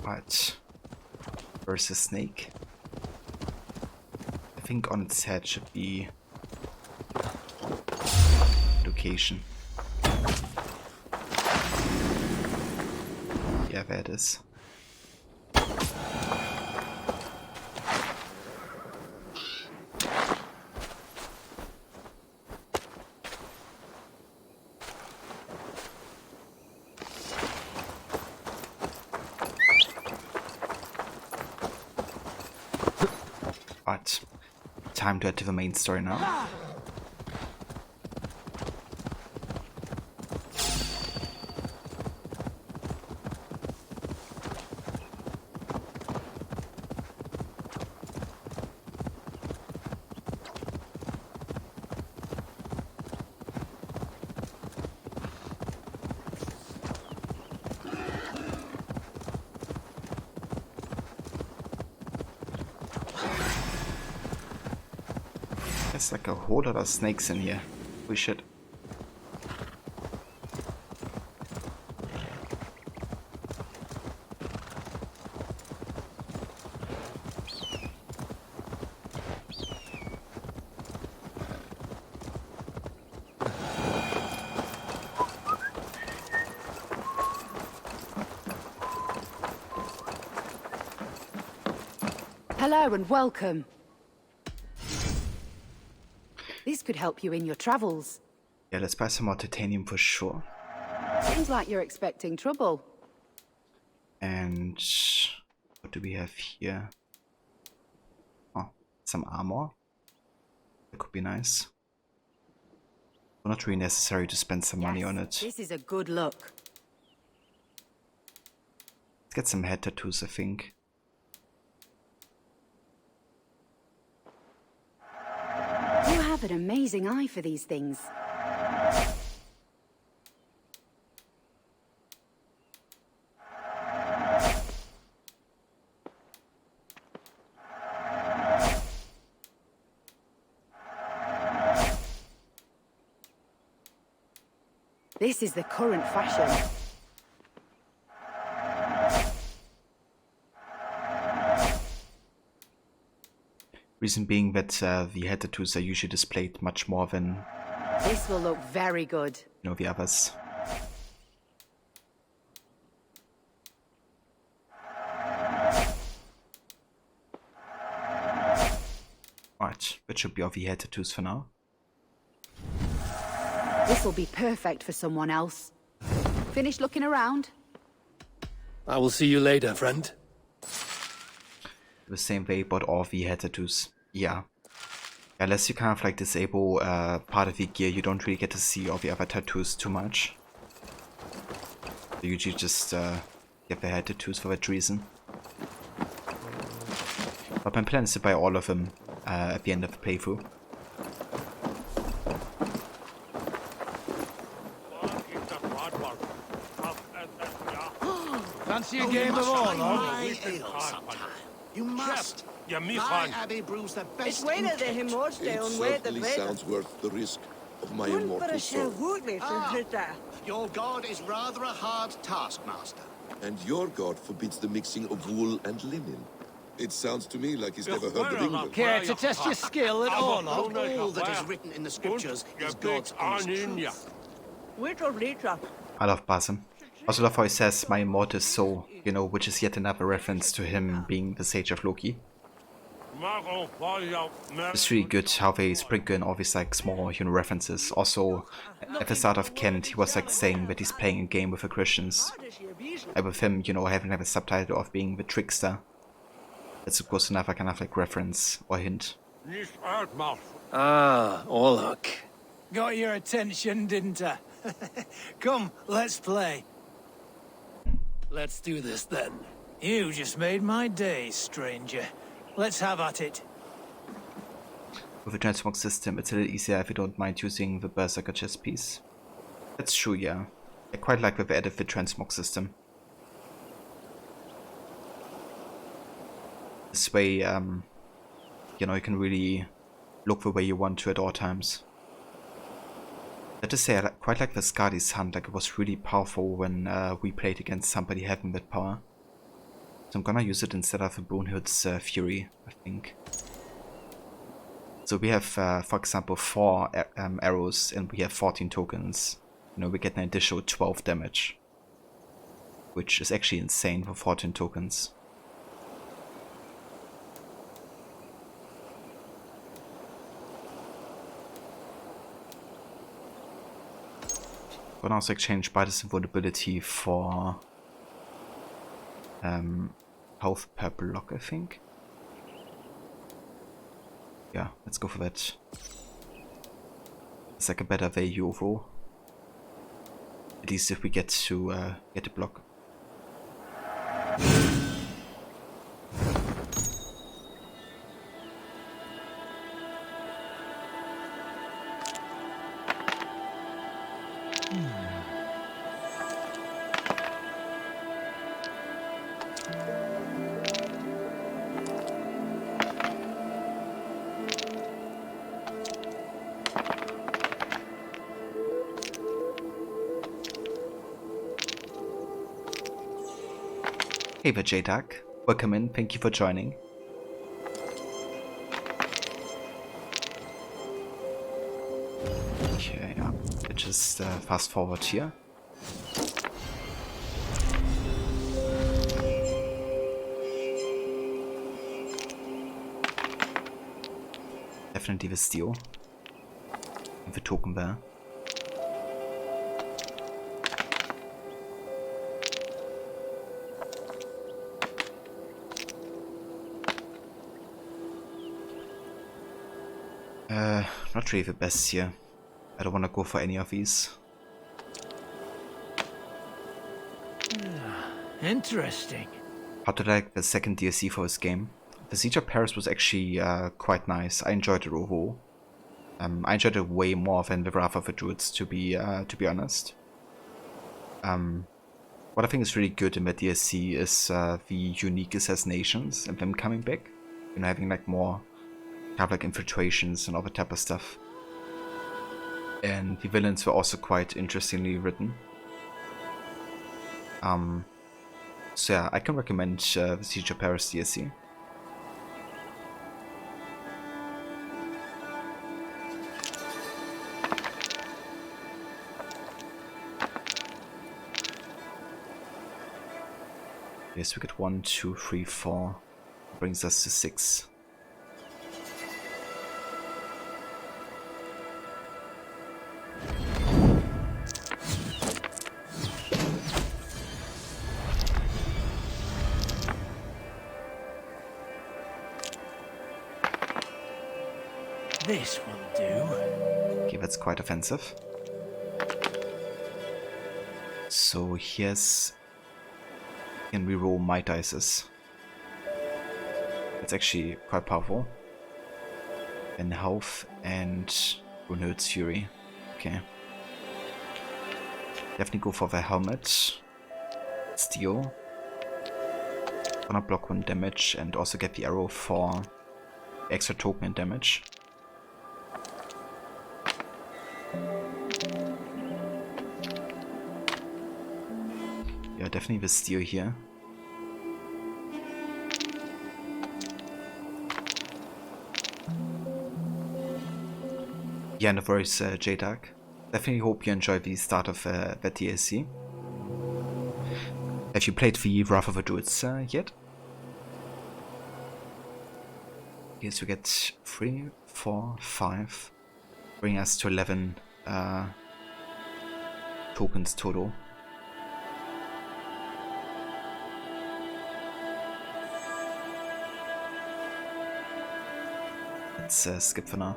Right. Where's the snake? I think on its head should be location. Yeah, there it is. time to head to the main story now. There's like a whole lot of snakes in here. We should. Hello and welcome. This could help you in your travels. Yeah, let's buy some more titanium for sure. Seems like you're expecting trouble. And what do we have here? Oh, some armor. That could be nice. Not really necessary to spend some money on it. This is a good look. Let's get some head tattoos, I think. You have an amazing eye for these things. This is the current fashion. Reason being that the head tattoos are usually displayed much more than, This will look very good. you know, the others. Right, that should be all the head tattoos for now. This will be perfect for someone else. Finished looking around? I will see you later, friend. The same way about all the head tattoos. Yeah. Unless you kind of like disable part of the gear, you don't really get to see all the other tattoos too much. You usually just get the head tattoos for that reason. But my plan is to buy all of them at the end of the playthrough. Fancy a game of all, You must. My abbey brews the best. It certainly sounds worth the risk of my immortal soul. Your god is rather a hard taskmaster. And your god forbids the mixing of wool and linen. It sounds to me like he's never heard of England. Care to test your skill at all that is written in the scriptures is God's honest truth. I love Basim. Also love how he says my immortal soul, you know, which is yet another reference to him being the Sage of Loki. It's really good how they sprinkle in all these like small, you know, references. Also, at the start of Kent, he was like saying that he's playing a game with the Christians. And with him, you know, having like a subtitle of being the trickster. That's of course another kind of like reference or hint. Ah, Orlok. Got your attention, didn't I? Come, let's play. Let's do this then. You just made my day, stranger. Let's have at it. With the transmog system, it's a little easier if you don't mind using the Berserker chest piece. That's true, yeah. I quite like that they added the transmog system. This way, you know, you can really look the way you want to at all times. Let us say I quite like the Skadi's Hunt, like it was really powerful when we played against somebody having that power. So I'm gonna use it instead of the Brunhild's Fury, I think. So we have, for example, 4 arrows and we have 14 tokens. You know, we get an additional 12 damage. Which is actually insane for 14 tokens. Gonna also exchange Bite's invulnerability for health per block, I think. Yeah, let's go for that. It's like a better value overall. At least if we get to get a block. Hey there, J-Duck. Welcome in, thank you for joining. Okay, yeah. Let's just fast forward here. Definitely the steel. And the token there. Not really the best here. I don't want to go for any of these. Interesting. How did I like the second DLC for this game? The Siege of Paris was actually quite nice. I enjoyed it overall. I enjoyed it way more than the Wrath of the Druids, to be honest. What I think is really good in that DLC is the unique assassinations and them coming back. You know, having like more kind of like infiltrations and all that type of stuff. And the villains were also quite interestingly written. So yeah, I can recommend the Siege of Paris DLC. Yes, we get 1, 2, 3, 4. Brings us to 6. This will do. Okay, that's quite offensive. So here's... Can we roll my dices? It's actually quite powerful. And health and Runhild's Fury. Okay. Definitely go for the helmet. Steel. Gonna block 1 damage and also get the arrow for extra token and damage. Yeah, definitely the steel here. Yeah, no worries, J-Duck. Definitely hope you enjoy the start of that DLC. Have you played the Wrath of the Druids yet? Okay, so we get 3, 4, 5. Bring us to 11 tokens total. Let's skip for now.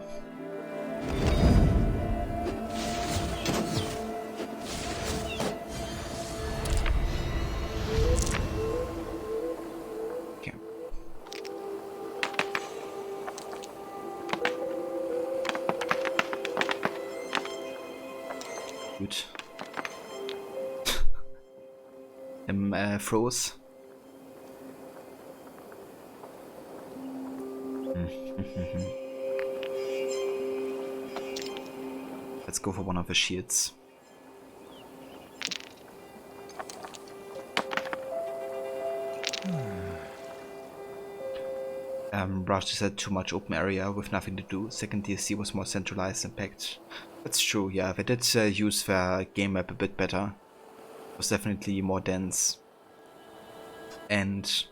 Okay. Good. Froze. Let's go for one of the shields. Rush just had too much open area with nothing to do. Second DLC was more centralized and packed. That's true, yeah, they did use their game map a bit better. It was definitely more dense. And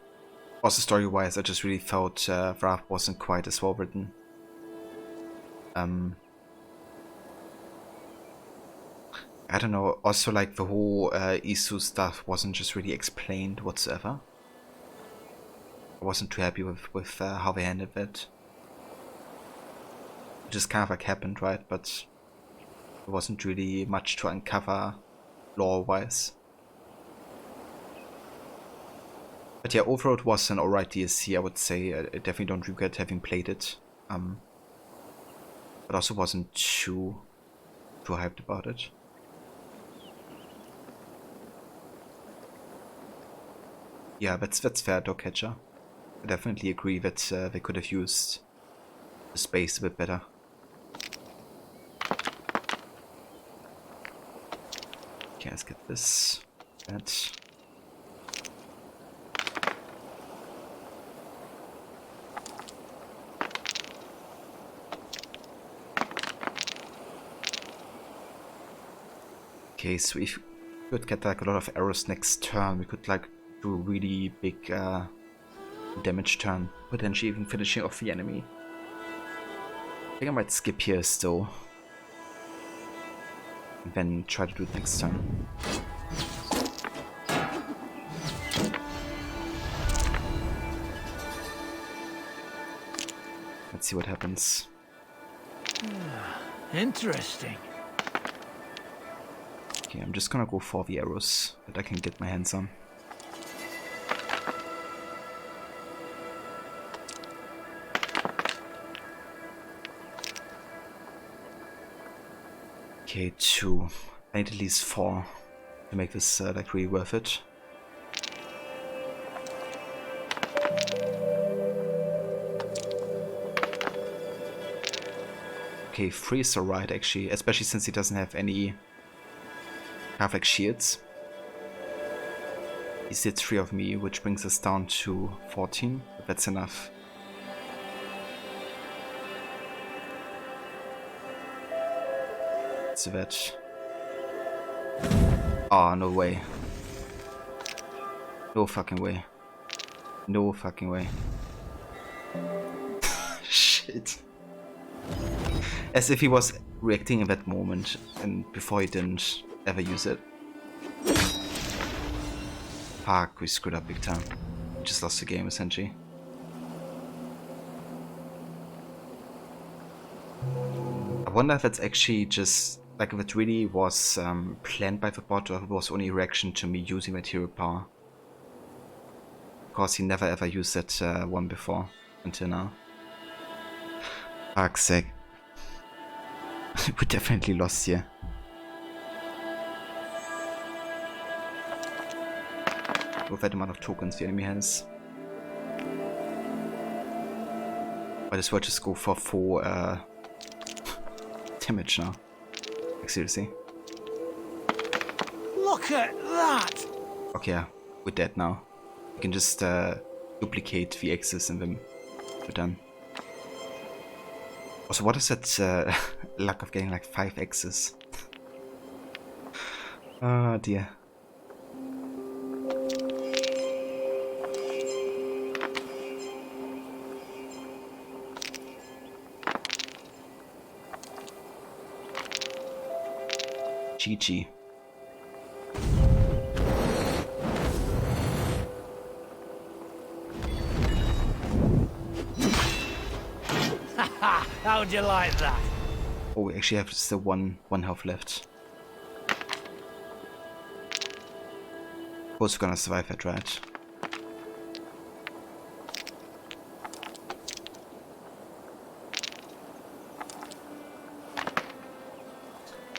also story-wise, I just really felt Wrath wasn't quite as well written. I don't know, also like the whole Isu stuff wasn't just really explained whatsoever. I wasn't too happy with how they handled it. just kind of like happened, right? But there wasn't really much to uncover lore-wise. But yeah, overall it was an alright DLC, I would say. I definitely don't regret having played it. But also wasn't too hyped about it. Yeah, that's fair, Dogcatcher. I definitely agree that they could have used the space a bit better. Okay, let's get this. That. Okay, so if we could get like a lot of arrows next turn, we could like do a really big damage turn, potentially even finishing off the enemy. I think I might skip here still, and then try to do it next turn. Let's see what happens. Interesting. Okay, I'm just gonna go for the arrows that I can get my hands on. Okay, 2. I need at least 4 to make this like really worth it. Okay, 3 is alright actually, especially since he doesn't have any have like shields. He hits 3 of me, which brings us down to 14, but that's enough. So that... Oh, no way. No fucking way. No fucking way. Shit. As if he was reacting in that moment, and before he didn't ever use it. Fuck, we screwed up big time. We just lost the game essentially. I wonder if it's actually just like if it really was planned by the bot, or if it was only a reaction to me using material power. Because he never ever used that one before until now. Fuck's sake. We definitely lost here. With that amount of tokens the enemy has. Might as well just go for 4 damage now. Like seriously. Look at that! Okay, yeah, we're dead now. We can just duplicate the X's and then we're done. Also, what is that luck of getting like 5 X's? Oh dear. GG. How'd you like that? Oh, we actually have still one health left. Who's gonna survive that, right?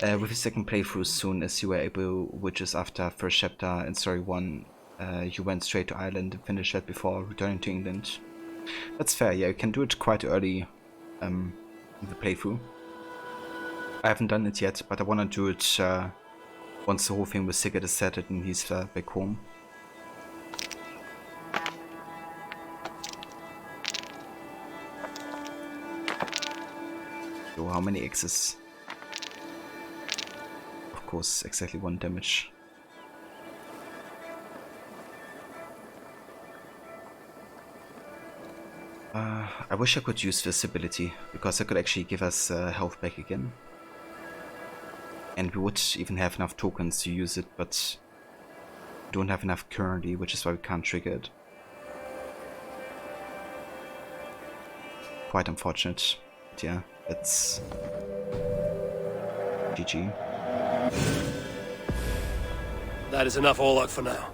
With the second playthrough soon as you were able, which is after first chapter in story 1, you went straight to Ireland and finished that before returning to England. That's fair, yeah, you can do it quite early in the playthrough. I haven't done it yet, but I want to do it once the whole thing with Sigurd is settled and he's back home. So how many X's? Of course, exactly 1 damage. I wish I could use this ability, because it could actually give us health back again. And we would even have enough tokens to use it, but we don't have enough currently, which is why we can't trigger it. Quite unfortunate. But yeah, That's GG. That is enough Orlok for now.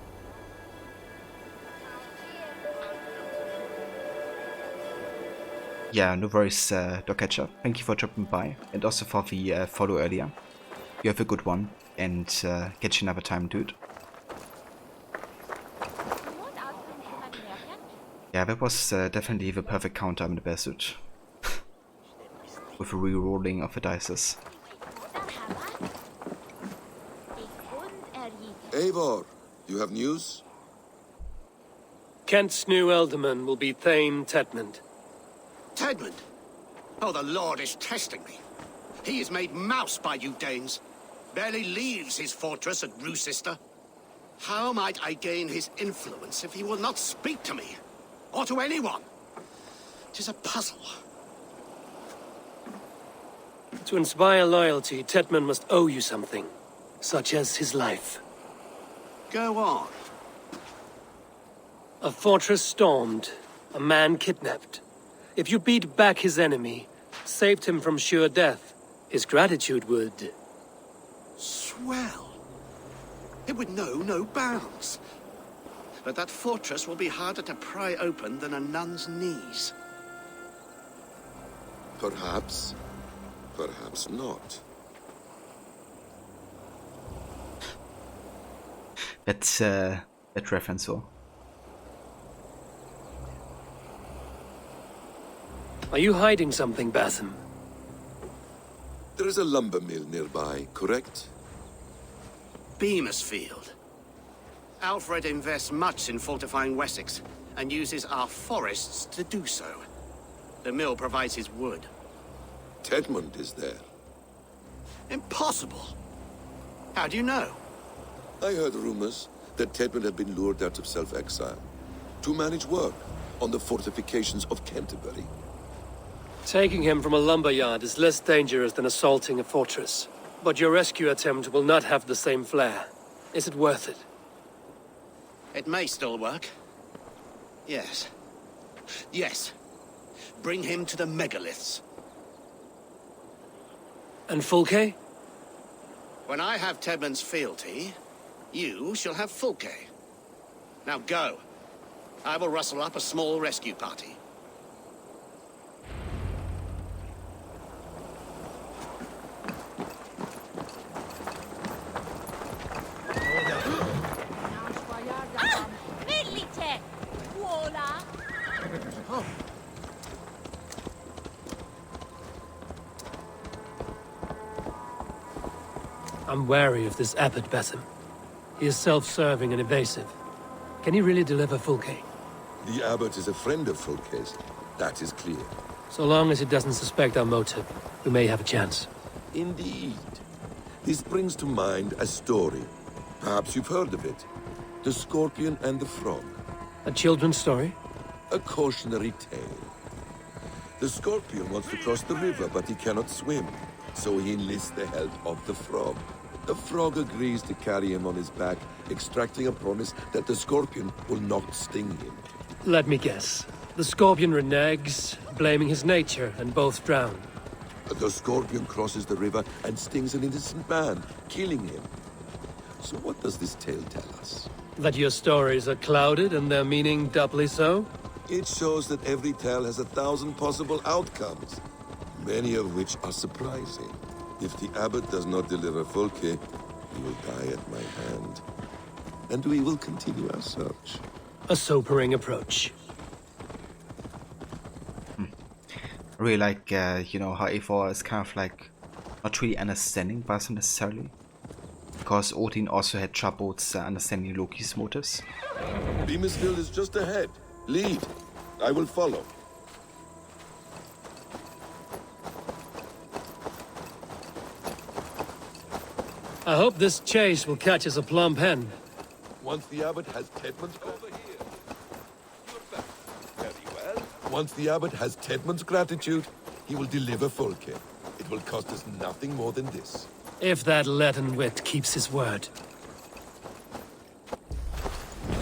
Yeah, no worries, Dogcatcher. Thank you for dropping by, and also for the follow earlier. You have a good one, and catch you another time, dude. Yeah, that was definitely the perfect counter in the bear suit. With a re-rolling of the dices. Eivor, you have news? Kent's new ealdorman will be Thane Tedmund. Tedmund? Oh, the Lord is testing me. He is made mouse by you Danes. Barely leaves his fortress at Roosister. How might I gain his influence if he will not speak to me? Or to anyone? 'Tis a puzzle. To inspire loyalty, Tedmund must owe you something, such as his life. Go on. A fortress stormed, a man kidnapped. If you beat back his enemy, saved him from sure death, his gratitude would... Swell. It would know no bounds. But that fortress will be harder to pry open than a nun's knees. Perhaps. Perhaps not. That's that reference, so. Are you hiding something, Basim? There is a lumber mill nearby, correct? Beamisfield. Alfred invests much in fortifying Wessex, and uses our forests to do so. The mill provides his wood. Tedmund is there. Impossible! How do you know? I heard rumors that Tedmund had been lured out of self-exile to manage work on the fortifications of Canterbury. Taking him from a lumberyard is less dangerous than assaulting a fortress. But your rescue attempt will not have the same flair. Is it worth it? It may still work. Yes. Yes. Bring him to the megaliths. And Fulke? When I have Tedmund's fealty, you shall have Fulke. Now go. I will rustle up a small rescue party. I'm wary of this abbot, Basim. He is self-serving and evasive. Can he really deliver Fulke? The abbot is a friend of Fulke's. That is clear. So long as he doesn't suspect our motive, we may have a chance. Indeed. This brings to mind a story. Perhaps you've heard of it. The Scorpion and the Frog. A children's story? A cautionary tale. The Scorpion wants to cross the river, but he cannot swim. So he enlists the help of the Frog. The Frog agrees to carry him on his back, extracting a promise that the Scorpion will not sting him. Let me guess. The Scorpion reneges, blaming his nature, and both drown. The Scorpion crosses the river and stings an innocent man, killing him. So what does this tale tell us? That your stories are clouded and their meaning doubly so? It shows that every tale has 1,000 possible outcomes, many of which are surprising. If the abbot does not deliver Fulke, he will die at my hand. And we will continue our search. A sobering approach. I really like, you know, how Eivor is kind of like not really understanding Basim necessarily. Because Odin also had troubles understanding Loki's motives. Beamisfield is just ahead. Lead. I will follow. I hope this chase will catch us a plump hen. Once the abbot has Tedmund's over here. You're back. Very well. Once the abbot has Tedmund's gratitude, he will deliver Fulke. It will cost us nothing more than this. If that leaden wit keeps his word.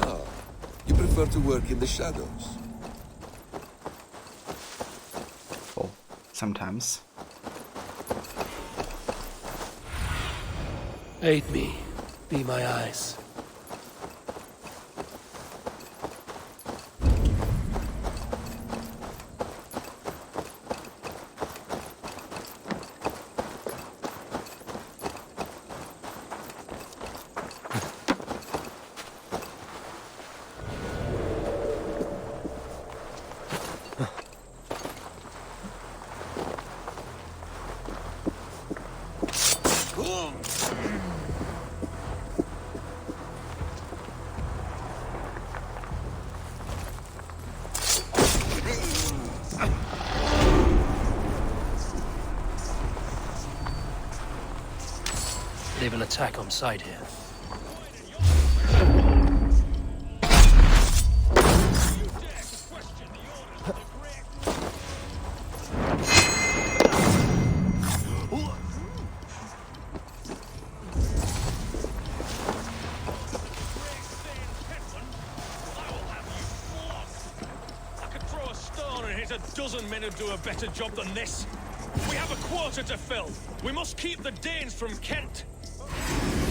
Ah, you prefer to work in the shadows? Oh, sometimes. Aid me. Be my eyes. They've an attack on sight here. Dozen men who do a better job than this. We have a quarter to fill. We must keep the Danes from Kent.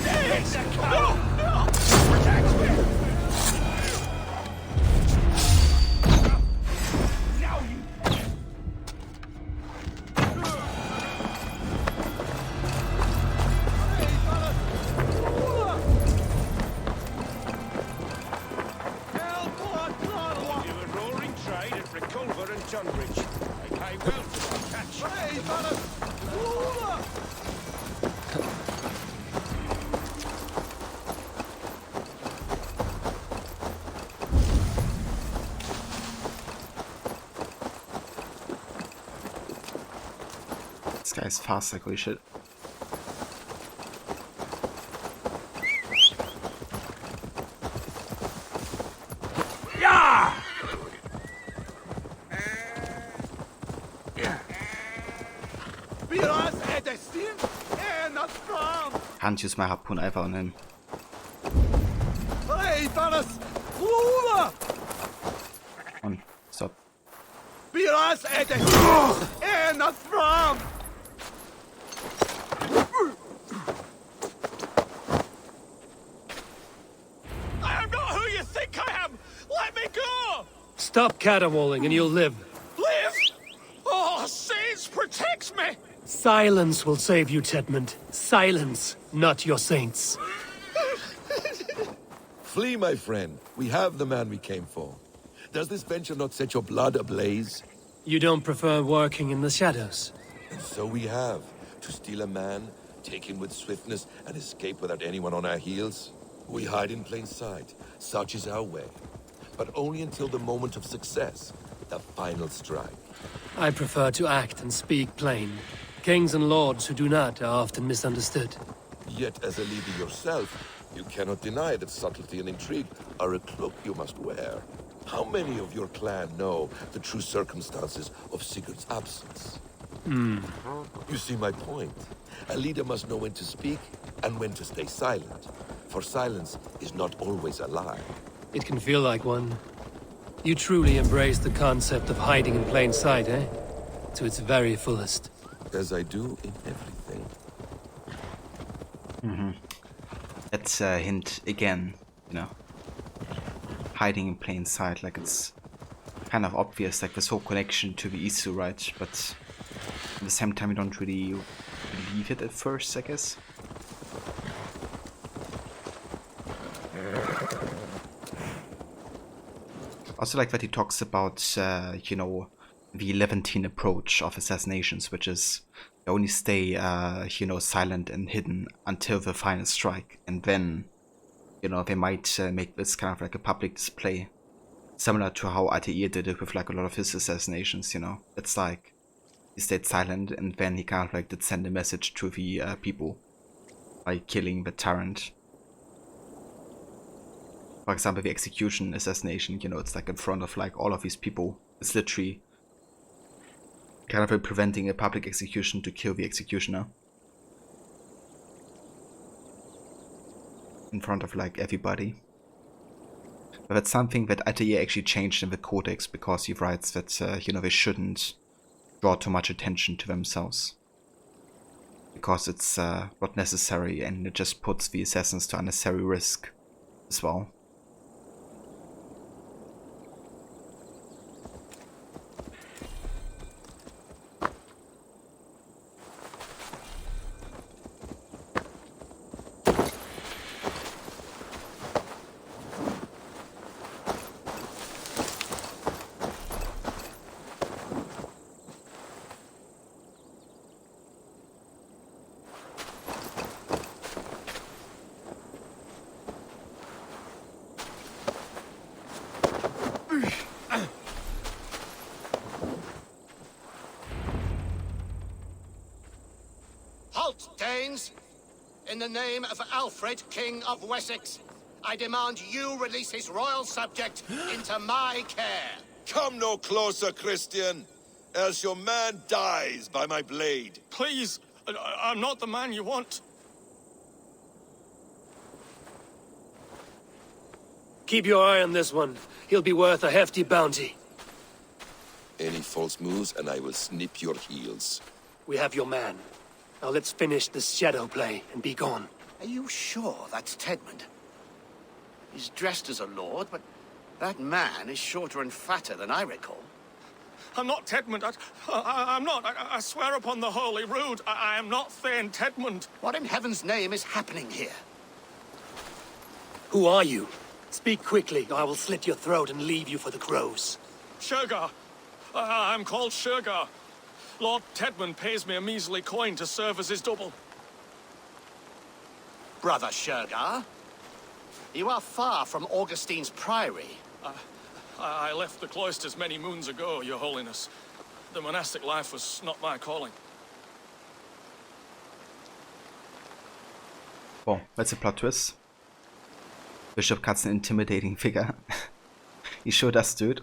Danes! No! No! Protect me! Now you... You a roaring trade at Reculver and Tunbridge. They pay well for our catch. Hey, fellas! This guy's fast like holy shit. Can't use my harpoon einfach on him. Hey, fellas! On, stop. Biras är det ända fram! I am not who you think I am! Let me go! Stop caterwauling and you'll live. Live? Oh, saints protect me! Silence will save you, Tedmund. Silence, not your saints. Flee, my friend. We have the man we came for. Does this venture not set your blood ablaze? You don't prefer working in the shadows? And so we have. To steal a man, take him with swiftness, and escape without anyone on our heels? We hide in plain sight. Such is our way. But only until the moment of success. The final strike. I prefer to act and speak plain. Kings and lords who do not are often misunderstood. Yet, as a leader yourself, you cannot deny that subtlety and intrigue are a cloak you must wear. How many of your clan know the true circumstances of Sigurd's absence? You see my point. A leader must know when to speak and when to stay silent. For silence is not always a lie. It can feel like one. You truly embrace the concept of hiding in plain sight, eh? To its very fullest. As I do in everything. That's a hint again, you know. Hiding in plain sight, like it's kind of obvious, like this whole connection to the Isu, right? But at the same time, you don't really believe it at first, I guess. Also like that he talks about, you know, the Levantine approach of assassinations, which is you only stay, you know, silent and hidden until the final strike, and then, you know, they might make this kind of like a public display, similar to how Altair did it with like a lot of his assassinations. You know, it's like he stayed silent, and then he kind of like did send a message to the people by killing the tyrant. For example, the execution assassination, you know, it's like in front of like all of these people. It's literally kind of preventing a public execution to kill the executioner. In front of like everybody. But that's something that Altair actually changed in the Codex, because he writes that, you know, they shouldn't draw too much attention to themselves. because it's not necessary, and it just puts the assassins to unnecessary risk as well. Halt, Danes! In the name of Alfred, King of Wessex, I demand you release his royal subject into my care. Come no closer, Christian, else your man dies by my blade. Please, I'm not the man you want. Keep your eye on this one. He'll be worth a hefty bounty. Any false moves, and I will snip your heels. We have your man. Now let's finish this shadow play and be gone. Are you sure that's Tedmund? He's dressed as a lord, but that man is shorter and fatter than I recall. I'm not Tedmund. I'm not. I swear upon the Holy Rood, I am not Thane Tedmund. What in heaven's name is happening here? Who are you? Speak quickly, or I will slit your throat and leave you for the crows. Shergar. I'm called Shergar. Lord Tedmund pays me a measly coin to serve as his double. Brother Shergar, you are far from Augustine's priory. I left the cloisters many moons ago, Your Holiness. The monastic life was not my calling. Well, that's a plot twist. Bishop Cut's an intimidating figure. He sure does, dude.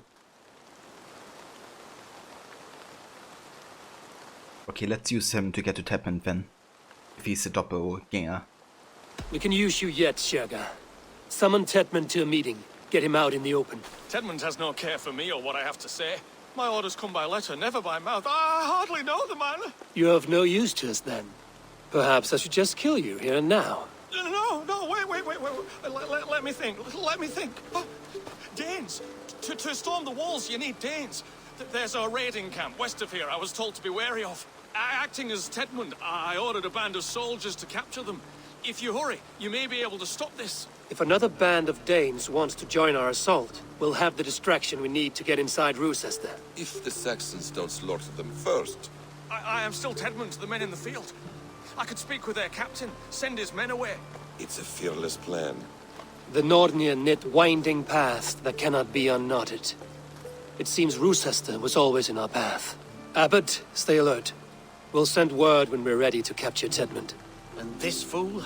Okay, let's use him to get to Tedmund then, if he's a doppelganger. We can use you yet, Shergar. Summon Tedmund to a meeting. Get him out in the open. Tedmund has no care for me or what I have to say. My orders come by letter, never by mouth. I hardly know the man. You're of no use to us then. Perhaps I should just kill you here and now. No, wait. Let me think. Oh, Danes. To storm the walls, you need Danes. There's a raiding camp west of here I was told to be wary of. Acting as Tedmund, I ordered a band of soldiers to capture them. If you hurry, you may be able to stop this. If another band of Danes wants to join our assault, we'll have the distraction we need to get inside Rochester. If the Saxons don't slaughter them first. I am still Tedmund to the men in the field. I could speak with their captain, send his men away. It's a fearless plan. The Nordnir knit winding paths that cannot be unknotted. It seems Rochester was always in our path. Abbot, stay alert. We'll send word when we're ready to capture Tedmund. And this fool?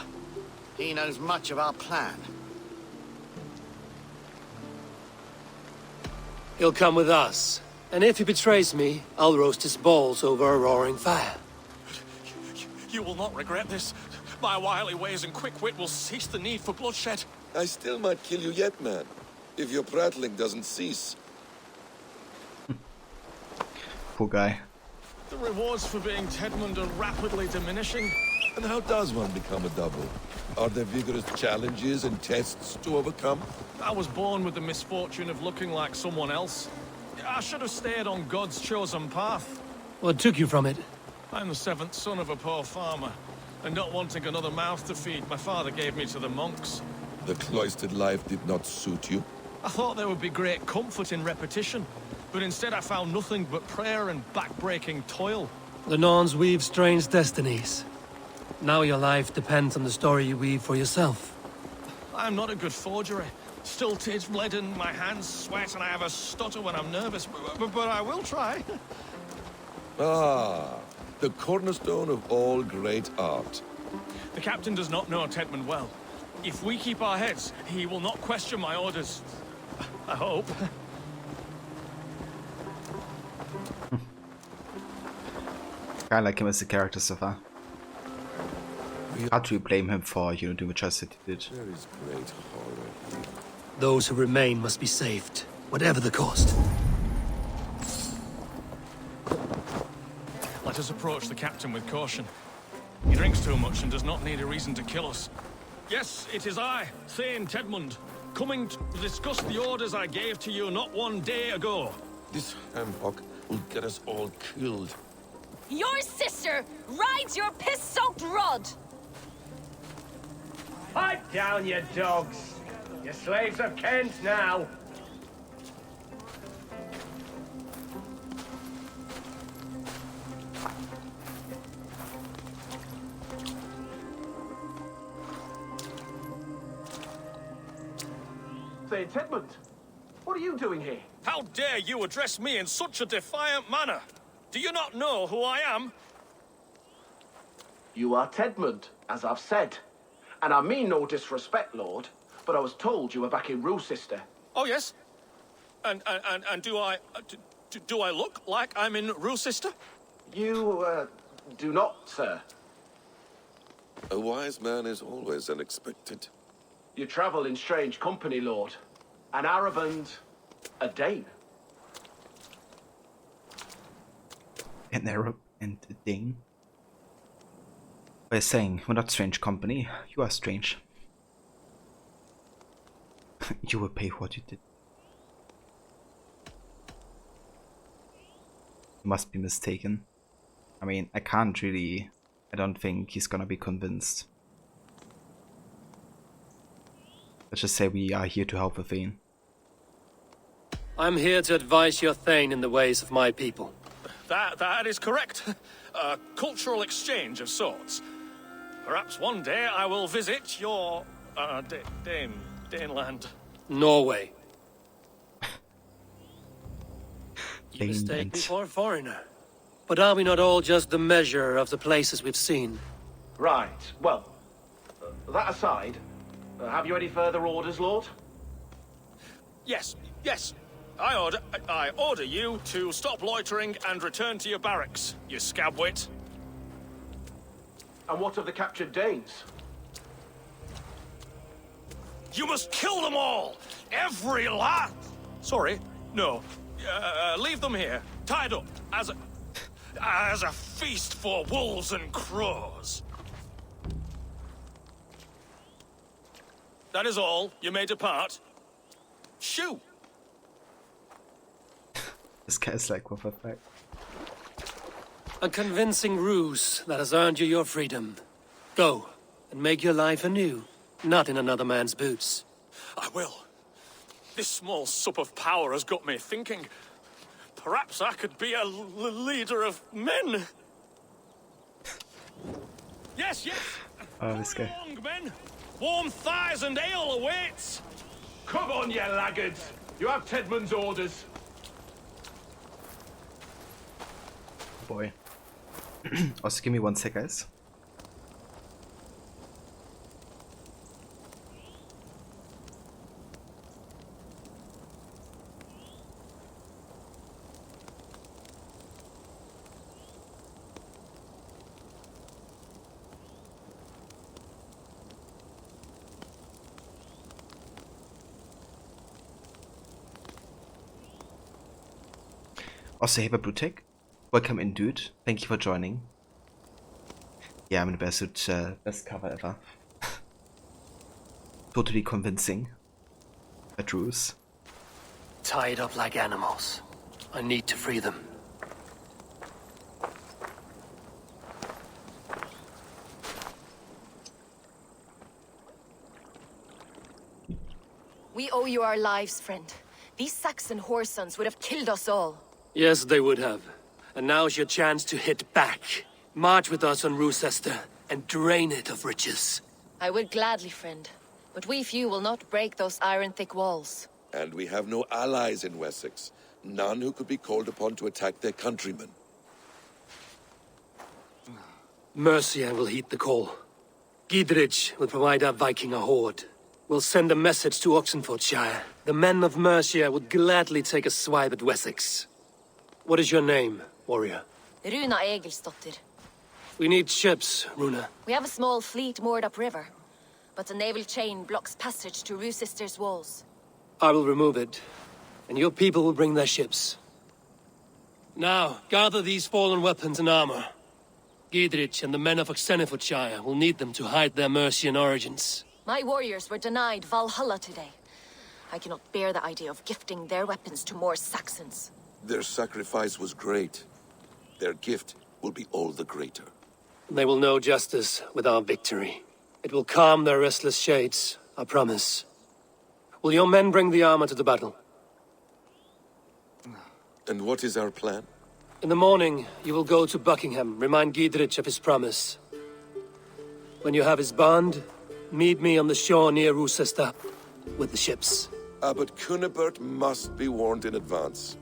He knows much of our plan. He'll come with us. And if he betrays me, I'll roast his balls over a roaring fire. You will not regret this. My wily ways and quick wit will cease the need for bloodshed. I still might kill you yet, man. If your prattling doesn't cease. Poor guy. The rewards for being Tedmund are rapidly diminishing. And how does one become a double? Are there vigorous challenges and tests to overcome? I was born with the misfortune of looking like someone else. I should have stayed on God's chosen path. What took you from it? I'm the seventh son of a poor farmer. And not wanting another mouth to feed, my father gave me to the monks. The cloistered life did not suit you? I thought there would be great comfort in repetition. But instead I found nothing but prayer and back-breaking toil. The Norns weave strange destinies. Now your life depends on the story you weave for yourself. I'm not a good forgery. Stilted, leaden, my hands sweat, and I have a stutter when I'm nervous. But I will try. Ah, the cornerstone of all great art. The captain does not know Tedmund well. If we keep our heads, he will not question my orders. I hope. I like him as a character so far. Hard to blame him for, doing the choice that he did. There is great horror here. Those who remain must be saved, whatever the cost. Let us approach the captain with caution. He drinks too much and does not need a reason to kill us. Yes, it is I, Thane Tedmund, coming to discuss the orders I gave to you not one day ago. This hemlock will get us all killed. Your sister rides your piss-soaked rod! Pipe down, you dogs! You're slaves of Kent now! Say, Tedmund, what are you doing here? How dare you address me in such a defiant manner? Do you not know who I am? You are Tedmund, as I've said. And I mean no disrespect, Lord, but I was told you were back in Rochester. Oh, yes? And do I... do I look like I'm in Rochester? You, do not, sir. A wise man is always unexpected. You travel in strange company, Lord. An Arab and a Dane. An Arab and a Dane? By saying, we're not strange company, you are strange. You will pay for what you did. You must be mistaken. I mean, I don't think he's gonna be convinced. Let's just say we are here to help the Thane. I'm here to advise your Thane in the ways of my people. That is correct. A cultural exchange of sorts. Perhaps one day I will visit your, Daneland. Norway. You Daneland. mistake me for a foreigner. But are we not all just the measure of the places we've seen? Right, well, that aside, have you any further orders, Lord? Yes, yes. I order you to stop loitering and return to your barracks, you scabwit. And what of the captured Danes? You must kill them all! Every last... Sorry, no. Leave them here, tied up, as a feast for wolves and crows. That is all. You may depart. Shoo! This guy's like, what the fuck? A convincing ruse that has earned you your freedom. Go, and make your life anew, not in another man's boots. I will. This small sup of power has got me thinking. Perhaps I could be a leader of men. Yes, yes. Oh, this guy. Long, men. Warm thighs and ale awaits. Come on, you laggards! You have Tedmund's orders. Boy. Also, give me 1 sec, guys. Also, hey, Brutek. Welcome in, dude. Thank you for joining. Yeah, I'm in the best cover ever. Totally convincing. A truce. Tied up like animals. I need to free them. We owe you our lives, friend. These Saxon whoresons would have killed us all. Yes, they would have. And now's your chance to hit back. March with us on Rochester and drain it of riches. I would gladly, friend. But we few will not break those iron-thick walls. And we have no allies in Wessex. None who could be called upon to attack their countrymen. Mercia will heed the call. Gidrich will provide our Viking a horde. We'll send a message to Oxenfordshire. The men of Mercia would gladly take a swipe at Wessex. What is your name, warrior? Runa Egilsdotter. We need ships, Runa. We have a small fleet moored upriver, but a naval chain blocks passage to Rochester's walls. I will remove it, and your people will bring their ships. Now, gather these fallen weapons and armor. Giedrich and the men of Oxenifordshire will need them to hide their Mercian origins. My warriors were denied Valhalla today. I cannot bear the idea of gifting their weapons to more Saxons. Their sacrifice was great. Their gift will be all the greater. They will know justice with our victory. It will calm their restless shades, I promise. Will your men bring the armor to the battle? And what is our plan? In the morning, you will go to Buckingham, remind Giedrich of his promise. When you have his bond, meet me on the shore near Rochester with the ships. But Cunibert must be warned in advance.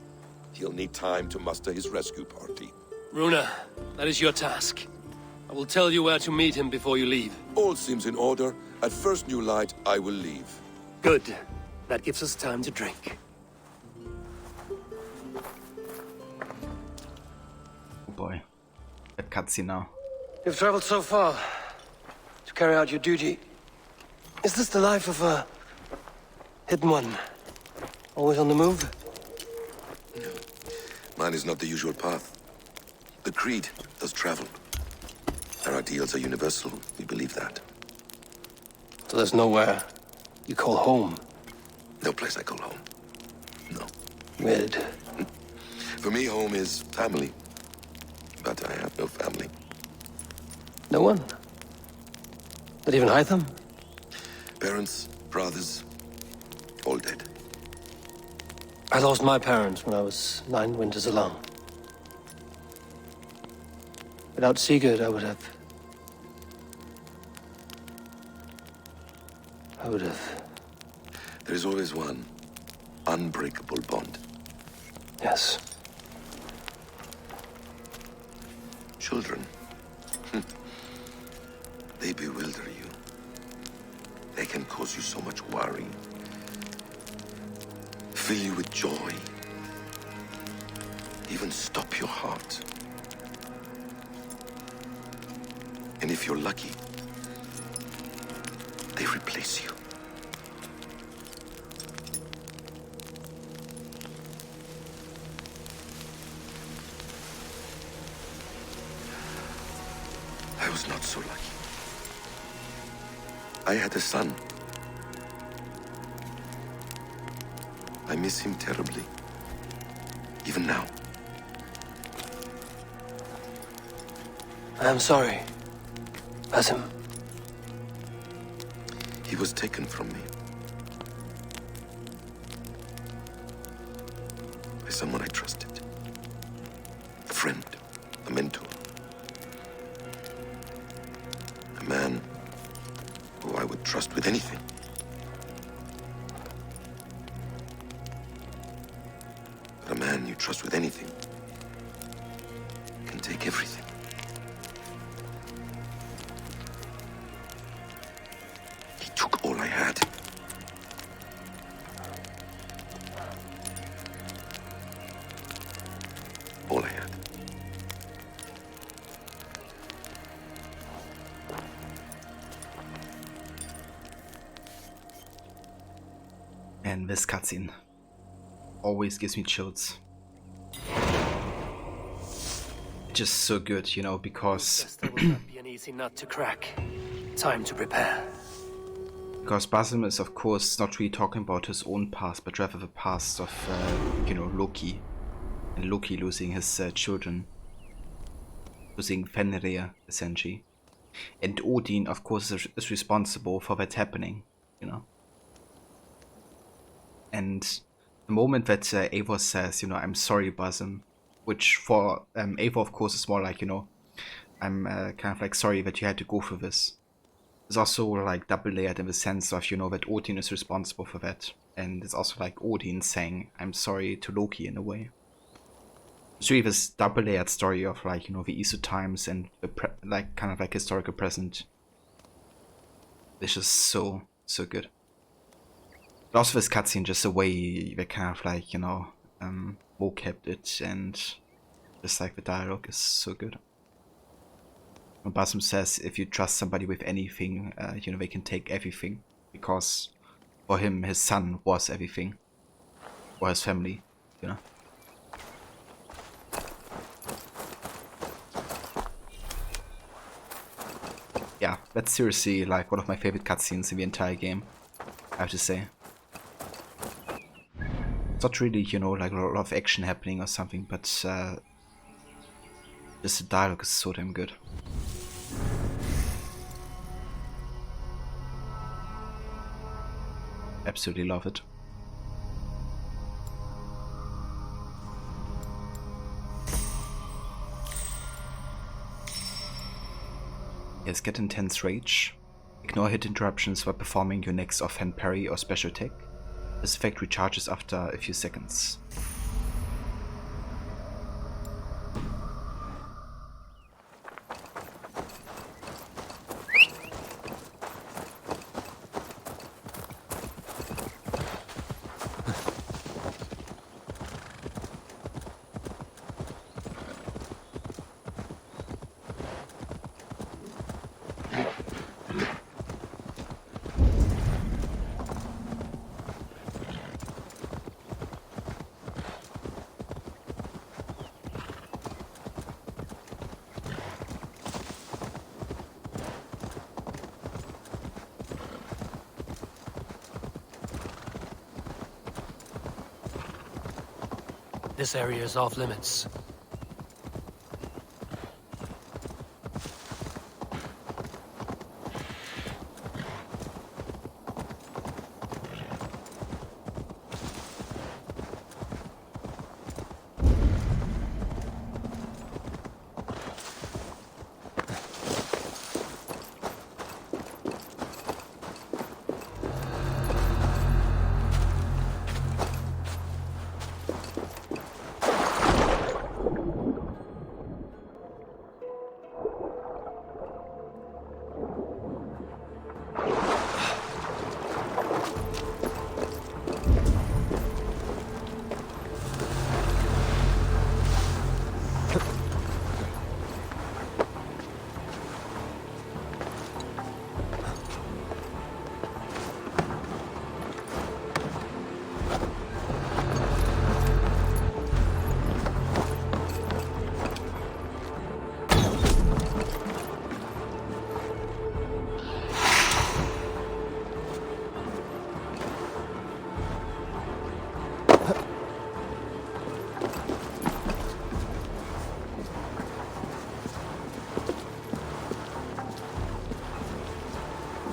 He'll need time to muster his rescue party. Runa, that is your task. I will tell you where to meet him before you leave. All seems in order. At first new light, I will leave. Good. That gives us time to drink. Oh boy. That cutscene now. You've traveled so far to carry out your duty. Is this the life of a hidden one? Always on the move? Mine is not the usual path. The Creed does travel. Our ideals are universal. We believe that. So there's nowhere you call home? No place I call home. No. Weird. For me, home is family. But I have no family. No one? Not even Hytham? Parents, brothers, all dead. I lost my parents when I was 9 winters alone. Without Sigurd, I would have... There is always one unbreakable bond. Yes. Children. They bewilder you. They can cause you so much worry. Fill you with joy. Even stop your heart. And if you're lucky, they replace you. I was not so lucky. I had a son. I miss him terribly. Even now. I am sorry. Basim. He was taken from me. By someone I trusted. A friend. A mentor. A man who I would trust with anything. But a man you trust with anything can take everything. He took all I had. All I had. And this cutscene always gives me chills. Just so good, you know, because There will not be an easy nut to crack. Time to prepare. because Basim is of course not really talking about his own past, but rather the past of you know, Loki, and Loki losing his children, losing Fenrir essentially, and Odin of course is responsible for that happening, you know. And the moment that Eivor says, you know, I'm sorry, Basim, which for Eivor, of course, is more like, you know, I'm kind of like sorry that you had to go through this. It's also like double layered in the sense of, you know, that Odin is responsible for that. And it's also like Odin saying, I'm sorry to Loki in a way. It's really this double layered story of like, you know, the ESO times and the like kind of like historical present. This is so good. But also this cutscene, just the way they kind of like, you know, kept it, and just like the dialogue is so good. When Basim says, if you trust somebody with anything, you know, they can take everything, because for him, his son was everything, or his family, you know. yeah, that's seriously like one of my favorite cutscenes in the entire game, I have to say. It's not really, you know, like a lot of action happening or something, but just the dialogue is so damn good. Absolutely love it. Yes, get intense rage. Ignore hit interruptions while performing your next offhand parry or special attack. This effect recharges after a few seconds. This area is off limits.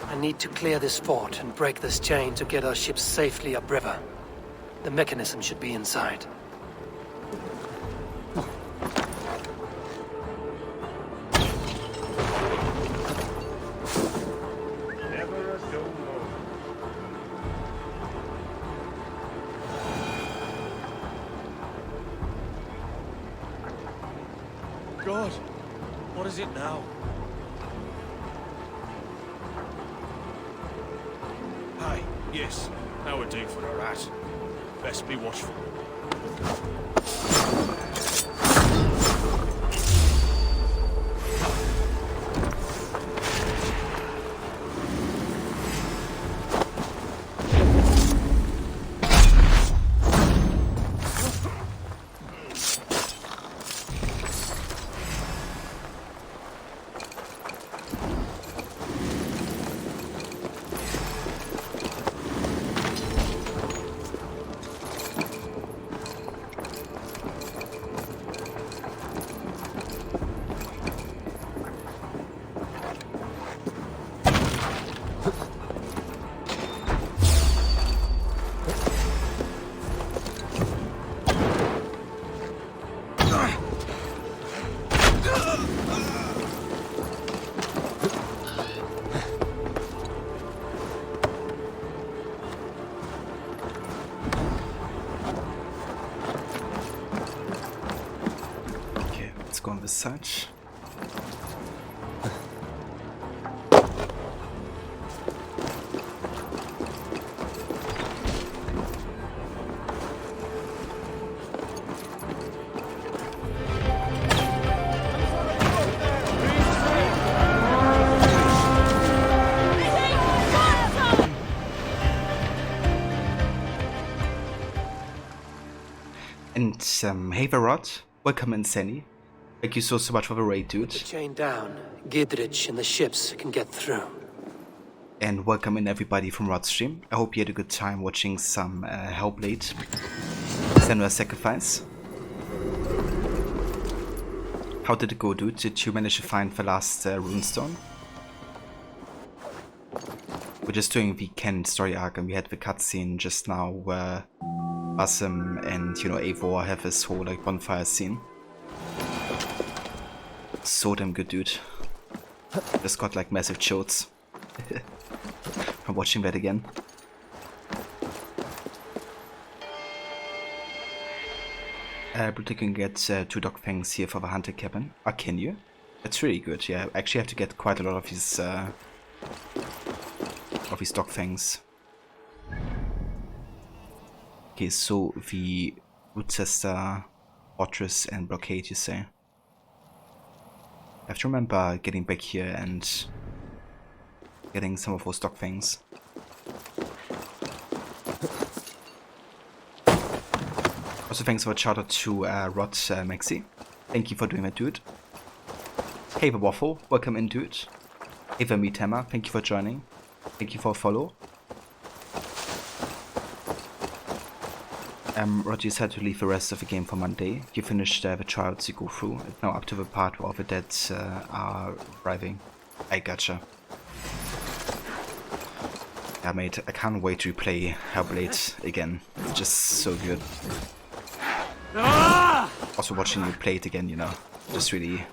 I need to clear this fort and break this chain to get our ships safely upriver. The mechanism should be inside. Never a dull moment. God, what is it now? Aye, yes. Now we're due for a rat. Best be watchful. Go on this side. And hey Varrot, welcome in Seni. Thank you so much for the raid, dude. Chain down. Gidrich and the ships can get through. And welcome in everybody from Rodstream. I hope you had a good time watching some Hellblade Senua's Sacrifice. How did it go, dude? Did you manage to find the last runestone? We're just doing the Ken story arc, and we had the cutscene just now where Basim and, you know, Eivor have this whole like bonfire scene. So damn good, dude. Just got like massive chills. I'm watching that again. But you can get 2 dog fangs here for the hunter cabin. Ah, can you? That's really good. Yeah, I actually have to get quite a lot of these dog fangs. Okay, so the Rootcester, Fortress and Blockade, you say? I have to remember getting back here and getting some of those dog fangs. Also, thanks for a shout out to Rod Maxi. Thank you for doing that, dude. Hey, the Waffle, welcome in, dude. Hey, the Meat Hammer, thank you for joining. Thank you for a follow. Rod, you said to leave the rest of the game for Monday. You finished the trials you go through. It's now up to the part where all the dead are arriving. I gotcha. Yeah, mate, I can't wait to play Hellblade again. It's just so good. Also watching you play it again, you know, just really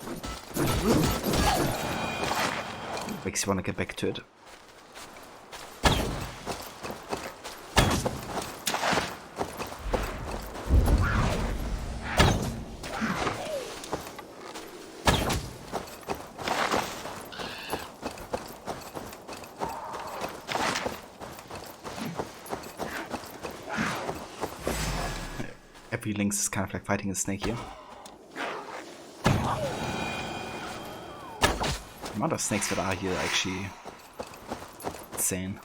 makes you want to get back to it. Every Lynx is kind of like fighting a snake here. The amount of snakes that are here are actually insane.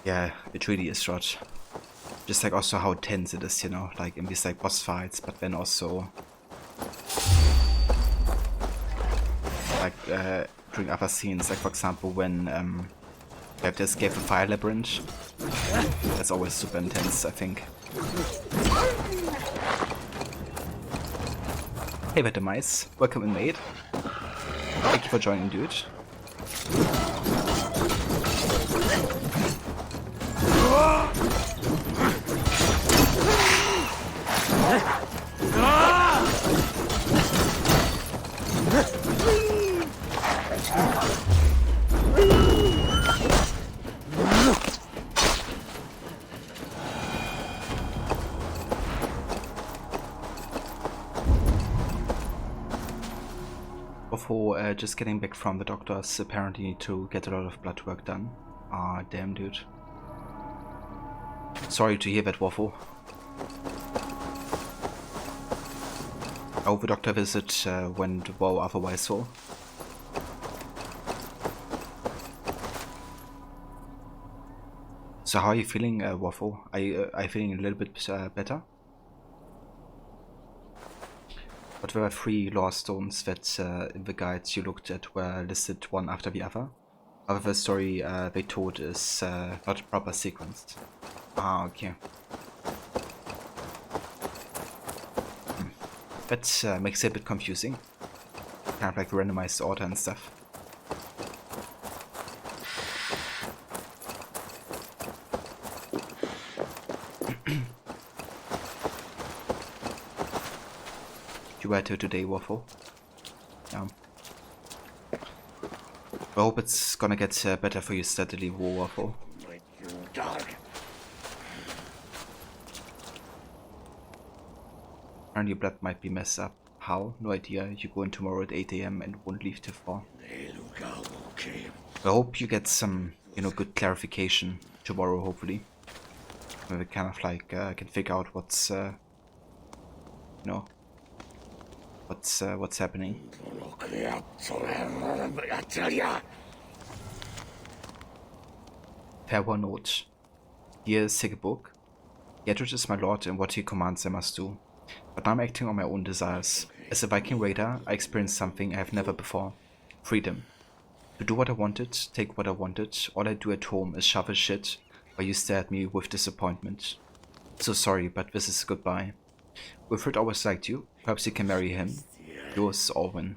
Yeah, it really is, Rod. Just like also how tense it is, you know, like in these like boss fights, but then also like during other scenes, like for example when you have to escape the fire labyrinth. That's always super intense, I think. Hey there, Mice. Welcome in, mate. Thank you for joining, dude. For just getting back from the doctors, apparently to get a lot of blood work done. Ah, damn, dude. Sorry to hear that, Waffle. I hope the doctor visit went well otherwise so. So how are you feeling, Waffle? Are you feeling a little bit better? But there were 3 lore stones that in the guides you looked at were listed one after the other. However, the story they told is not proper sequenced. Ah, okay. That makes it a bit confusing. Kind of like randomized order and stuff. You were here today, Waffle. Yeah. I hope it's gonna get better for you steadily, Waffle. You dog. And your blood might be messed up. How? No idea. You go in tomorrow at 8 AM and won't leave till 4. I hope you get some, you know, good clarification tomorrow, hopefully. Maybe kind of like can figure out what's, you know, what's happening. Fair one note. Dear Sigurd, Gertrude is my lord, and what he commands I must do. But now I'm acting on my own desires. As a Viking raider, I experienced something I have never before. Freedom. To do what I wanted, take what I wanted. All I do at home is shovel shit, while you stare at me with disappointment. So sorry, but this is goodbye. Wilfred always liked you. Perhaps you can marry him. Yours, Alwyn.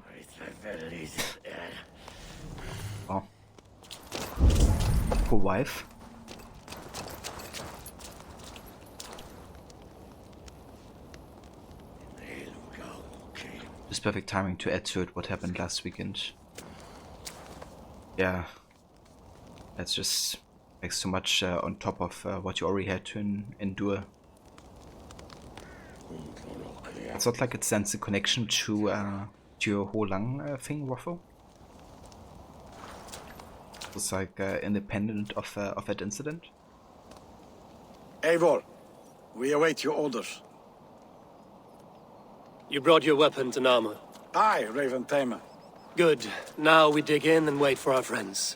Oh. Poor wife. It's perfect timing to add to it what happened last weekend. Yeah. That's just like so much on top of what you already had to endure. It's not like it sends a connection to your Ho Lang thing, Ruffle. It's like independent of that incident. Eivor, we await your orders. You brought your weapons and armor. Aye, Raven Tamer. Good. Now we dig in and wait for our friends.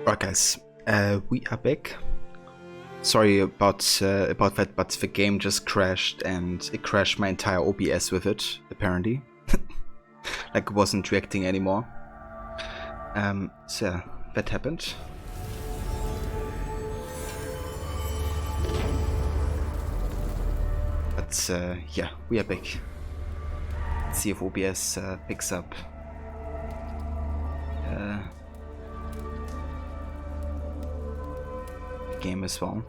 Alright guys, we are back. Sorry about that, but the game just crashed and it crashed my entire OBS with it, apparently. Like it wasn't reacting anymore. So yeah, that happened. But yeah, we are back. Let's see if OBS picks up. Game as well.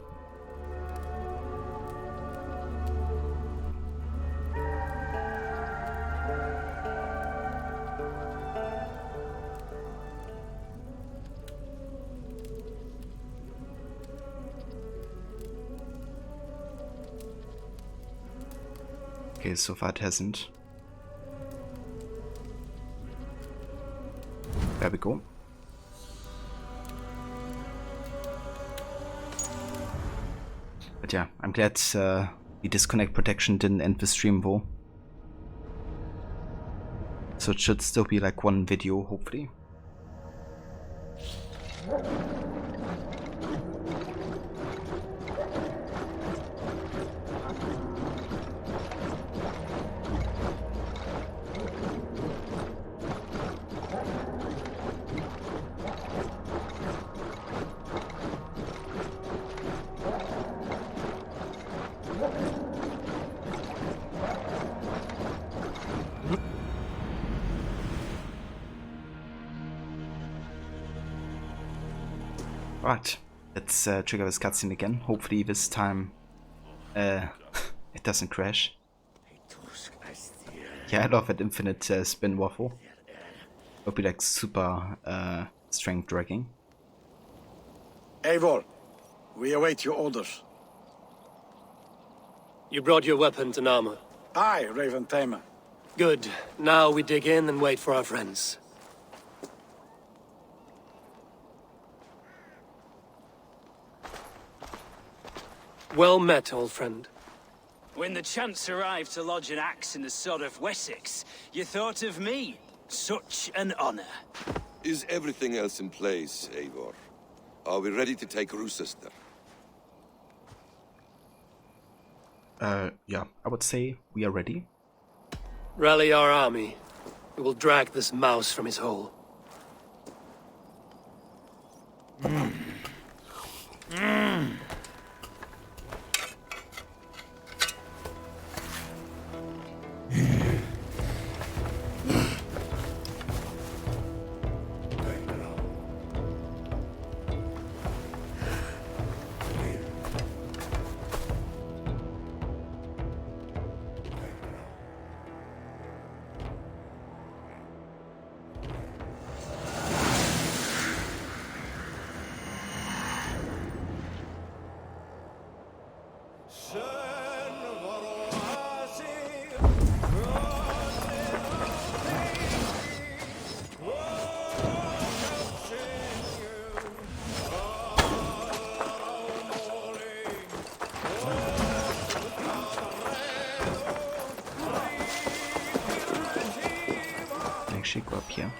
Okay, so far it hasn't. There we go. But yeah, I'm glad the disconnect protection didn't end the stream though. So it should still be like one video, hopefully. Right, let's trigger this cutscene again. Hopefully this time it doesn't crash. Yeah, I love that infinite spin waffle. It'll be like super strength dragging. Eivor, we await your orders. You brought your weapons and armor. Aye, Raven Tamer. Good. Now we dig in and wait for our friends. Well met, old friend. When the chance arrived to lodge an axe in the sod of Wessex, you thought of me. Such an honor. Is everything else in place, Eivor? Are we ready to take Rochester? Yeah, I would say we are ready. Rally our army. We will drag this mouse from his hole. Actually go up here.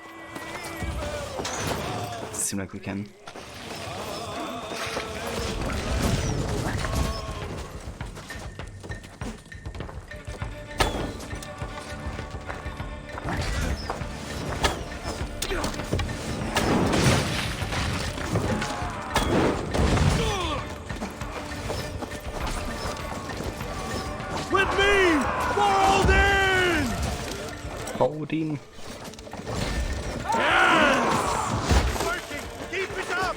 Seems like we can. With me! For Odin! Odin. Working! Keep it up!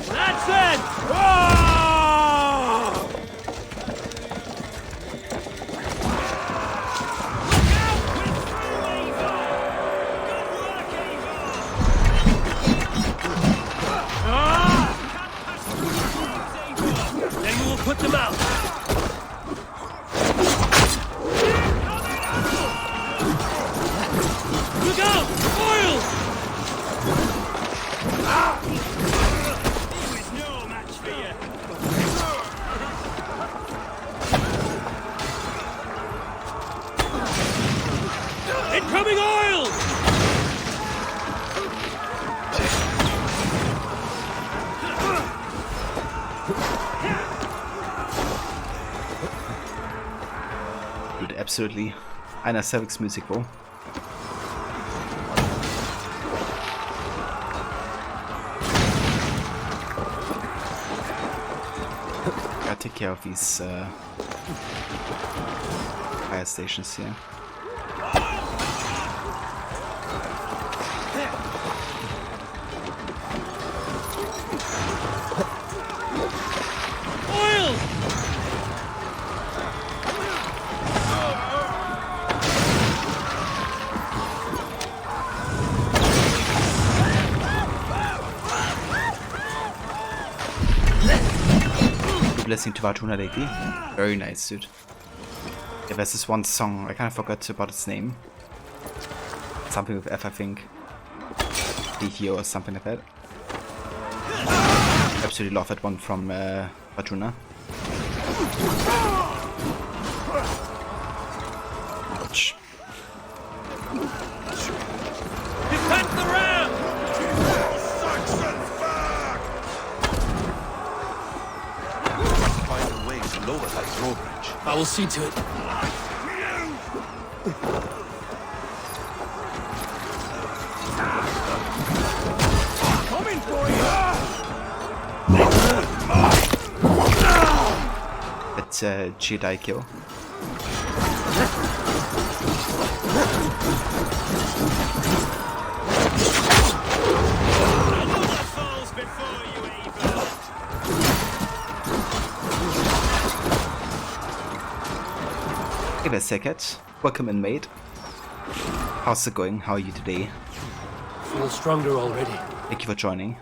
That's it! Oh! Then we will put them out. Look out! Oil! He was no match for you. Incoming oil! Dude, absolutely. Einer Cervix Musik, wo? Gotta take care of these fire stations here. Oil! Listening to Vartuna lately. Very nice, dude. Yeah, there's this one song, I kind of forgot about its name. Something with F, I think. Dihio or something like that. Absolutely love that one from Vartuna. Ouch. Defend the ram! Find a way to lower that drawbridge. I will see to it. Coming for you! It's a Jedi kill. Give a second. Welcome in, mate. How's it going? How are you today? Feel stronger already. Thank you for joining.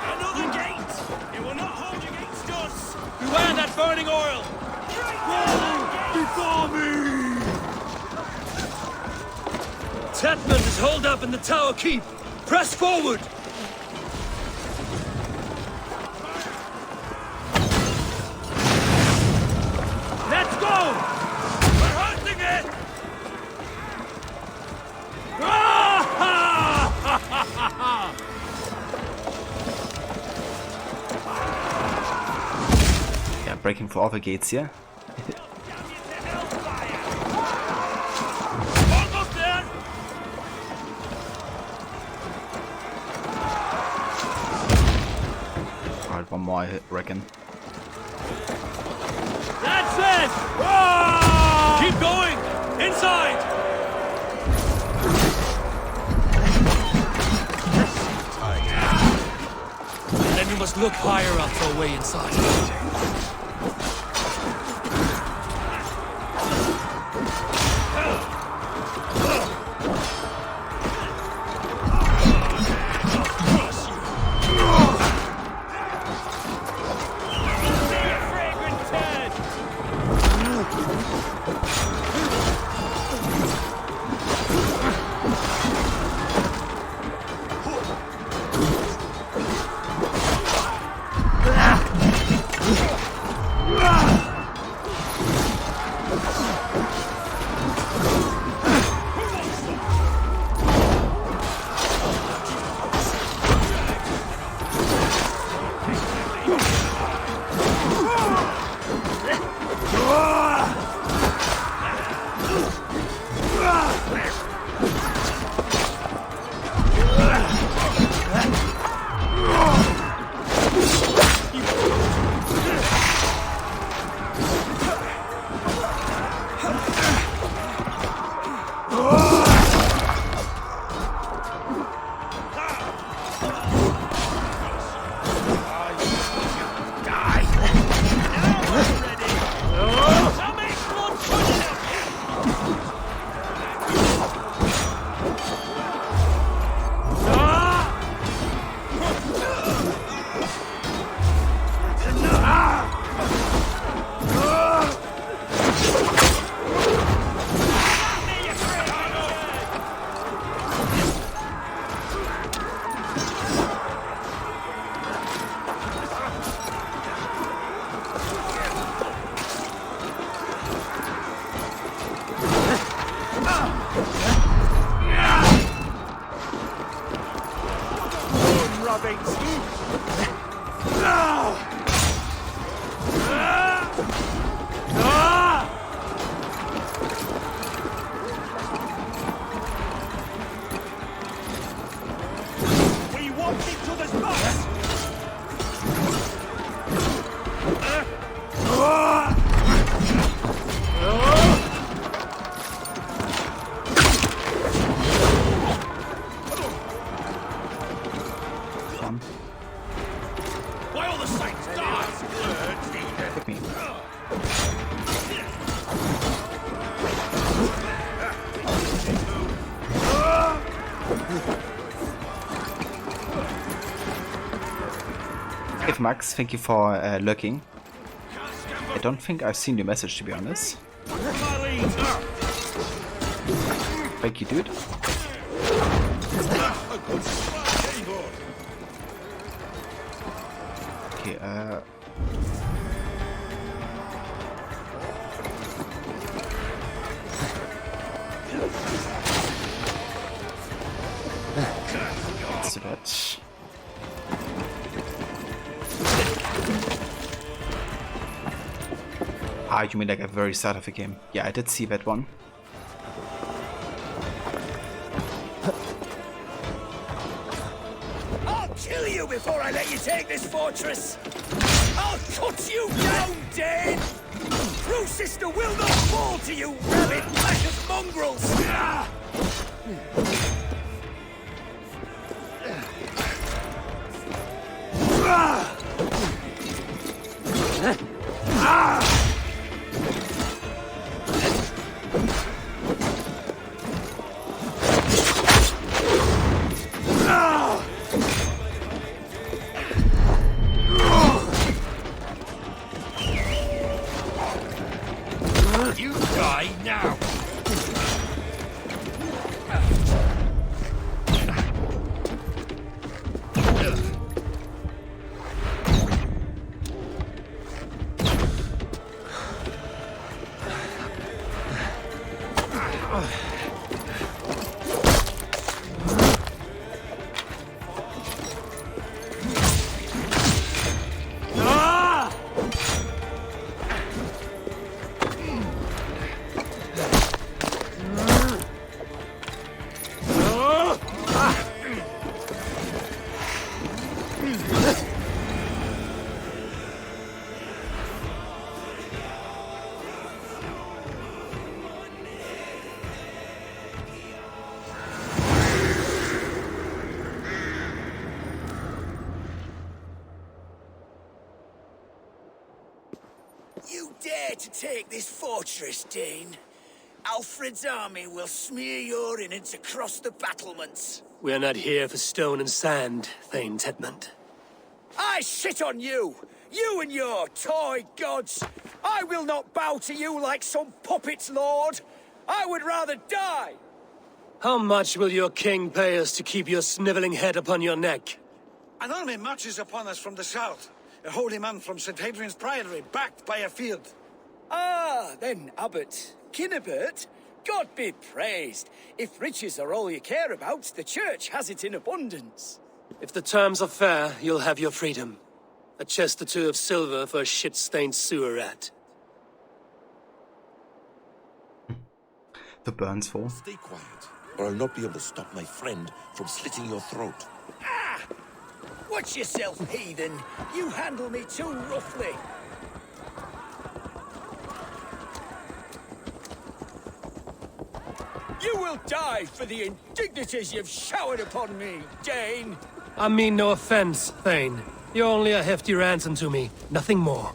Another gate! It will not hold against us! Beware that burning oil! Before me! Tatman is holed up in the tower keep. Press forward! Let's go! We're hurting it! Yeah, breaking for all the gates here. Almost there! Alright, one more, I reckon. That's it! Keep going! Inside! Then you must look higher up for a way inside. Max, thank you for lurking. I don't think I've seen your message, to be honest. Thank you, dude. Okay, let's do that. Ah, you mean like at the very start of the game? Yeah, I did see that one. I'll kill you before I let you take this fortress! I'll cut you down, Dane! True sister will not fall to you, rabid pack of mongrels! You die now! You dare to take this fortress, Dane? Alfred's army will smear your innards across the battlements. We are not here for stone and sand, Thane Tedmund. I shit on you! You and your toy gods! I will not bow to you like some puppet's lord! I would rather die! How much will your king pay us to keep your sniveling head upon your neck? An army marches upon us from the south. A holy man from St. Hadrian's Priory, backed by a field. Ah, then, Abbot. Kinnebert, God be praised. If riches are all you care about, the church has it in abundance. If the terms are fair, you'll have your freedom. A chest or two of silver for a shit-stained sewer rat. The burns fall. Stay quiet, or I'll not be able to stop my friend from slitting your throat. Ah! Watch yourself, heathen. You handle me too roughly. You will die for the indignities you've showered upon me, Dane. I mean no offense, Thane. You're only a hefty ransom to me, nothing more.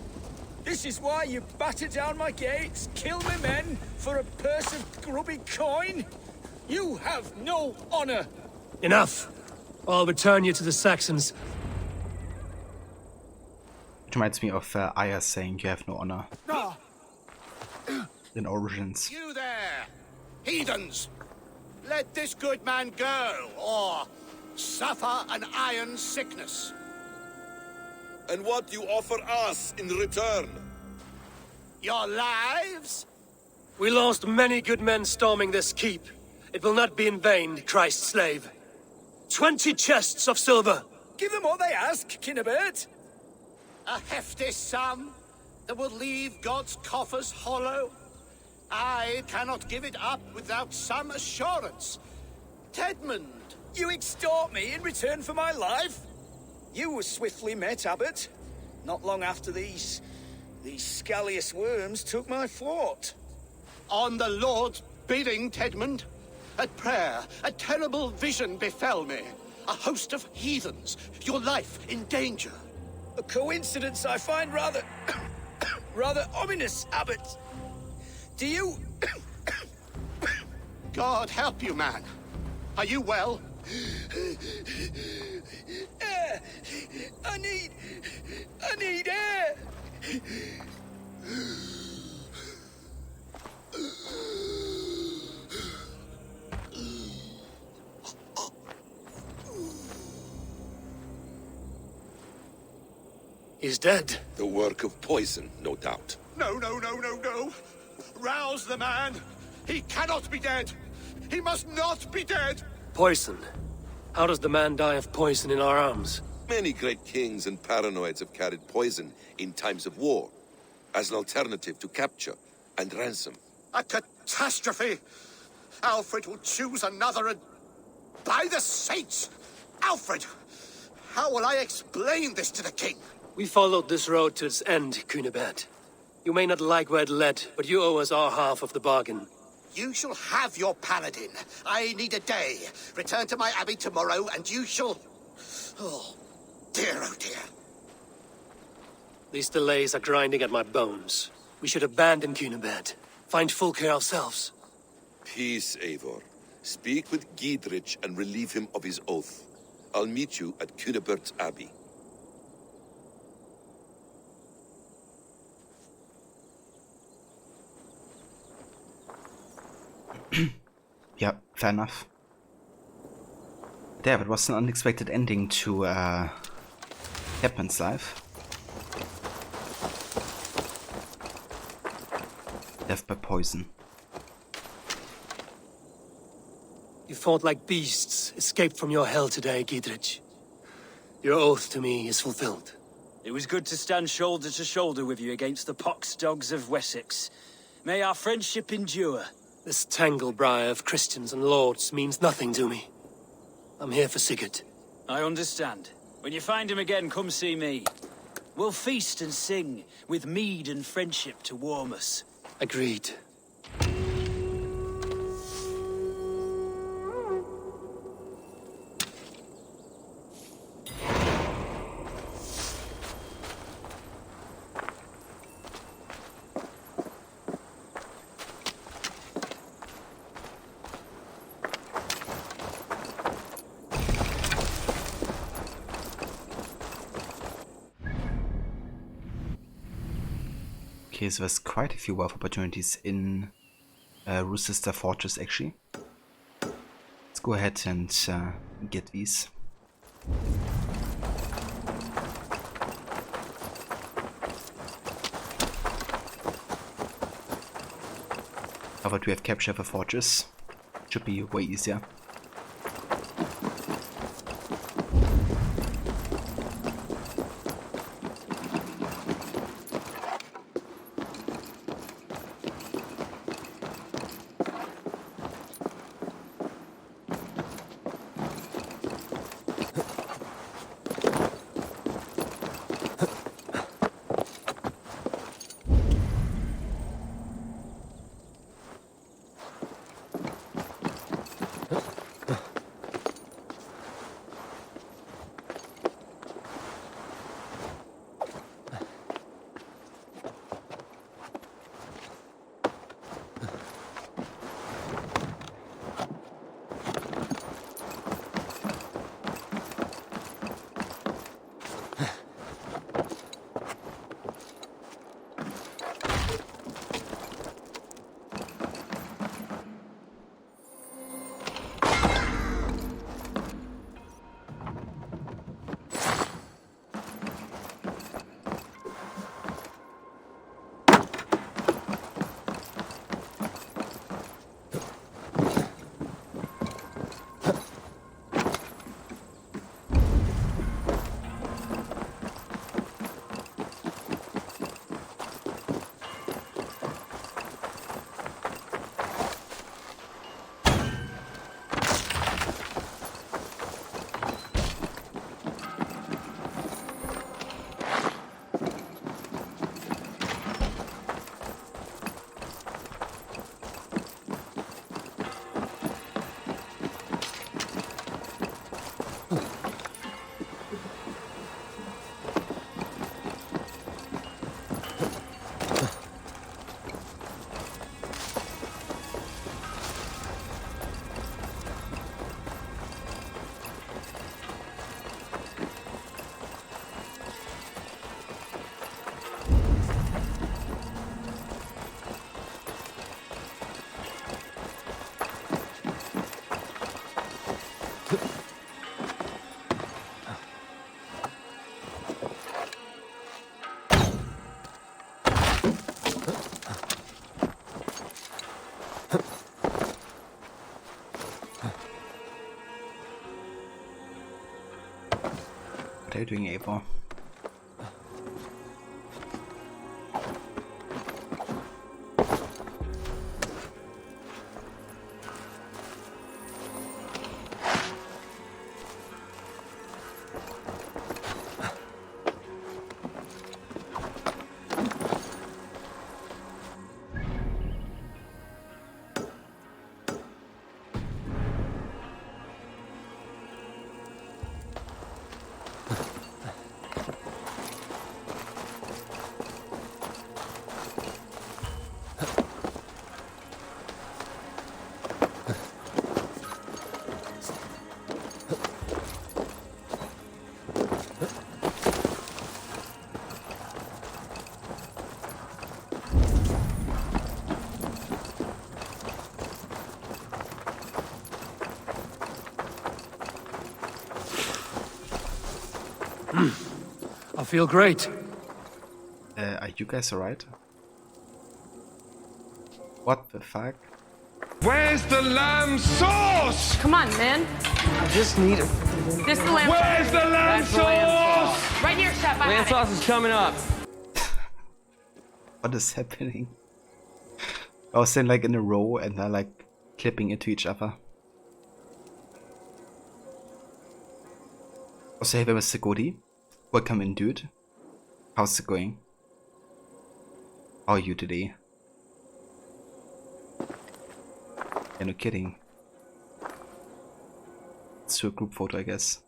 This is why you batter down my gates, kill my men, for a purse of grubby coin? You have no honor! Enough! I'll return you to the Saxons. It reminds me of Aya saying you have no honor. In Origins. You there, heathens! Let this good man go, or suffer an iron sickness. And what do you offer us in return? Your lives? We lost many good men storming this keep. It will not be in vain, Christ's slave. 20 chests of silver! Give them what they ask, Kinnebert. A hefty sum that will leave God's coffers hollow? I cannot give it up without some assurance. Tedmund! You extort me in return for my life? You were swiftly met, Abbot. Not long after these scallious worms took my fort. On the Lord's bidding, Tedmund. At prayer, a terrible vision befell me. A host of heathens, your life in danger. A coincidence I find rather... rather ominous, Abbot. Do you... God help you, man. Are you well? Air! I need air! He's dead. The work of poison, no doubt. No. Rouse the man. He cannot be dead. He must not be dead. Poison. How does the man die of poison in our arms? Many great kings and paranoids have carried poison in times of war, as an alternative to capture and ransom. A catastrophe! Alfred will choose another and... By the saints! Alfred! How will I explain this to the king? We followed this road to its end, Cunibert. You may not like where it led, but you owe us our half of the bargain. You shall have your paladin. I need a day. Return to my abbey tomorrow, and you shall... Oh dear. These delays are grinding at my bones. We should abandon Cunibert. Find Fulke ourselves. Peace, Eivor. Speak with Giedrich and relieve him of his oath. I'll meet you at Cunibert's Abbey. Yeah, fair enough. There, it was an unexpected ending to Hepman's life. Death by poison. You fought like beasts, escaped from your hell today, Giedrich. Your oath to me is fulfilled. It was good to stand shoulder to shoulder with you against the pox dogs of Wessex. May our friendship endure. This tanglebriar of Christians and lords means nothing to me. I'm here for Sigurd. I understand. When you find him again, come see me. We'll feast and sing, with mead and friendship to warm us. Agreed. Okay, so there's quite a few wealth opportunities in Rochester Fortress, actually. Let's go ahead and get these. Now that we have captured the fortress, should be way easier. What are you doing, Eivor? feel great. Are you guys alright? What the fuck? Where's the lamb sauce? Come on, man. I just need a... This is the lamb Where's sauce. the lamb That's the lamb sauce? sauce. Right here, chef. I Lamb had it. sauce is coming up. What is happening? I was saying like in a row and they're like clipping into each other. Also, hey there, Mr. Godi. Welcome in, dude. How's it going? How are you today? Yeah, no kidding. Let's do a group photo, I guess.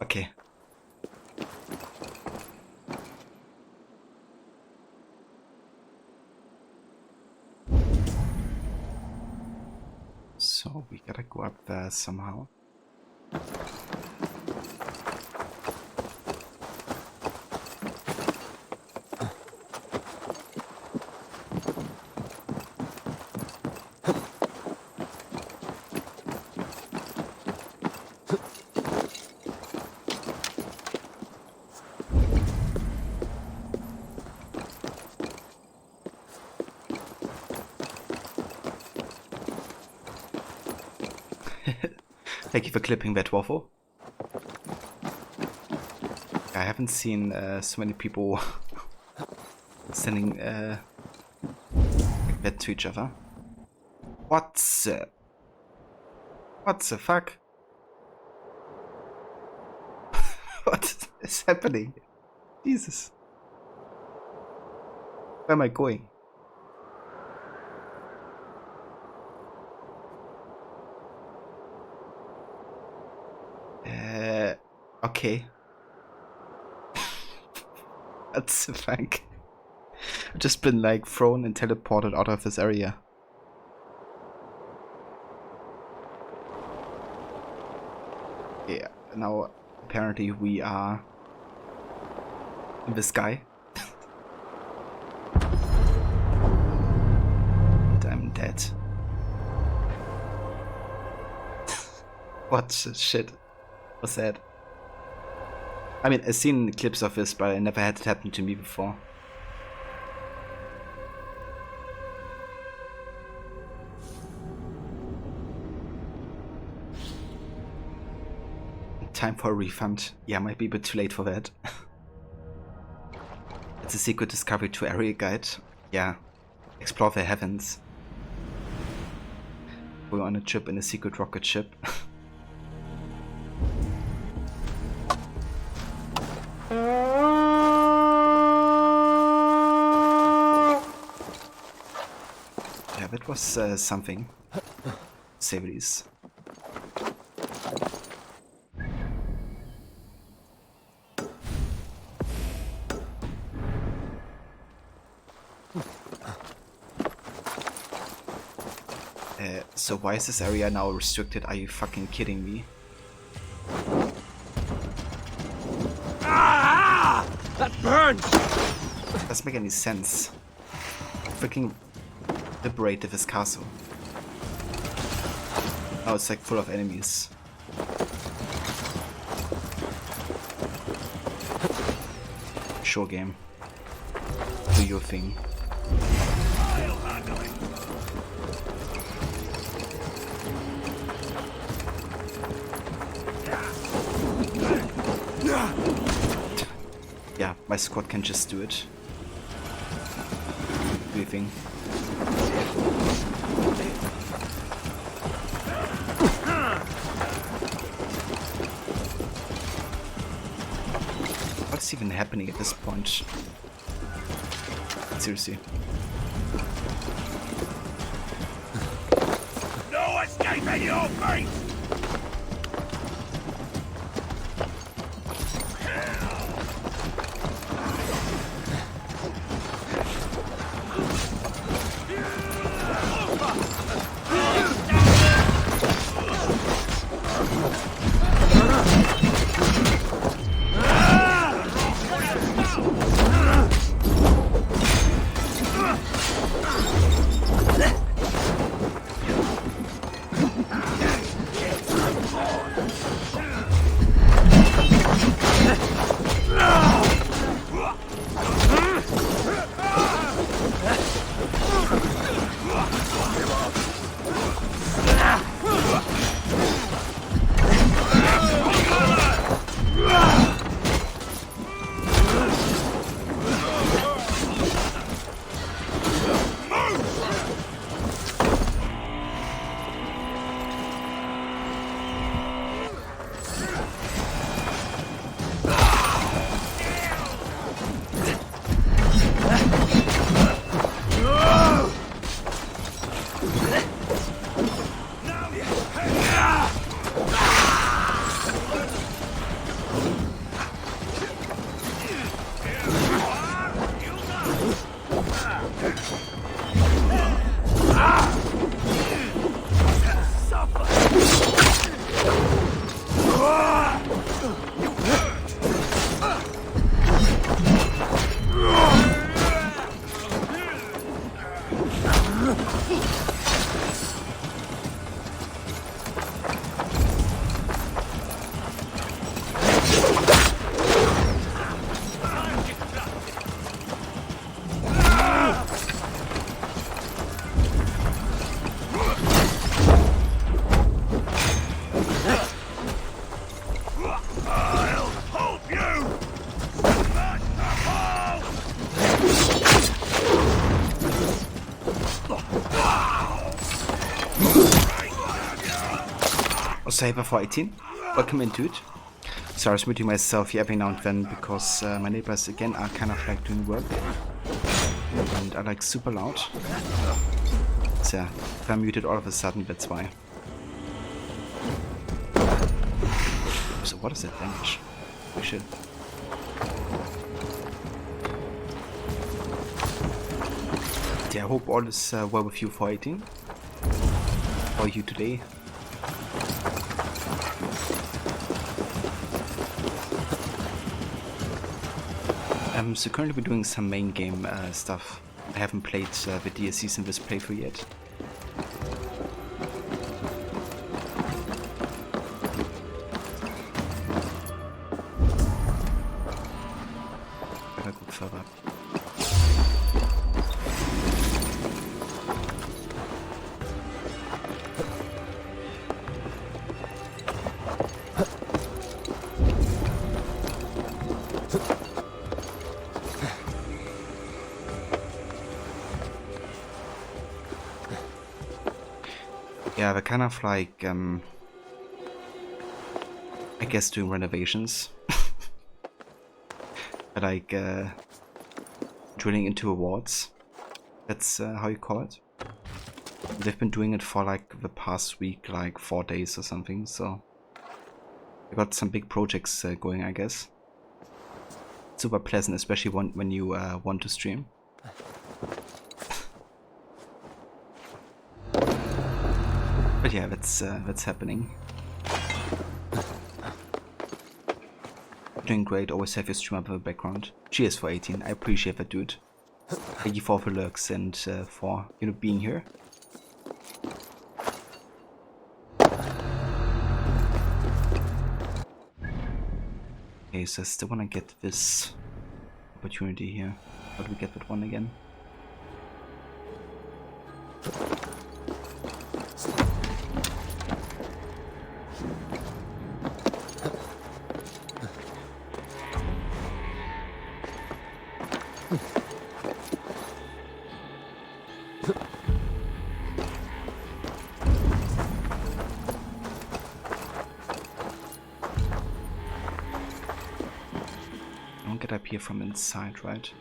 Okay. So we gotta go up there somehow. Thank you for clipping that waffle. I haven't seen so many people sending like that to each other. What the fuck? What is happening? Jesus. Where am I going? Okay. That's the fuck. I've just been like thrown and teleported out of this area. Yeah, now apparently we are in the sky. And I'm dead. What the shit was that? I mean, I've seen clips of this, but I never had it happen to me before. Time for a refund. Yeah, might be a bit too late for that. It's a secret discovery to area guide. Yeah, explore the heavens. We're on a trip in a secret rocket ship. Yeah, that was something. Save these. So why is this area now restricted? Are you fucking kidding me? Ah! That burns! Doesn't make any sense. Freaking liberated this castle. Now it's like full of enemies. Sure game. Do your thing. Yeah, my squad can just do it. Do your thing. What's even happening at this point? Seriously. No escaping your fate! Saver for 18. Welcome in, dude. So I was muting myself here every now and then because my neighbors again are kind of like doing work and are like super loud. So yeah, if I'm muted all of a sudden, that's why. So what is that damage? Oh shit. Yeah, I hope all is well with you for 18. How are you today? So currently we're doing some main game stuff. I haven't played the DLCs in this playthrough yet. Better go further up. Yeah, they're kind of like, I guess doing renovations. Like, drilling into awards. That's how you call it. They've been doing it for like the past week, like 4 days or something, so they got some big projects going, I guess. Super pleasant, especially when you want to stream. But yeah, that's happening. Doing great, always have your stream up in the background. Cheers for 18, I appreciate that, dude. Thank you for the lurks and for, you know, being here. Okay, so I still wanna get this opportunity here. How do we get that one again? Get up here from inside, right?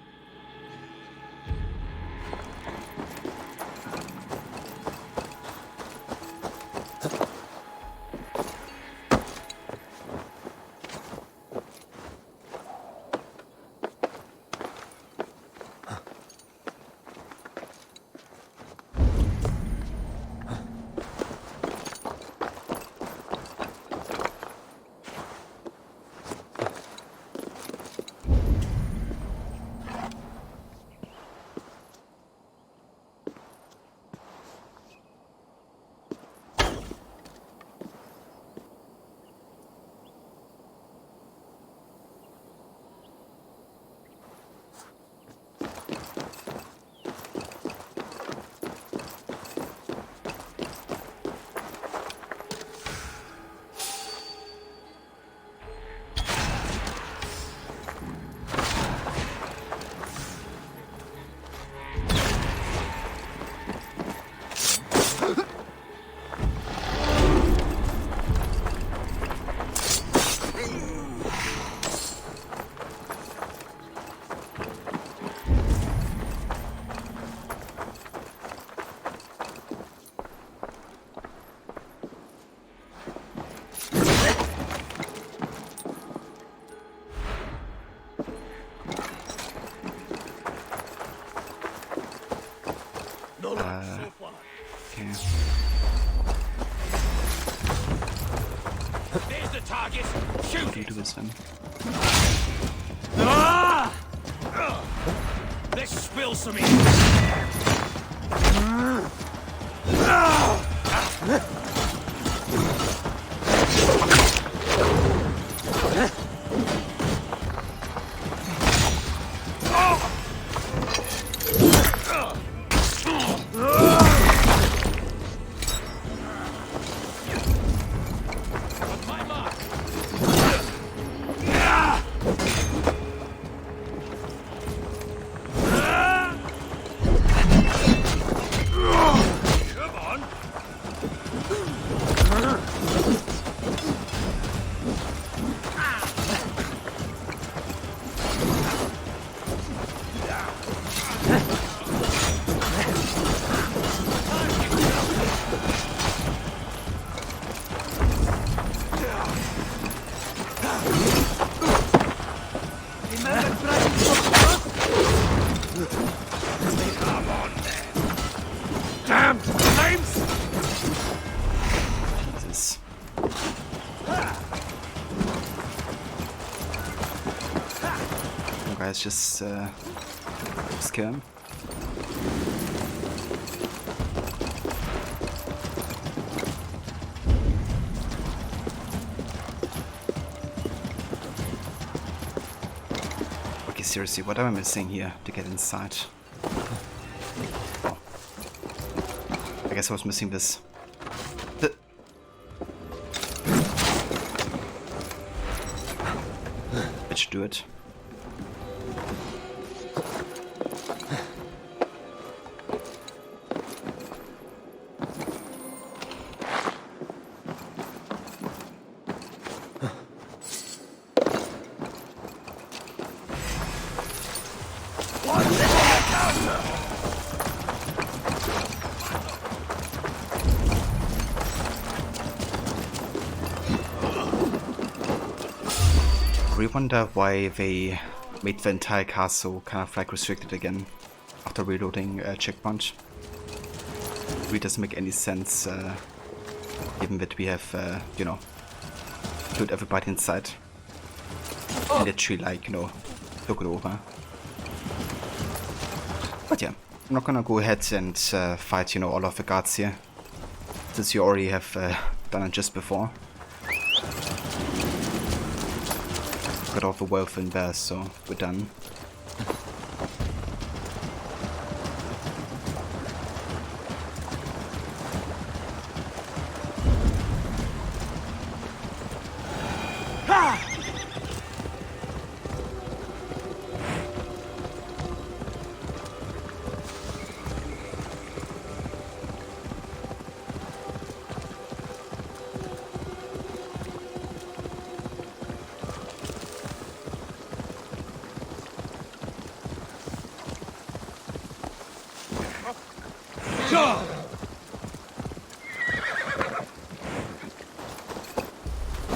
Okay. There's the target. Shoot! How do you do this then? Let's spill some ink. guys, just kill him. Okay, seriously, what am I missing here to get inside? Oh. I guess I was missing this. Bitch, do it. I wonder why they made the entire castle kind of like restricted again after reloading a checkpoint. It really doesn't make any sense, given that we have, you know, killed everybody inside. And literally, like, you know, took it over. But yeah, I'm not gonna go ahead and fight, you know, all of the guards here, since you already have done it just before. Got all the wealth in there, so we're done.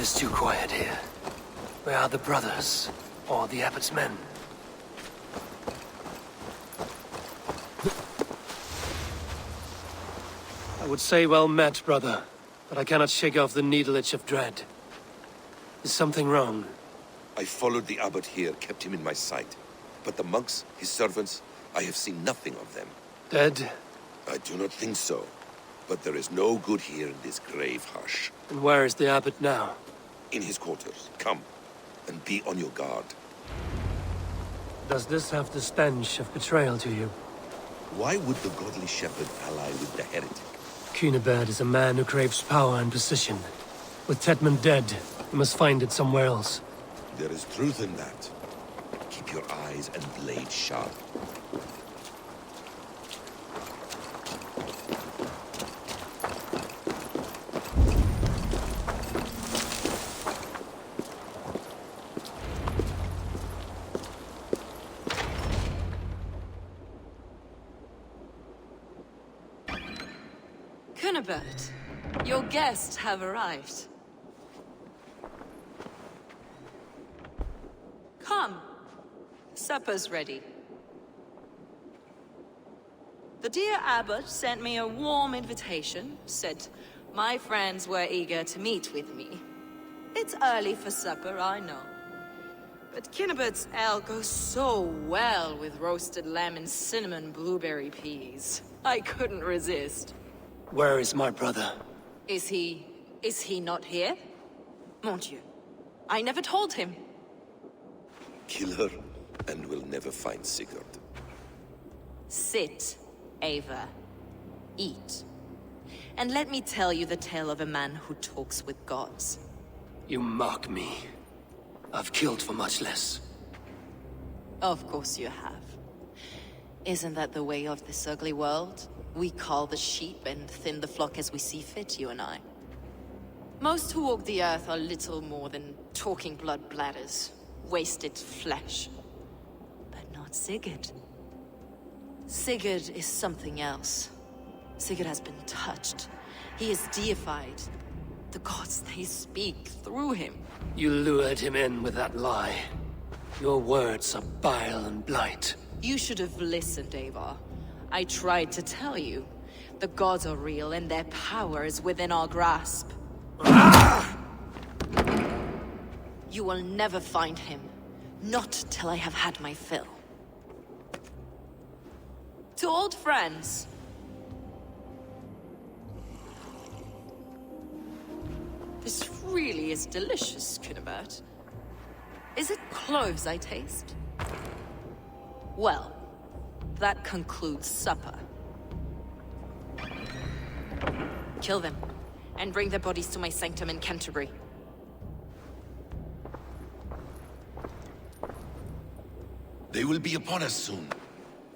It's too quiet here. Where are the brothers? Or the abbot's men? I would say well met, brother, but I cannot shake off the needle itch of dread. Is something wrong? I followed the abbot here, kept him in my sight. But the monks, his servants, I have seen nothing of them. Dead? I do not think so. But there is no good here in this grave hush. And where is the abbot now? In his quarters. Come, and be on your guard. Does this have the stench of betrayal to you? Why would the godly shepherd ally with the heretic? Cunibert is a man who craves power and position. With Tedman dead, he must find it somewhere else. There is truth in that. Keep your eyes and blade sharp. Cunibert, your guests have arrived. Come. Supper's ready. The dear abbot sent me a warm invitation, said my friends were eager to meet with me. It's early for supper, I know. But Cunibert's ale goes so well with roasted lamb and cinnamon blueberry peas. I couldn't resist. Where is my brother? Is he not here? Mon Dieu. I never told him. Kill her, and we'll never find Sigurd. Sit, Ava. Eat. And let me tell you the tale of a man who talks with gods. You mock me. I've killed for much less. Of course you have. Isn't that the way of this ugly world? We cull the sheep and thin the flock as we see fit, you and I. Most who walk the earth are little more than talking blood bladders, wasted flesh. But not Sigurd. Sigurd is something else. Sigurd has been touched. He is deified. The gods, they speak through him. You lured him in with that lie. Your words are bile and blight. You should have listened, Ava. I tried to tell you. The gods are real and their power is within our grasp. You will never find him. Not till I have had my fill. To old friends. This really is delicious, Kunibert. Is it cloves I taste? Well, that concludes supper. Kill them, and bring their bodies to my sanctum in Canterbury. They will be upon us soon.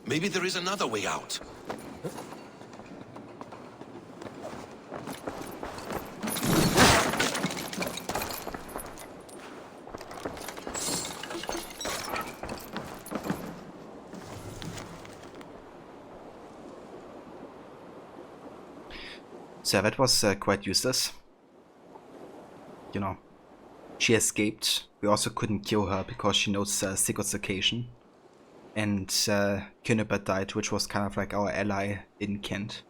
Maybe there is another way out. So that was quite useless. You know, she escaped. We also couldn't kill her because she knows Sigurd's location. And Kunibert died, which was kind of like our ally in Kent.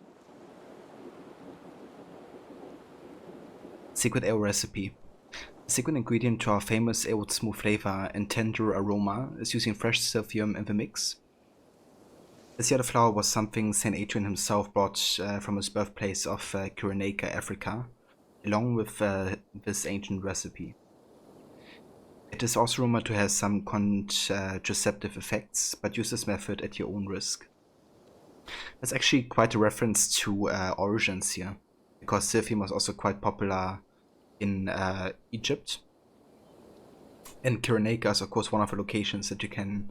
Secret ale recipe. The secret ingredient to our famous ale with smooth flavor and tender aroma is using fresh silphium in the mix. This yellow flower was something St. Adrian himself brought from his birthplace of Cyrenaica, Africa, along with this ancient recipe. It is also rumored to have some contraceptive effects, but use this method at your own risk. That's actually quite a reference to Origins here, because silphium was also quite popular in Egypt. And Cyrenaica is of course one of the locations that you can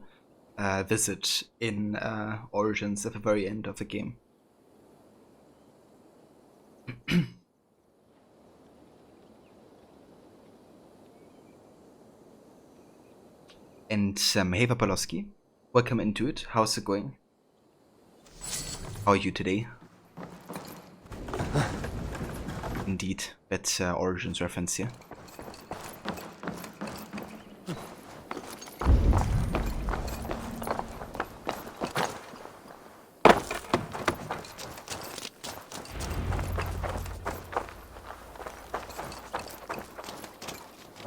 visit in Origins at the very end of the game. And hey Vapolowski, welcome into it. How's it going? How are you today? Indeed, that's Origins reference here.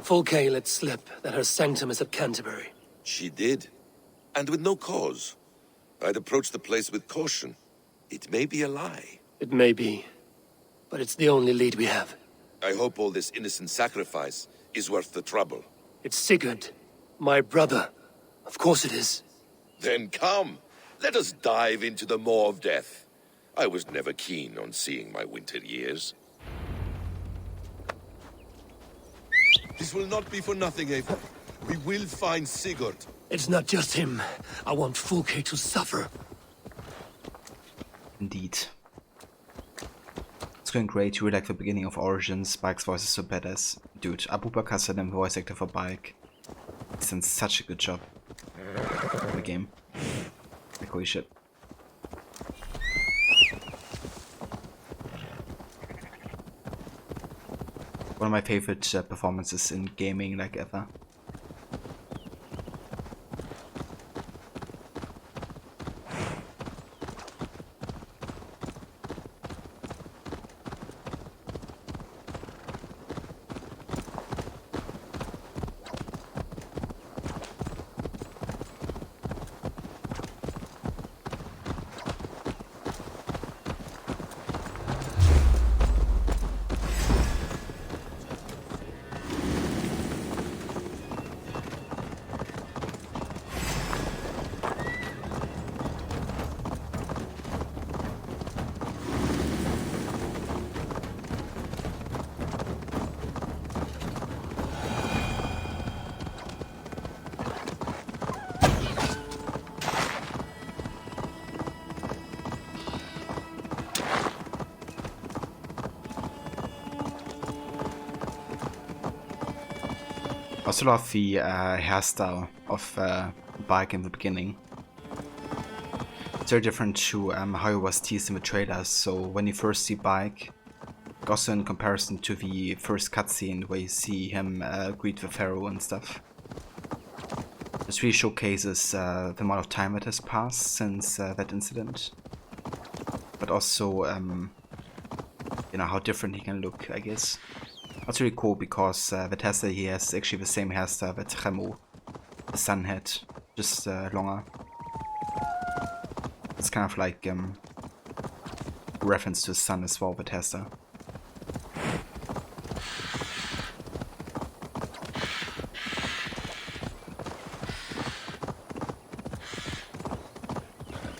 Fulke let slip that her sanctum is at Canterbury. She did, and with no cause. I'd approach the place with caution. It may be a lie. It may be, but it's the only lead we have. I hope all this innocent sacrifice is worth the trouble. It's Sigurd, my brother. Of course it is. Then come, let us dive into the maw of death. I was never keen on seeing my winter years. This will not be for nothing, Eivor. We will find Sigurd. It's not just him. I want Fulke to suffer. Indeed. It's going great. You really like the beginning of Origins. Spike's voice is so badass. Dude, Abubakar Saddam, voice actor for Bike. He's done such a good job in the game. Like, holy shit. One of my favorite performances in gaming, like, ever. I also love the hairstyle of Bike in the beginning. It's very different to how he was teased in the trailers. So when you first see Bike, also in comparison to the first cutscene where you see him greet the Pharaoh and stuff. This really showcases the amount of time that has passed since that incident. But also, you know, how different he can look, I guess. That's really cool because the hairstyle he has is actually the same hairstyle that Remo the sun had, just longer. It's kind of like a reference to the sun as well, Bethesda.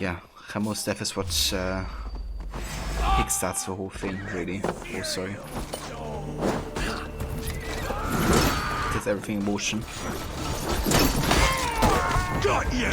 Yeah, Ramo's death is what kickstarts the whole thing, really. Oh, sorry. Gets everything in motion. Got you!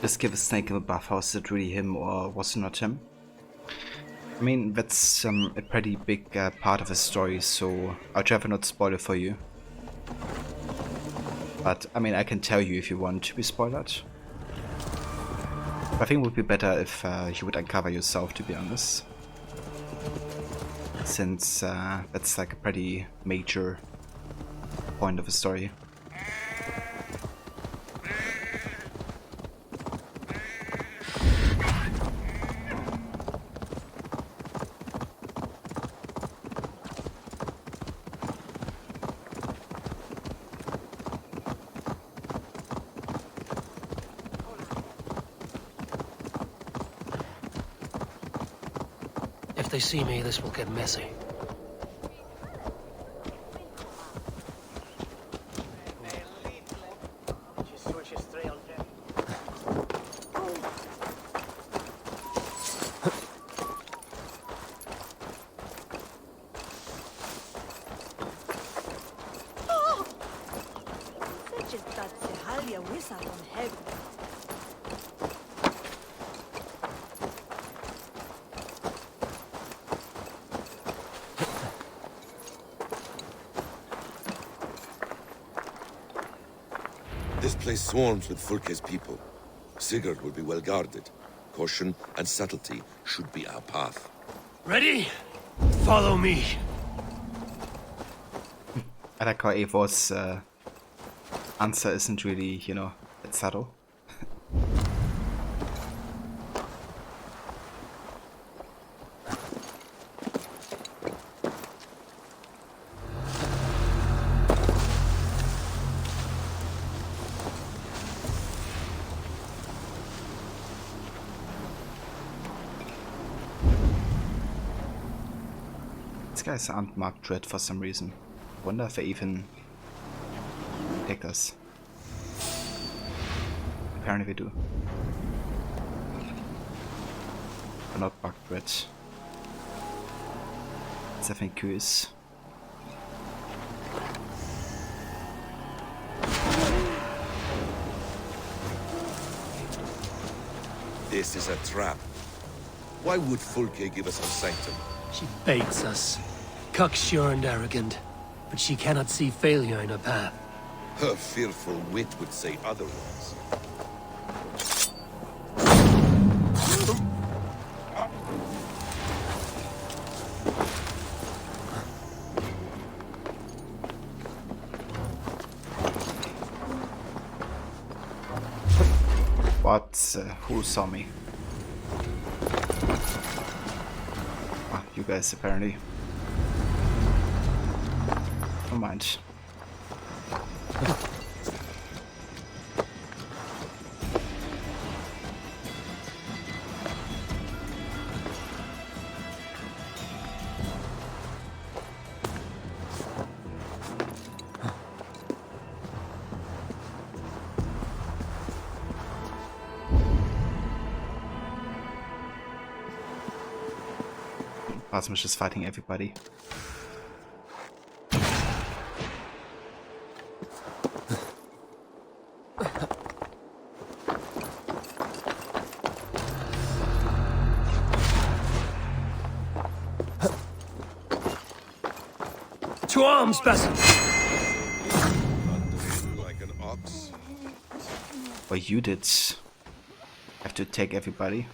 Just give a snake a buff. Was it really him or was it not him? I mean, that's a pretty big part of the story, so I'll try to not spoil it for you. But I mean, I can tell you if you want to be spoiled. I think it would be better if you would uncover yourself, to be honest. Since that's like a pretty major point of the story. If they see me, this will get messy. This place swarms with Fulke's people. Sigurd will be well guarded. Caution and subtlety should be our path. Ready? Follow me. I like how Eivor's answer isn't really, you know, that subtle. These guys aren't marked red for some reason. I wonder if they even take us. Apparently they do. They're not marked red. It's definitely curious. This is a trap. Why would Fulke give us her sanctum? She baits us. Cocksure and arrogant. But she cannot see failure in her path. Her fearful wit would say otherwise. What? Who saw me? Ah, you guys apparently. Never mind. Asmus is fighting everybody. To arms, Basim! Like an ox. Well, you did have to take everybody.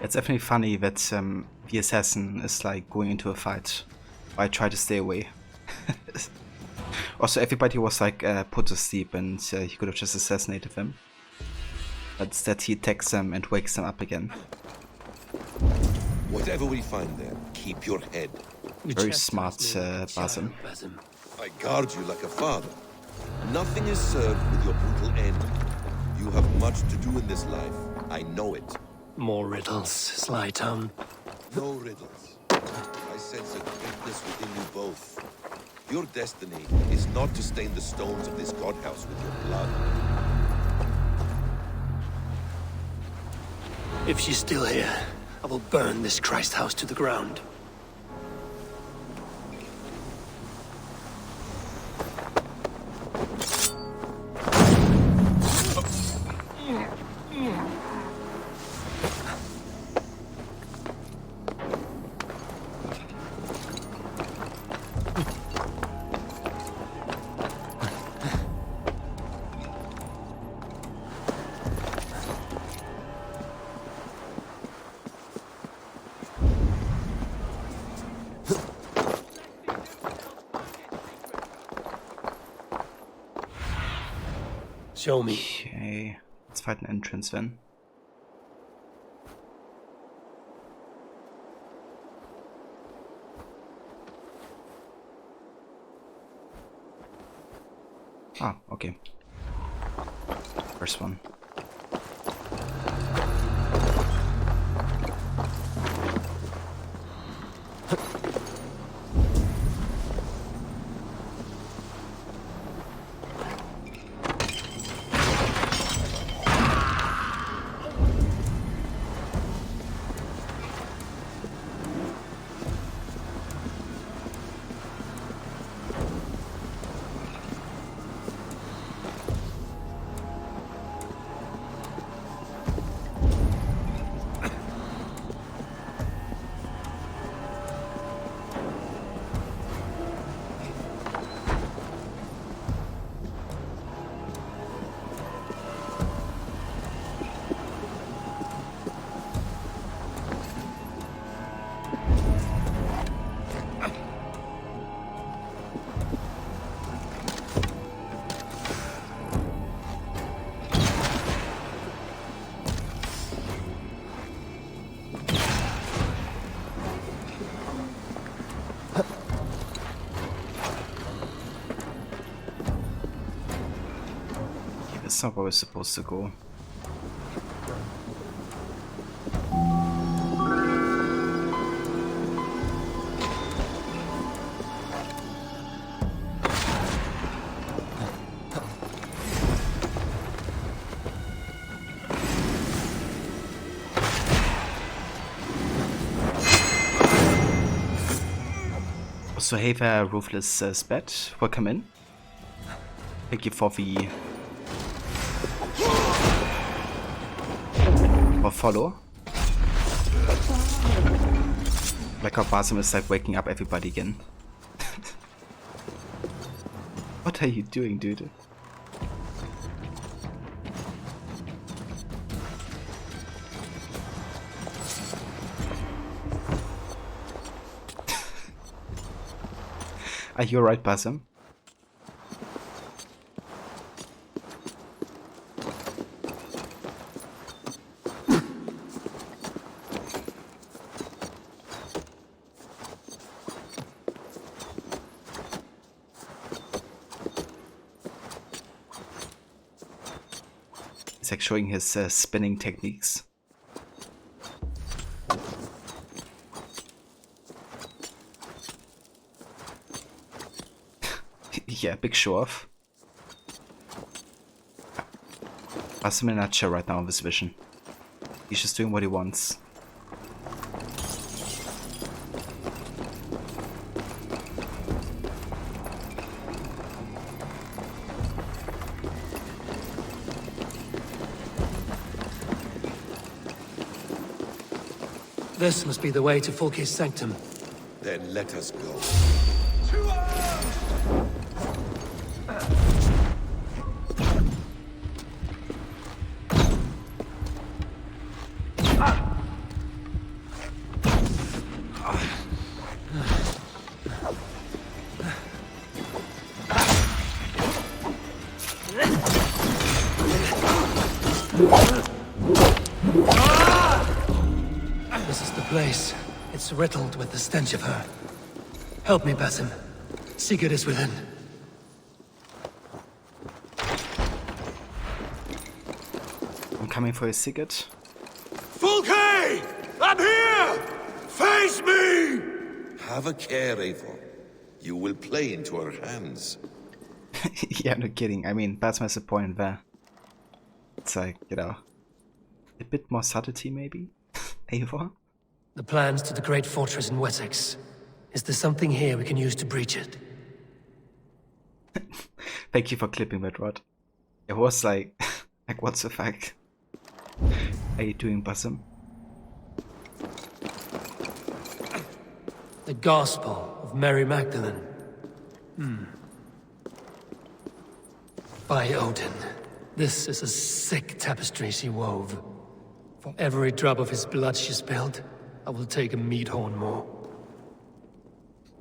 It's definitely funny that the assassin is like going into a fight. I try to stay away. Also, everybody was like put to sleep, and he could have just assassinated them. But instead, he attacks them and wakes them up again. Whatever we find there, keep your head. Very smart, Basim. I guard you like a father. Nothing is served with your brutal end. You have much to do in this life. I know it. More riddles, sly tongue. No riddles. I sense a greatness within you both. Your destiny is not to stain the stones of this godhouse with your blood. If she's still here, I will burn this Christ house to the ground. Show me. Okay, let's fight an entrance then. Ah, okay. First one. That's not where we're supposed to go. Also, hey there, Ruthless Spat. Welcome in. Thank you for the follow. Like how Basim is like waking up everybody again. What are you doing, dude? Are you alright, Basim? He's like showing his spinning techniques. Yeah, big show off. Basim in a nutshell right now in this vision. He's just doing what he wants. This must be the way to Fulke's sanctum. Then let us go. This is the place. It's riddled with the stench of her. Help me, Basim. Sigurd is within. I'm coming for you, Sigurd. Fulke! I'm here! Face me! Have a care, Eivor. You will play into our hands. Yeah, no kidding. I mean, that's my point there. It's like, you know, a bit more subtlety, maybe? Eivor? The plans to the great fortress in Wessex. Is there something here we can use to breach it? Thank you for clipping that, Rod. It was like, like, what's the fact? Are you doing, Basim? The Gospel of Mary Magdalene. By Odin, this is a sick tapestry she wove. For every drop of his blood she spilled, I will take a meat horn more.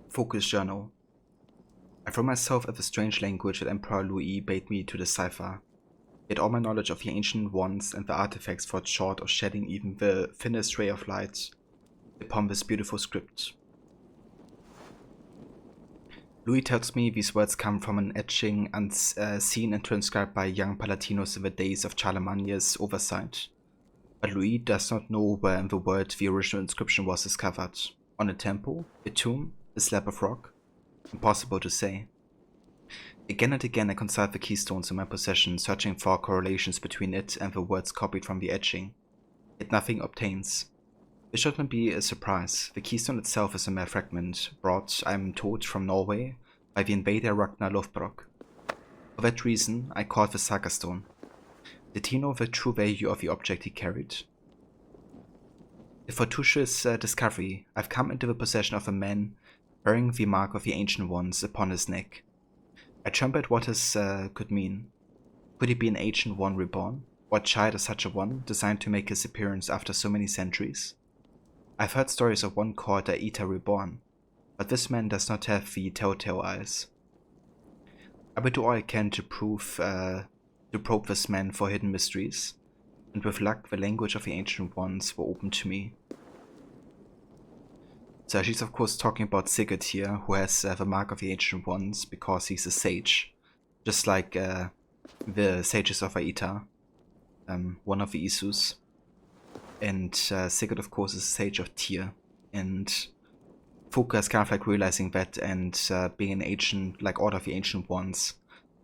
Focus journal. I throw myself at the strange language that Emperor Louis bade me to decipher. Yet all my knowledge of the ancient ones and the artifacts falls short of shedding even the thinnest ray of light upon this beautiful script. Louis tells me these words come from an etching seen and transcribed by young Palatinos in the days of Charlemagne's oversight. But Louis does not know where in the world the original inscription was discovered. On a temple? A tomb? A slab of rock? Impossible to say. Again and again I consult the keystones in my possession, searching for correlations between it and the words copied from the etching. Yet nothing obtains. This should not be a surprise. The keystone itself is a mere fragment, brought, I am told, from Norway by the invader Ragnar Lothbrok. For that reason, I call it the Saga Stone. Did he know the true value of the object he carried? A fortuitous discovery. I've come into the possession of a man bearing the mark of the Ancient Ones upon his neck. I trembled what this could mean. Could he be an Ancient One reborn? What child is such a one, designed to make his appearance after so many centuries? I've heard stories of one called Aita reborn, but this man does not have the telltale eyes. I will do all I can to probe this man for hidden mysteries, and with luck the language of the Ancient Ones will open to me. So she's of course talking about Sigurd here, who has the mark of the Ancient Ones because he's a sage, just like the sages of Aita, one of the Isus. And Sigurd of course is a sage of Tyr, and Fulke is kind of like realizing that, and being an ancient, like Order of the Ancient Ones,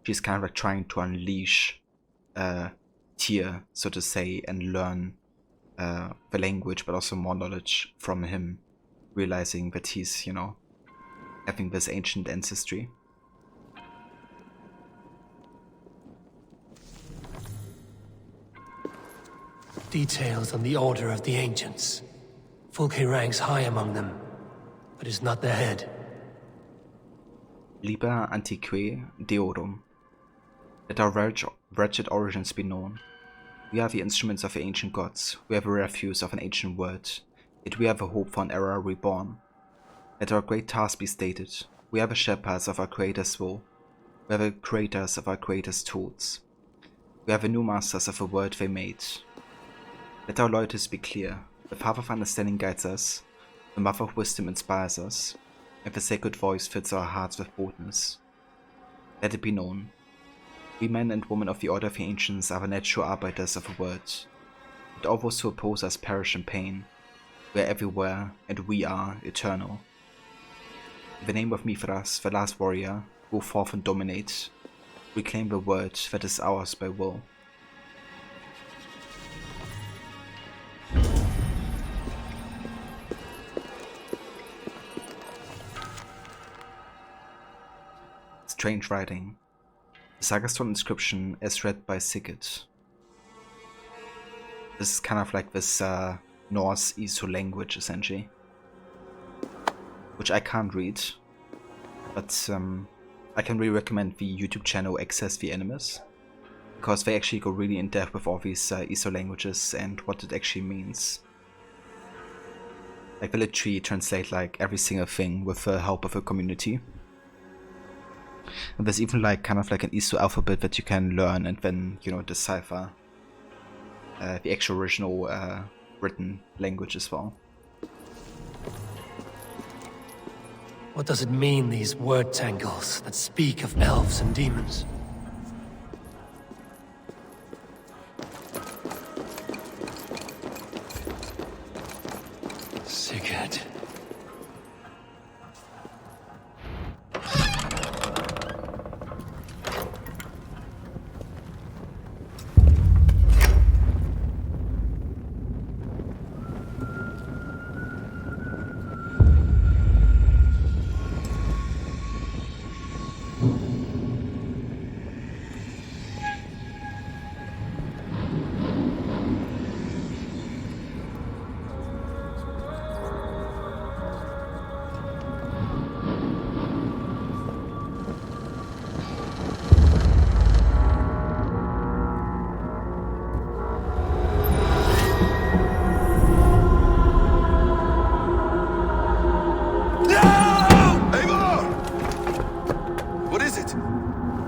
she's kind of like trying to unleash Tyr, so to say, and learn the language, but also more knowledge from him, realizing that he's, you know, having this ancient ancestry. Details on the Order of the Ancients. Fulke ranks high among them, but is not their head. Liber Antiquae Deorum. Let our wretched origins be known. We are the instruments of the ancient gods, we are the refuse of an ancient world, yet we have a hope for an era reborn. Let our great task be stated. We are the shepherds of our Creator's will. We are the creators of our Creator's tools. We are the new masters of the world they made. Let our loyalties be clear. The Father of Understanding guides us, the Mother of Wisdom inspires us, and the sacred voice fills our hearts with boldness. Let it be known. We men and women of the Order of the Ancients are the natural arbiters of the world. Let all those who oppose us perish in pain. We are everywhere, and we are eternal. In the name of Mithras, the last warrior, go forth and dominate. Reclaim the world that is ours by will. Strange writing. The Sagaston inscription as read by Sigurd. This is kind of like this Norse Iso language, essentially. Which I can't read, but I can really recommend the YouTube channel Access the Animus, because they actually go really in depth with all these Iso languages and what it actually means. Like they literally translate like every single thing with the help of a community. And there's even like kind of like an Iso alphabet that you can learn and then, you know, decipher the actual original written language as well. What does it mean, these word tangles that speak of elves and demons? Sigurd.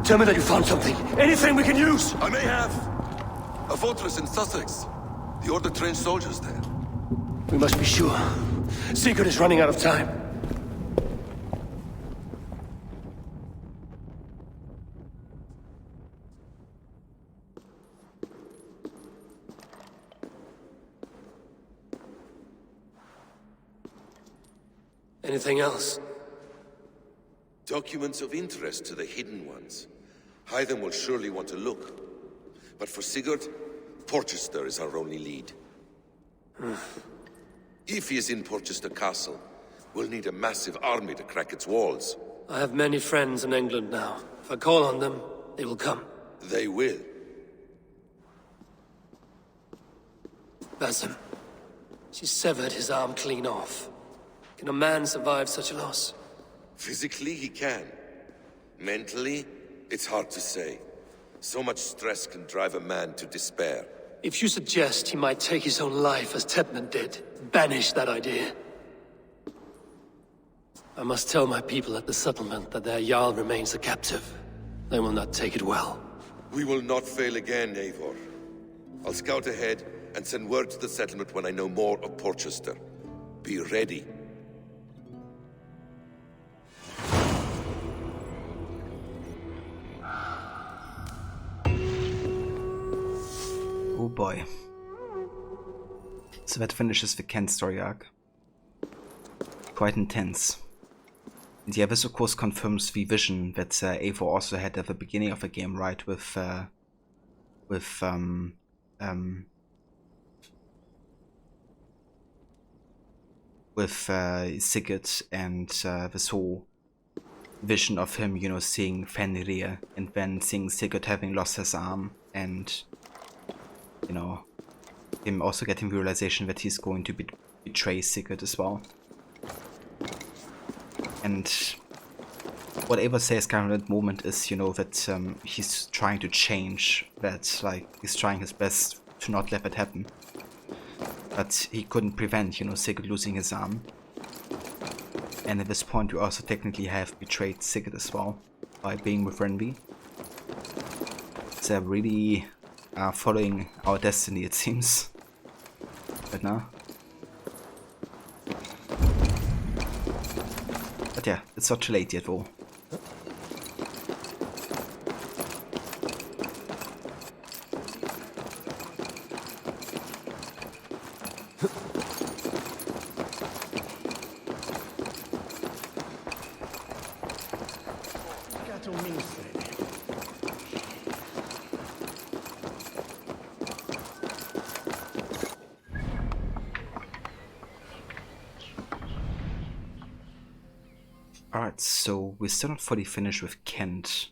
Tell me that you found something. Anything we can use. I may have. A fortress in Sussex. The Order trained soldiers there. We must be sure. Sigurd is running out of time. Anything else? Documents of interest to the Hidden Ones. Hythen will surely want to look. But for Sigurd, Porchester is our only lead. If he is in Porchester Castle, we'll need a massive army to crack its walls. I have many friends in England now. If I call on them, they will come. They will. Basim. She severed his arm clean off. Can a man survive such a loss? Physically, he can. Mentally, it's hard to say. So much stress can drive a man to despair. If you suggest he might take his own life as Tepman did, banish that idea. I must tell my people at the settlement that their Jarl remains a captive. They will not take it well. We will not fail again, Eivor. I'll scout ahead and send word to the settlement when I know more of Porchester. Be ready. Oh boy. So that finishes the Kent story arc. Quite intense. And yeah, this of course confirms the vision that Eivor also had at the beginning of the game, right? With Sigurd and this whole vision of him, you know, seeing Fenrir and then seeing Sigurd having lost his arm, and, you know, him also getting the realization that he's going to betray Sigurd as well. And what Eivor says kind of at that moment is, you know, that he's trying to change that, like, he's trying his best to not let that happen. But he couldn't prevent, you know, Sigurd losing his arm. And at this point, we also technically have betrayed Sigurd as well by being with Renvi. So really following our destiny, it seems. But now. But yeah, it's not too late yet, though. Alright, so we're still not fully finished with Kent.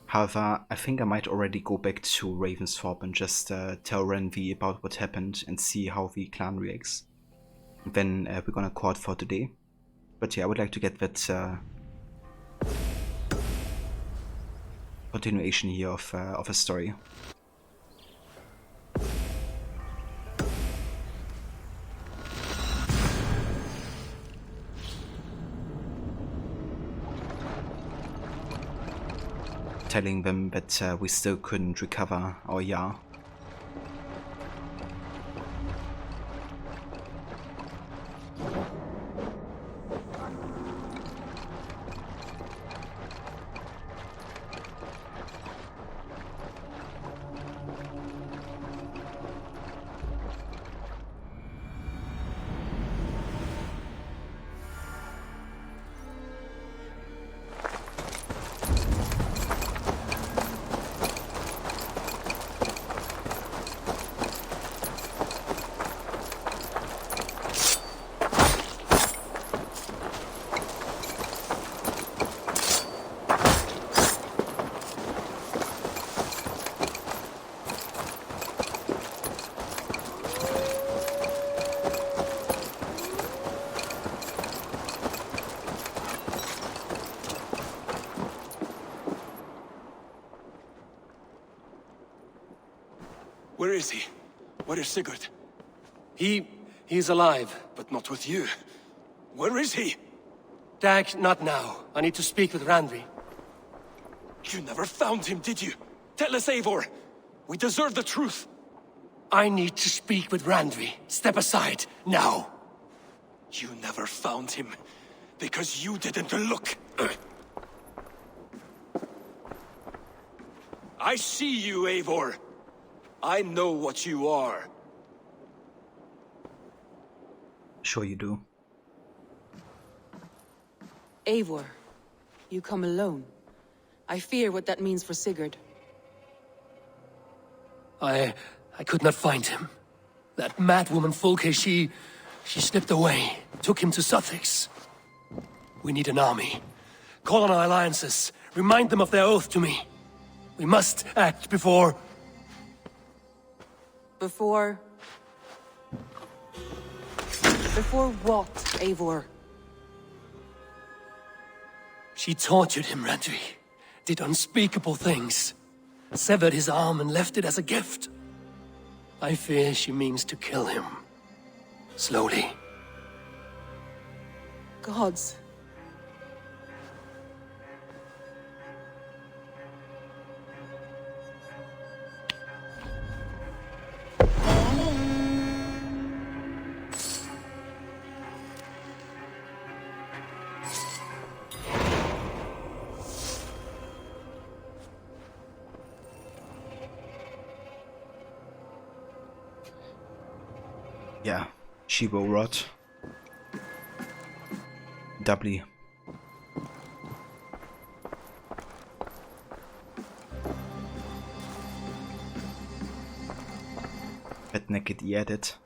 However, I think I might already go back to Ravensthorpe and just tell Renvi about what happened and see how the clan reacts. Then we're gonna call it for today. But yeah, I would like to get that continuation here of a story. Telling them that we still couldn't recover our Jarl. Where is he? Where is Sigurd? He's alive. But not with you. Where is he? Dag, not now. I need to speak with Randvi. You never found him, did you? Tell us, Eivor. We deserve the truth. I need to speak with Randvi. Step aside, now. You never found him, because you didn't look. I see you, Eivor. I know what you are. Sure you do. Eivor, you come alone. I fear what that means for Sigurd. I could not find him. That madwoman Folke, she slipped away, took him to Sussex. We need an army. Call on our alliances. Remind them of their oath to me. We must act before... Before what, Eivor? She tortured him, Randvi. Did unspeakable things. Severed his arm and left it as a gift. I fear she means to kill him. Slowly. Gods. Yeah, she will rot. Doubly. Fat naked edit.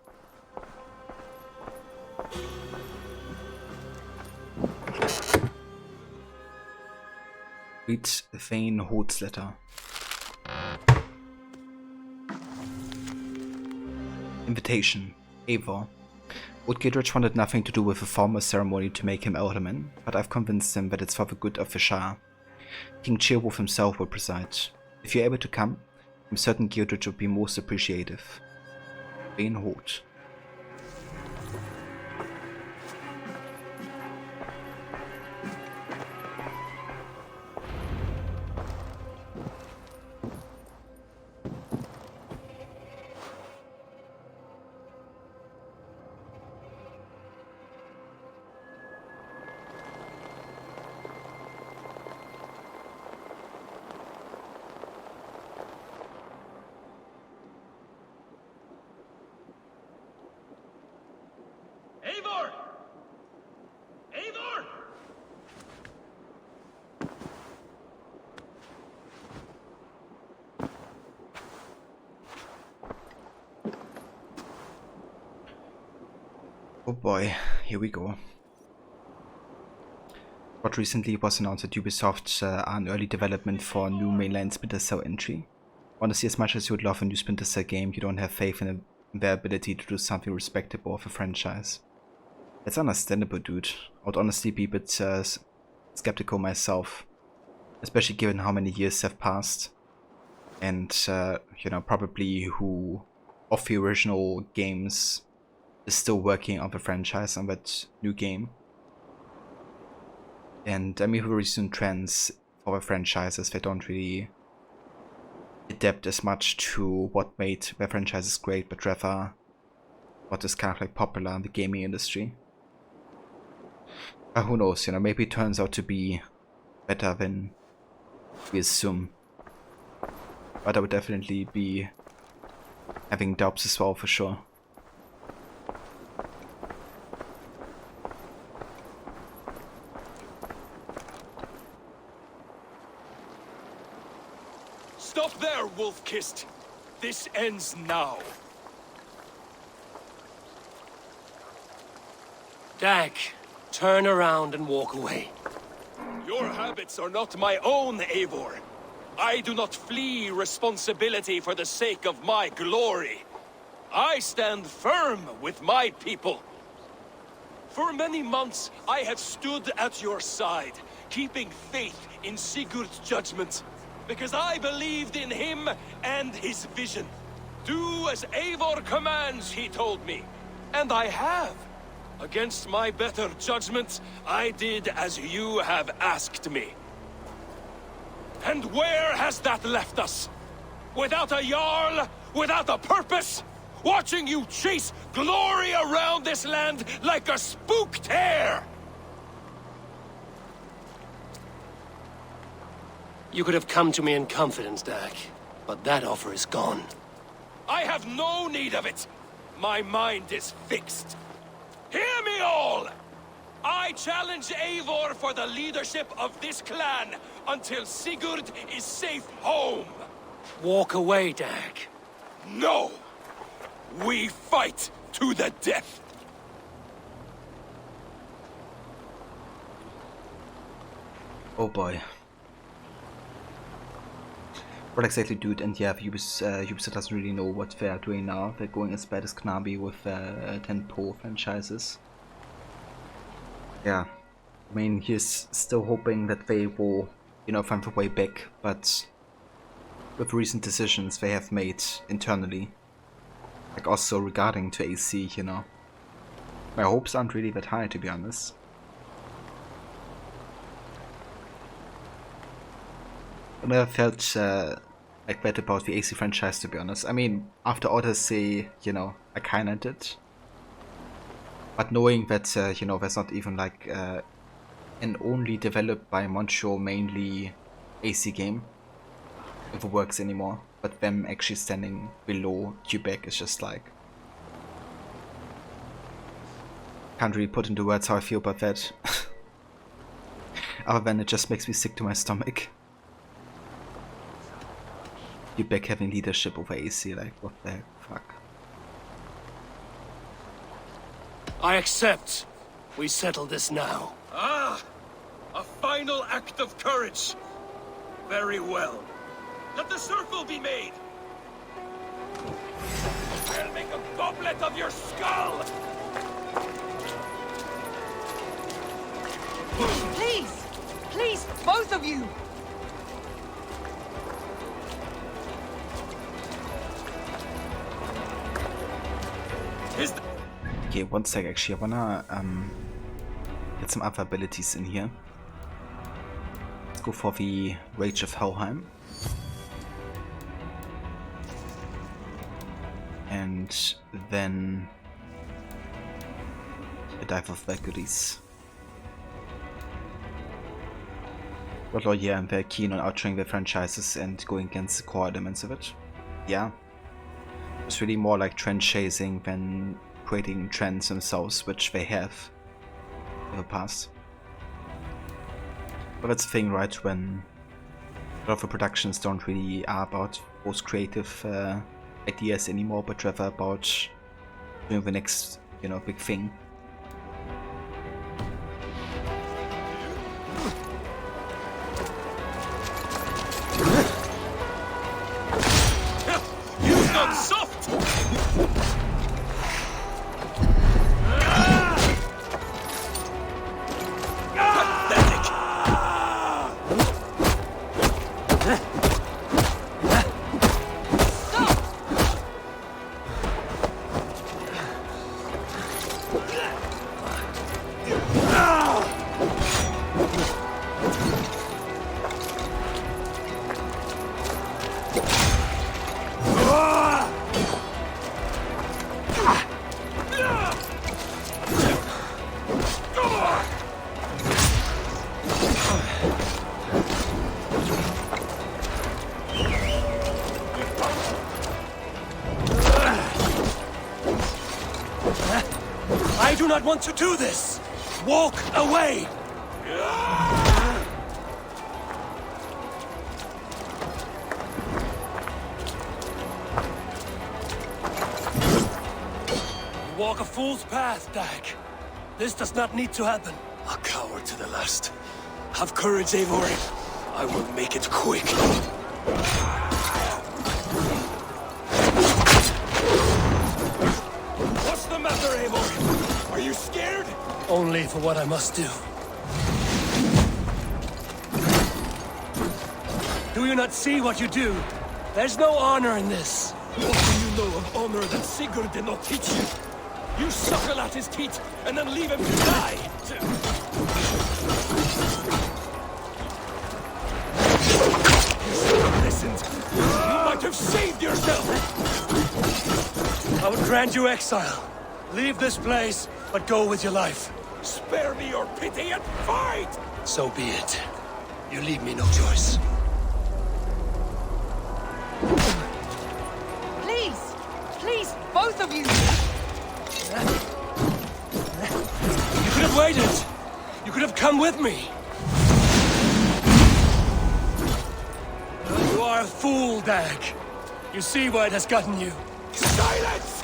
Read Thane Hood's letter. Invitation. Eivor. Old Gidrich wanted nothing to do with a formal ceremony to make him alderman, but I've convinced him that it's for the good of the Shire. King Cheerwolf himself will preside. If you're able to come, I'm certain Gidrich would be most appreciative. Thane Hood. Eivor! Eivor! Oh boy, here we go. What recently was announced that Ubisoft are in early development for a new mainline Splinter Cell entry. Honestly, as much as you would love a new Splinter Cell game, you don't have faith in their ability to do something respectable of a franchise. It's understandable, dude. I would honestly be a bit skeptical myself, especially given how many years have passed, and you know, probably who of the original games is still working on the franchise on that new game. And I mean, with recent trends for the franchises, they don't really adapt as much to what made their franchises great, but rather what is kind of like popular in the gaming industry. Who knows, you know, maybe it turns out to be better than we assume. But I would definitely be having doubts as well, for sure. Stop there, Wolf-Kissed! This ends now. Dag, turn around and walk away. Your habits are not my own, Eivor. I do not flee responsibility for the sake of my glory. I stand firm with my people. For many months, I have stood at your side, keeping faith in Sigurd's judgment, because I believed in him and his vision. Do as Eivor commands, he told me, and I have. Against my better judgment, I did as you have asked me. And where has that left us? Without a Jarl? Without a purpose? Watching you chase glory around this land like a spooked hare! You could have come to me in confidence, Dag, but that offer is gone. I have no need of it! My mind is fixed. Hear me all! I challenge Eivor for the leadership of this clan until Sigurd is safe home! Walk away, Dag. No! We fight to the death! Oh boy. What exactly, dude? And yeah, Ubisoft doesn't really know what they're doing now. They're going as bad as Knabi with tentpole franchises. Yeah, I mean, he's still hoping that they will, you know, find their way back, but with recent decisions they have made internally, like also regarding to AC, you know, my hopes aren't really that high, to be honest. I never felt like that about the AC franchise, to be honest. I mean, after Odyssey, you know, I kinda did. But knowing that, you know, there's not even like an only developed by Montreal mainly AC game, if it works anymore, but them actually standing below Quebec is just like... Can't really put into words how I feel about that. Other than it just makes me sick to my stomach. Quebec having leadership over AC, like what the heck, fuck. I accept. We settle this now. Ah! A final act of courage! Very well. Let the circle be made. I'll make a goblet of your skull! Please! Please, both of you! Okay, one sec, actually, I wanna get some other abilities in here. Let's go for the Rage of Helheim. And then the Dive of Valkyries. But yeah, I'm very keen on outshowing the franchises and going against the core elements of it. Yeah. It's really more like trend chasing than creating trends themselves, which they have in the past. But that's the thing, right, when a lot of the productions don't really are about those creative ideas anymore, but rather about doing the next, you know, big thing. You've got soft! I do not want to do this! Walk away! You walk a fool's path, Dag. This does not need to happen. A coward to the last. Have courage, Eivor. I will make it quick. What's the matter, Eivor? Are you scared? Only for what I must do. Do you not see what you do? There's no honor in this. What do you know of honor that Sigurd did not teach you? You suckle at his teeth and then leave him to die! You should have listened. You might have saved yourself! I would grant you exile. Leave this place, but go with your life. Spare me your pity and fight! So be it. You leave me no choice. Please! Please, both of you! You could have waited! You could have come with me! You are a fool, Dag. You see why it has gotten you. Silence!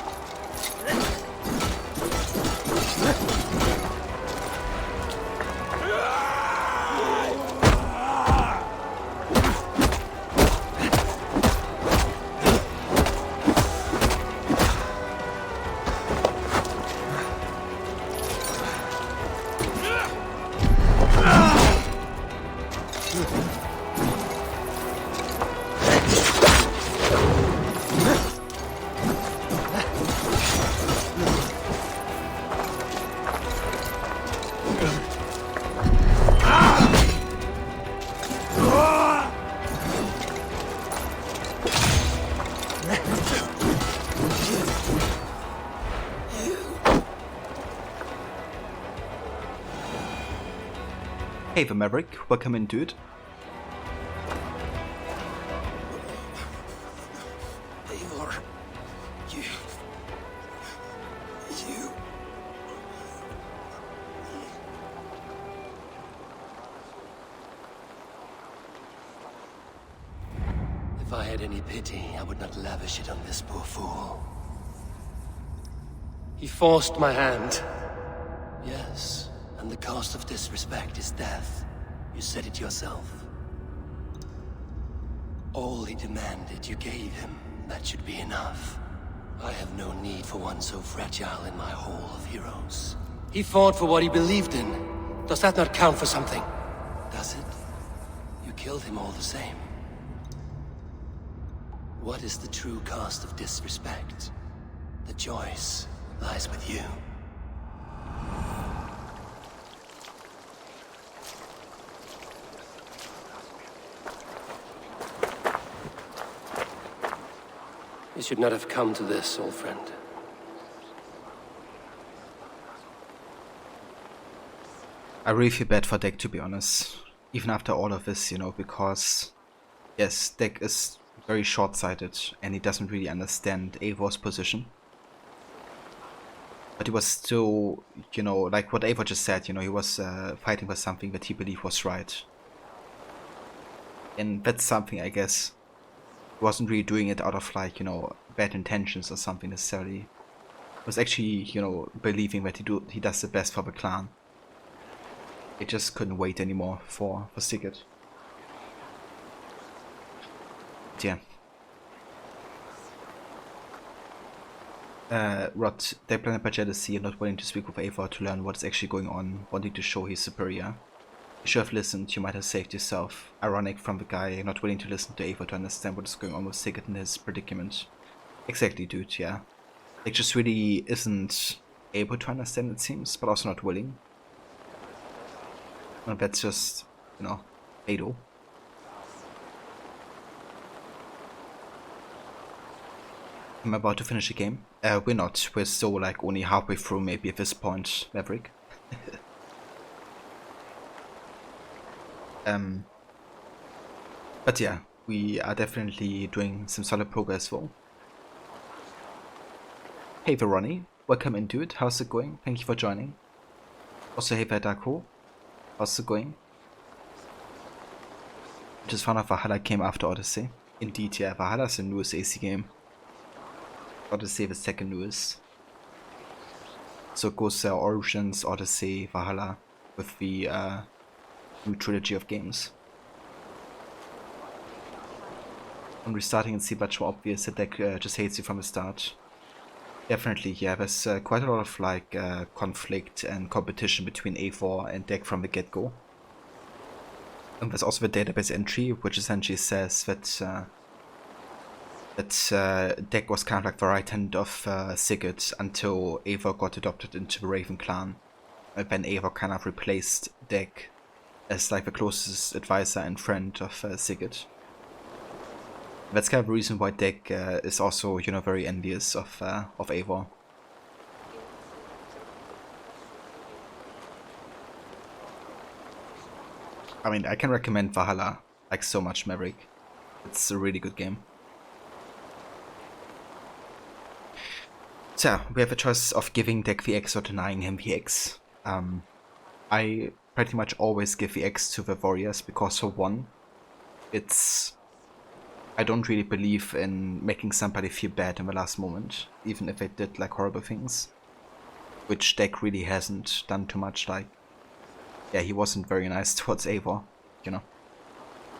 Hey the Maverick, welcome in, dude. Eivor, you... If I had any pity, I would not lavish it on this poor fool. He forced my hand. Yes, and the cost of disrespect is death. You said it yourself. All he demanded you gave him. That should be enough. I have no need for one so fragile in my hall of heroes. He fought for what he believed in. Does that not count for something? Does it? You killed him all the same. What is the true cost of disrespect? The choice lies with you. You should not have come to this, old friend. I really feel bad for Deck, to be honest. Even after all of this, you know, because yes, Deck is very short-sighted and he doesn't really understand Eivor's position. But he was still, you know, like what Eivor just said, you know, he was fighting for something that he believed was right. And that's something, I guess, he wasn't really doing it out of, like, you know, bad intentions or something necessarily. He was actually, you know, believing that he does the best for the clan. He just couldn't wait anymore for Sigurd. But yeah. Rod, they blinded by jealousy and not willing to speak with Eivor to learn what is actually going on, wanting to show he's superior. You should have listened, you might have saved yourself. Ironic from the guy not willing to listen to Eivor to understand what is going on with Sigurd and his predicament. Exactly, dude, yeah. It just really isn't able to understand, it seems, but also not willing. And that's just, you know, fatal. I'm about to finish the game. We're not. We're still like only halfway through maybe at this point, Maverick. But yeah, we are definitely doing some solid progress though. Hey Veroni, welcome in dude, how's it going? Thank you for joining. Also hey Darko, how's it going? Just found out Valhalla came after Odyssey. Indeed, yeah, Valhalla's the newest AC game. Odyssey the second newest. So it goes Origins, Odyssey, Valhalla with the new trilogy of games. On restarting and see much more obvious that Deck just hates you from the start. Definitely, yeah, there's quite a lot of like conflict and competition between Eivor and Deck from the get-go. And there's also the database entry, which essentially says that Deck was kind of like the right hand of Sigurd until Eivor got adopted into the Raven clan. And then Eivor kind of replaced Deck as like the closest advisor and friend of Sigurd. That's kind of the reason why Deck is also, you know, very envious of Eivor. I mean, I can recommend Valhalla like so much, Maverick. It's a really good game. So, we have a choice of giving Deck the X or denying him the X. I pretty much always give the X to the warriors because for one, I don't really believe in making somebody feel bad in the last moment, even if they did like horrible things. Which Deck really hasn't done too much, like, yeah, he wasn't very nice towards Eivor, you know.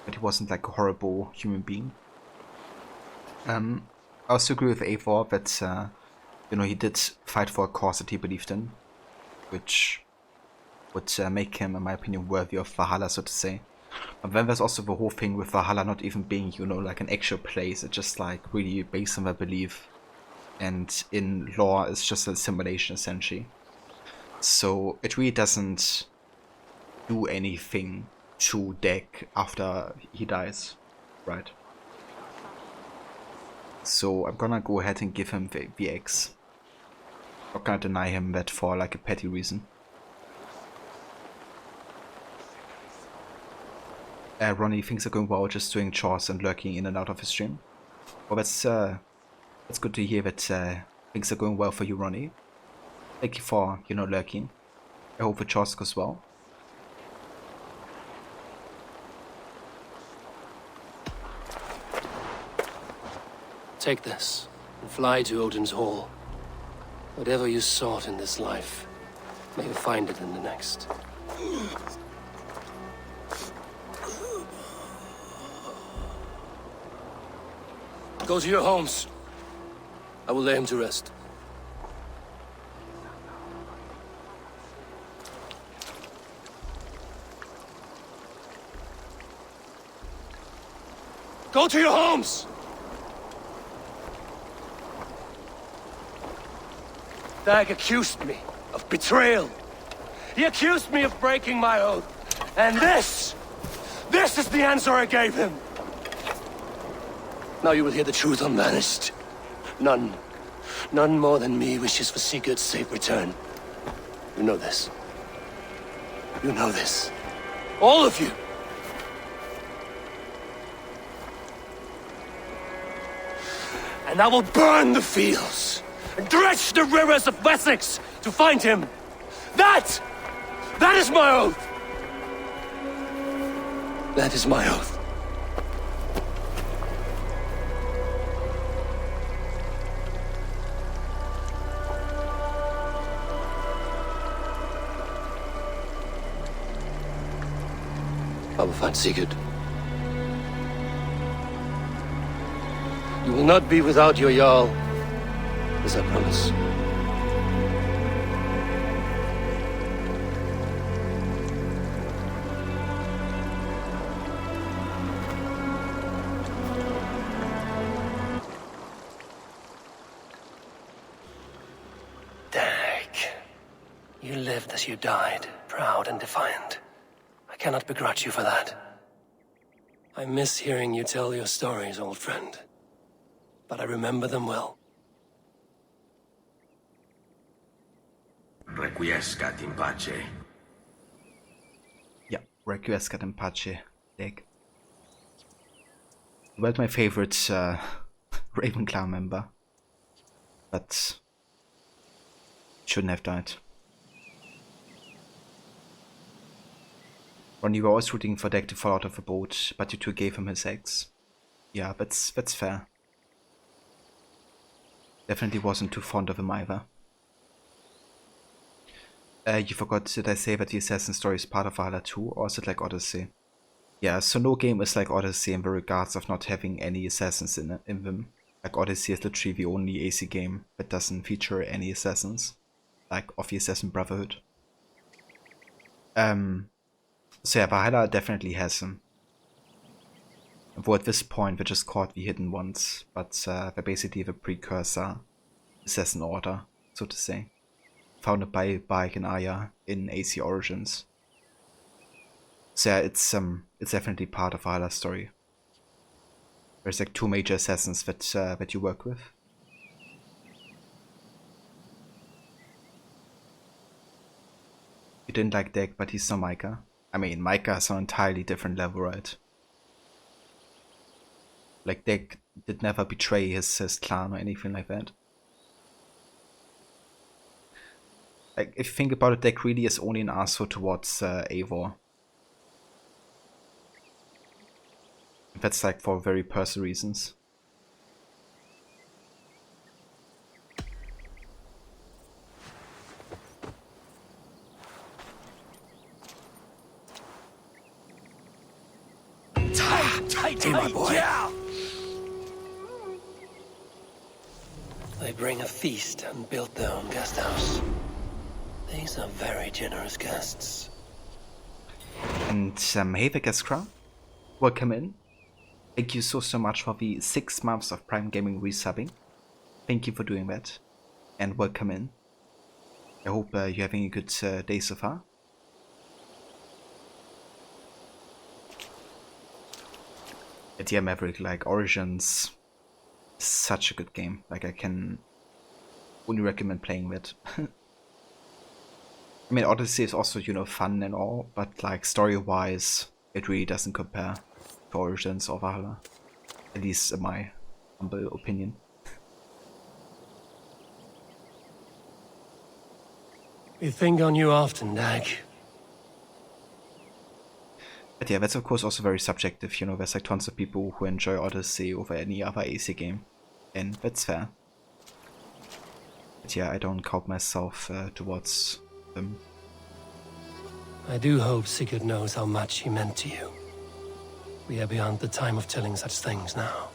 But he wasn't like a horrible human being. I also agree with Eivor that, you know, he did fight for a cause that he believed in, which would make him, in my opinion, worthy of Valhalla, so to say. But then there's also the whole thing with Valhalla not even being, you know, like an actual place. It's just like really based on their belief. And in lore, it's just a simulation, essentially. So it really doesn't do anything to Deck after he dies, right? So I'm gonna go ahead and give him the X. I'm not gonna deny him that for like a petty reason. Ronnie, things are going well, just doing chores and lurking in and out of his stream. Well, that's good to hear that things are going well for you, Ronnie. Thank you for, you know, lurking. I hope the chores goes well. Take this and fly to Odin's Hall. Whatever you sought in this life, may you find it in the next. Go to your homes. I will lay him to rest. Go to your homes! Dag accused me of betrayal. He accused me of breaking my oath. And this is the answer I gave him. Now you will hear the truth unbanished. None more than me wishes for Sigurd's safe return. You know this. You know this. All of you. And I will burn the fields and dredge the rivers of Wessex to find him. That is my oath. That is my oath. I will find Sigurd. You will not be without your Jarl, as I promise. Dag, you lived as you died, proud and defiant. I cannot begrudge you for that. I miss hearing you tell your stories, old friend. But I remember them well. Requiescat in pace. Yeah, Requiescat in pace. Dig. Well, my favorite Ravenclaw member. But shouldn't have died. Ron, you were always rooting for Deck to fall out of a boat, but you two gave him his eggs. Yeah, that's fair. Definitely wasn't too fond of him either. You forgot, did I say that the assassin story is part of Valhalla too, or is it like Odyssey? Yeah, so no game is like Odyssey in the regards of not having any assassins in them. Like Odyssey is literally the only AC game that doesn't feature any assassins, like of the Assassin Brotherhood. So yeah, Valhalla definitely has them. Though at this point they're just called the Hidden Ones, but they're basically the precursor Assassin Order, so to say. Founded by Baek and Aya in AC Origins. So yeah, it's definitely part of Valhalla's story. There's like two major assassins that you work with. You didn't like Deck, but he's no Micah. I mean, Micah is on an entirely different level, right? Like, Deck did never betray his clan or anything like that. Like, if you think about it, Deck really is only an asshole towards Eivor. That's like for very personal reasons. Tight, my boy. Yeah. They bring a feast and built their own guest house. These are very generous guests. And hey there, Gaskra. Welcome in. Thank you so much for the 6 months of Prime Gaming resubbing. Thank you for doing that. And welcome in. I hope you're having a good day so far. But yeah, Maverick, like Origins is such a good game. Like, I can only recommend playing that. I mean, Odyssey is also, you know, fun and all, but like story-wise, it really doesn't compare to Origins or Valhalla. At least in my humble opinion. We think on you often, Dag. But yeah, that's of course also very subjective, you know, there's like tons of people who enjoy Odyssey over any other AC game, and that's fair. But yeah, I don't count myself towards them. I do hope Sigurd knows how much he meant to you. We are beyond the time of telling such things now.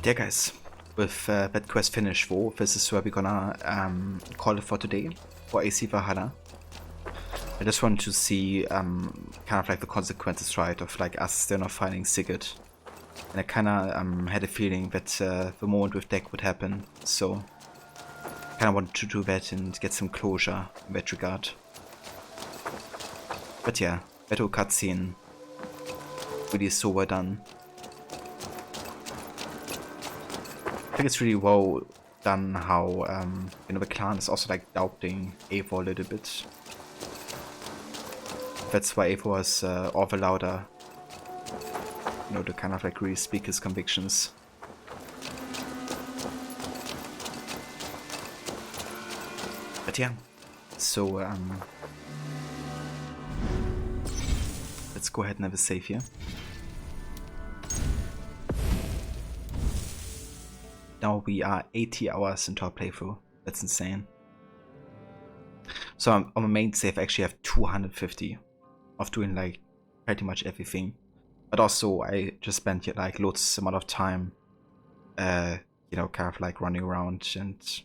Yeah, guys, with that quest finished, though, this is where we're gonna call it for today for AC Valhalla. I just wanted to see kind of like the consequences, right, of like us still not finding Sigurd. And I kind of had a feeling that the moment with deck would happen, so kind of wanted to do that and get some closure in that regard. But yeah, that whole cutscene really is so well done. I think it's really well done how you know, the clan is also like doubting Eivor a little bit. That's why Eivor was all the louder, you know, to kind of like really speak his convictions. But yeah, so let's go ahead and have a save here. Now we are 80 hours into our playthrough. That's insane. So on my main save I actually have 250 of doing like pretty much everything. But also I just spent like loads amount of time you know, kind of like running around and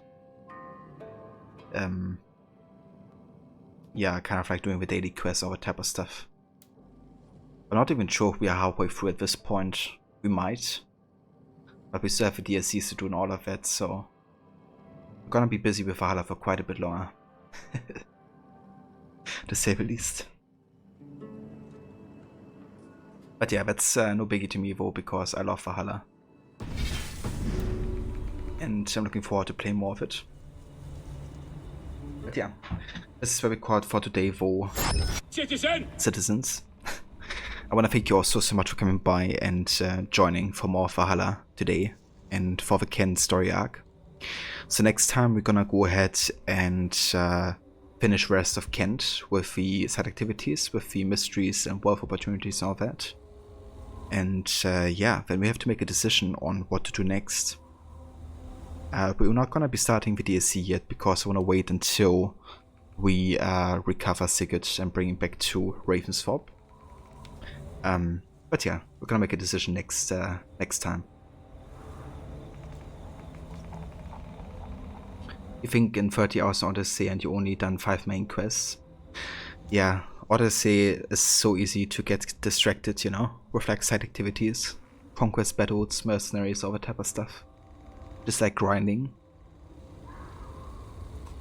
yeah, kind of like doing the daily quests, all that type of stuff. I'm not even sure if we are halfway through at this point. We might. But we still have the DLCs to do and all of that, so we're gonna be busy with Valhalla for quite a bit longer. To say the least. But yeah, that's no biggie to me though, because I love Valhalla. And I'm looking forward to playing more of it. But yeah, this is where we call it for today though. Citizens. I want to thank you all so much for coming by and joining for more Valhalla today and for the Ken story arc. So next time we're gonna go ahead and finish the rest of Kent with the side activities, with the mysteries and wealth opportunities and all that. And yeah, then we have to make a decision on what to do next. We're not gonna be starting the DLC yet because I want to wait until we recover Sigurd and bring him back to Ravensthorpe. But yeah, we're gonna make a decision next time. You think in 30 hours on Odyssey and you only done 5 main quests? Yeah, Odyssey is so easy to get distracted, you know, with like side activities, conquest battles, mercenaries, all that type of stuff. Just like grinding.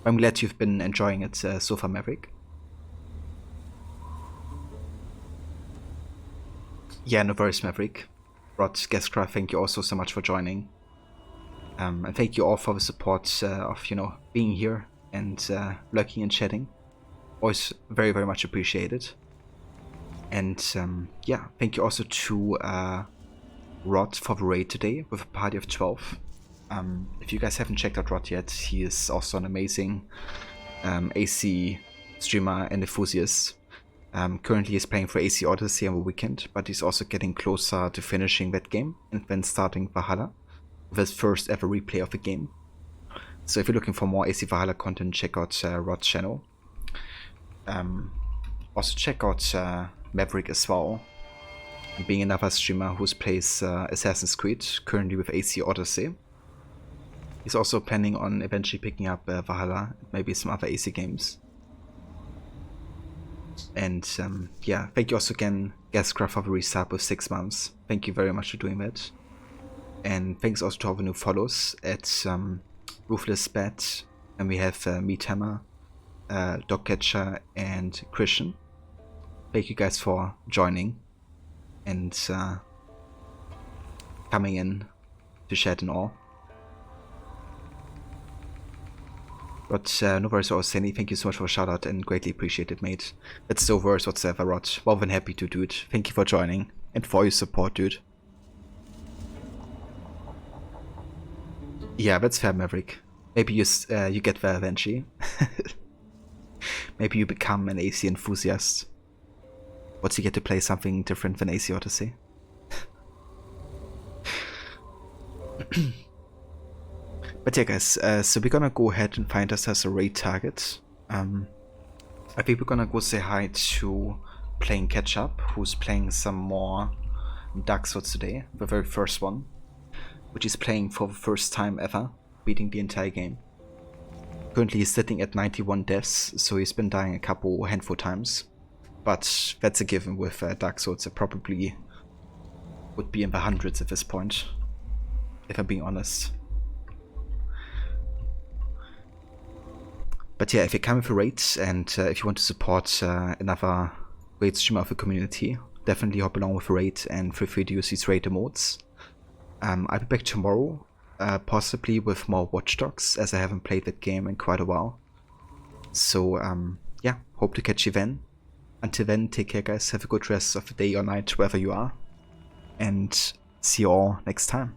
I'm glad you've been enjoying it so far, Maverick. Yeah, no worries, Maverick. Rod, Guestcraft, thank you also so much for joining. And thank you all for the support of, you know, being here and lurking and chatting. Always very, very much appreciated. And yeah, thank you also to Rod for the raid today with a party of 12. If you guys haven't checked out Rod yet, he is also an amazing AC streamer and enthusiast. Currently he's playing for AC Odyssey on the weekend, but he's also getting closer to finishing that game and then starting Valhalla with his first ever replay of the game. So if you're looking for more AC Valhalla content, check out Rod's channel. Also check out Maverick as well, being another streamer who plays Assassin's Creed, currently with AC Odyssey. He's also planning on eventually picking up Valhalla, maybe some other AC games. And yeah, thank you also again, Gascraft, for the resub with 6 months. Thank you very much for doing that. And thanks also to all the new follows at Ruthless Bat, and we have Meathammer, Dogcatcher, and Christian. Thank you guys for joining and coming in to chat and all. But no worries, Sandy, thank you so much for a shout out and greatly appreciated, mate. That's no worries whatsoever, Rod. More than happy to do it. Thank you for joining and for your support, dude. Yeah, that's fair, Maverick. Maybe you get there eventually. Maybe you become an AC enthusiast. Once you get to play something different than AC Odyssey. But yeah, guys, so we're gonna go ahead and find ourselves a raid target. I think we're gonna go say hi to playing Ketchup, who's playing some more Dark Souls today, the very first one. which is playing for the first time ever, beating the entire game. Currently he's sitting at 91 deaths, so he's been dying a handful times. But that's a given with Dark Souls. It probably would be in the hundreds at this point, if I'm being honest. But yeah, if you come with a raid and if you want to support another raid streamer of the community, definitely hop along with a raid and feel free to use these raid emotes. I'll be back tomorrow, possibly with more Watch Dogs, as I haven't played that game in quite a while. So yeah, hope to catch you then. Until then, take care guys, have a good rest of the day or night wherever you are, and see you all next time.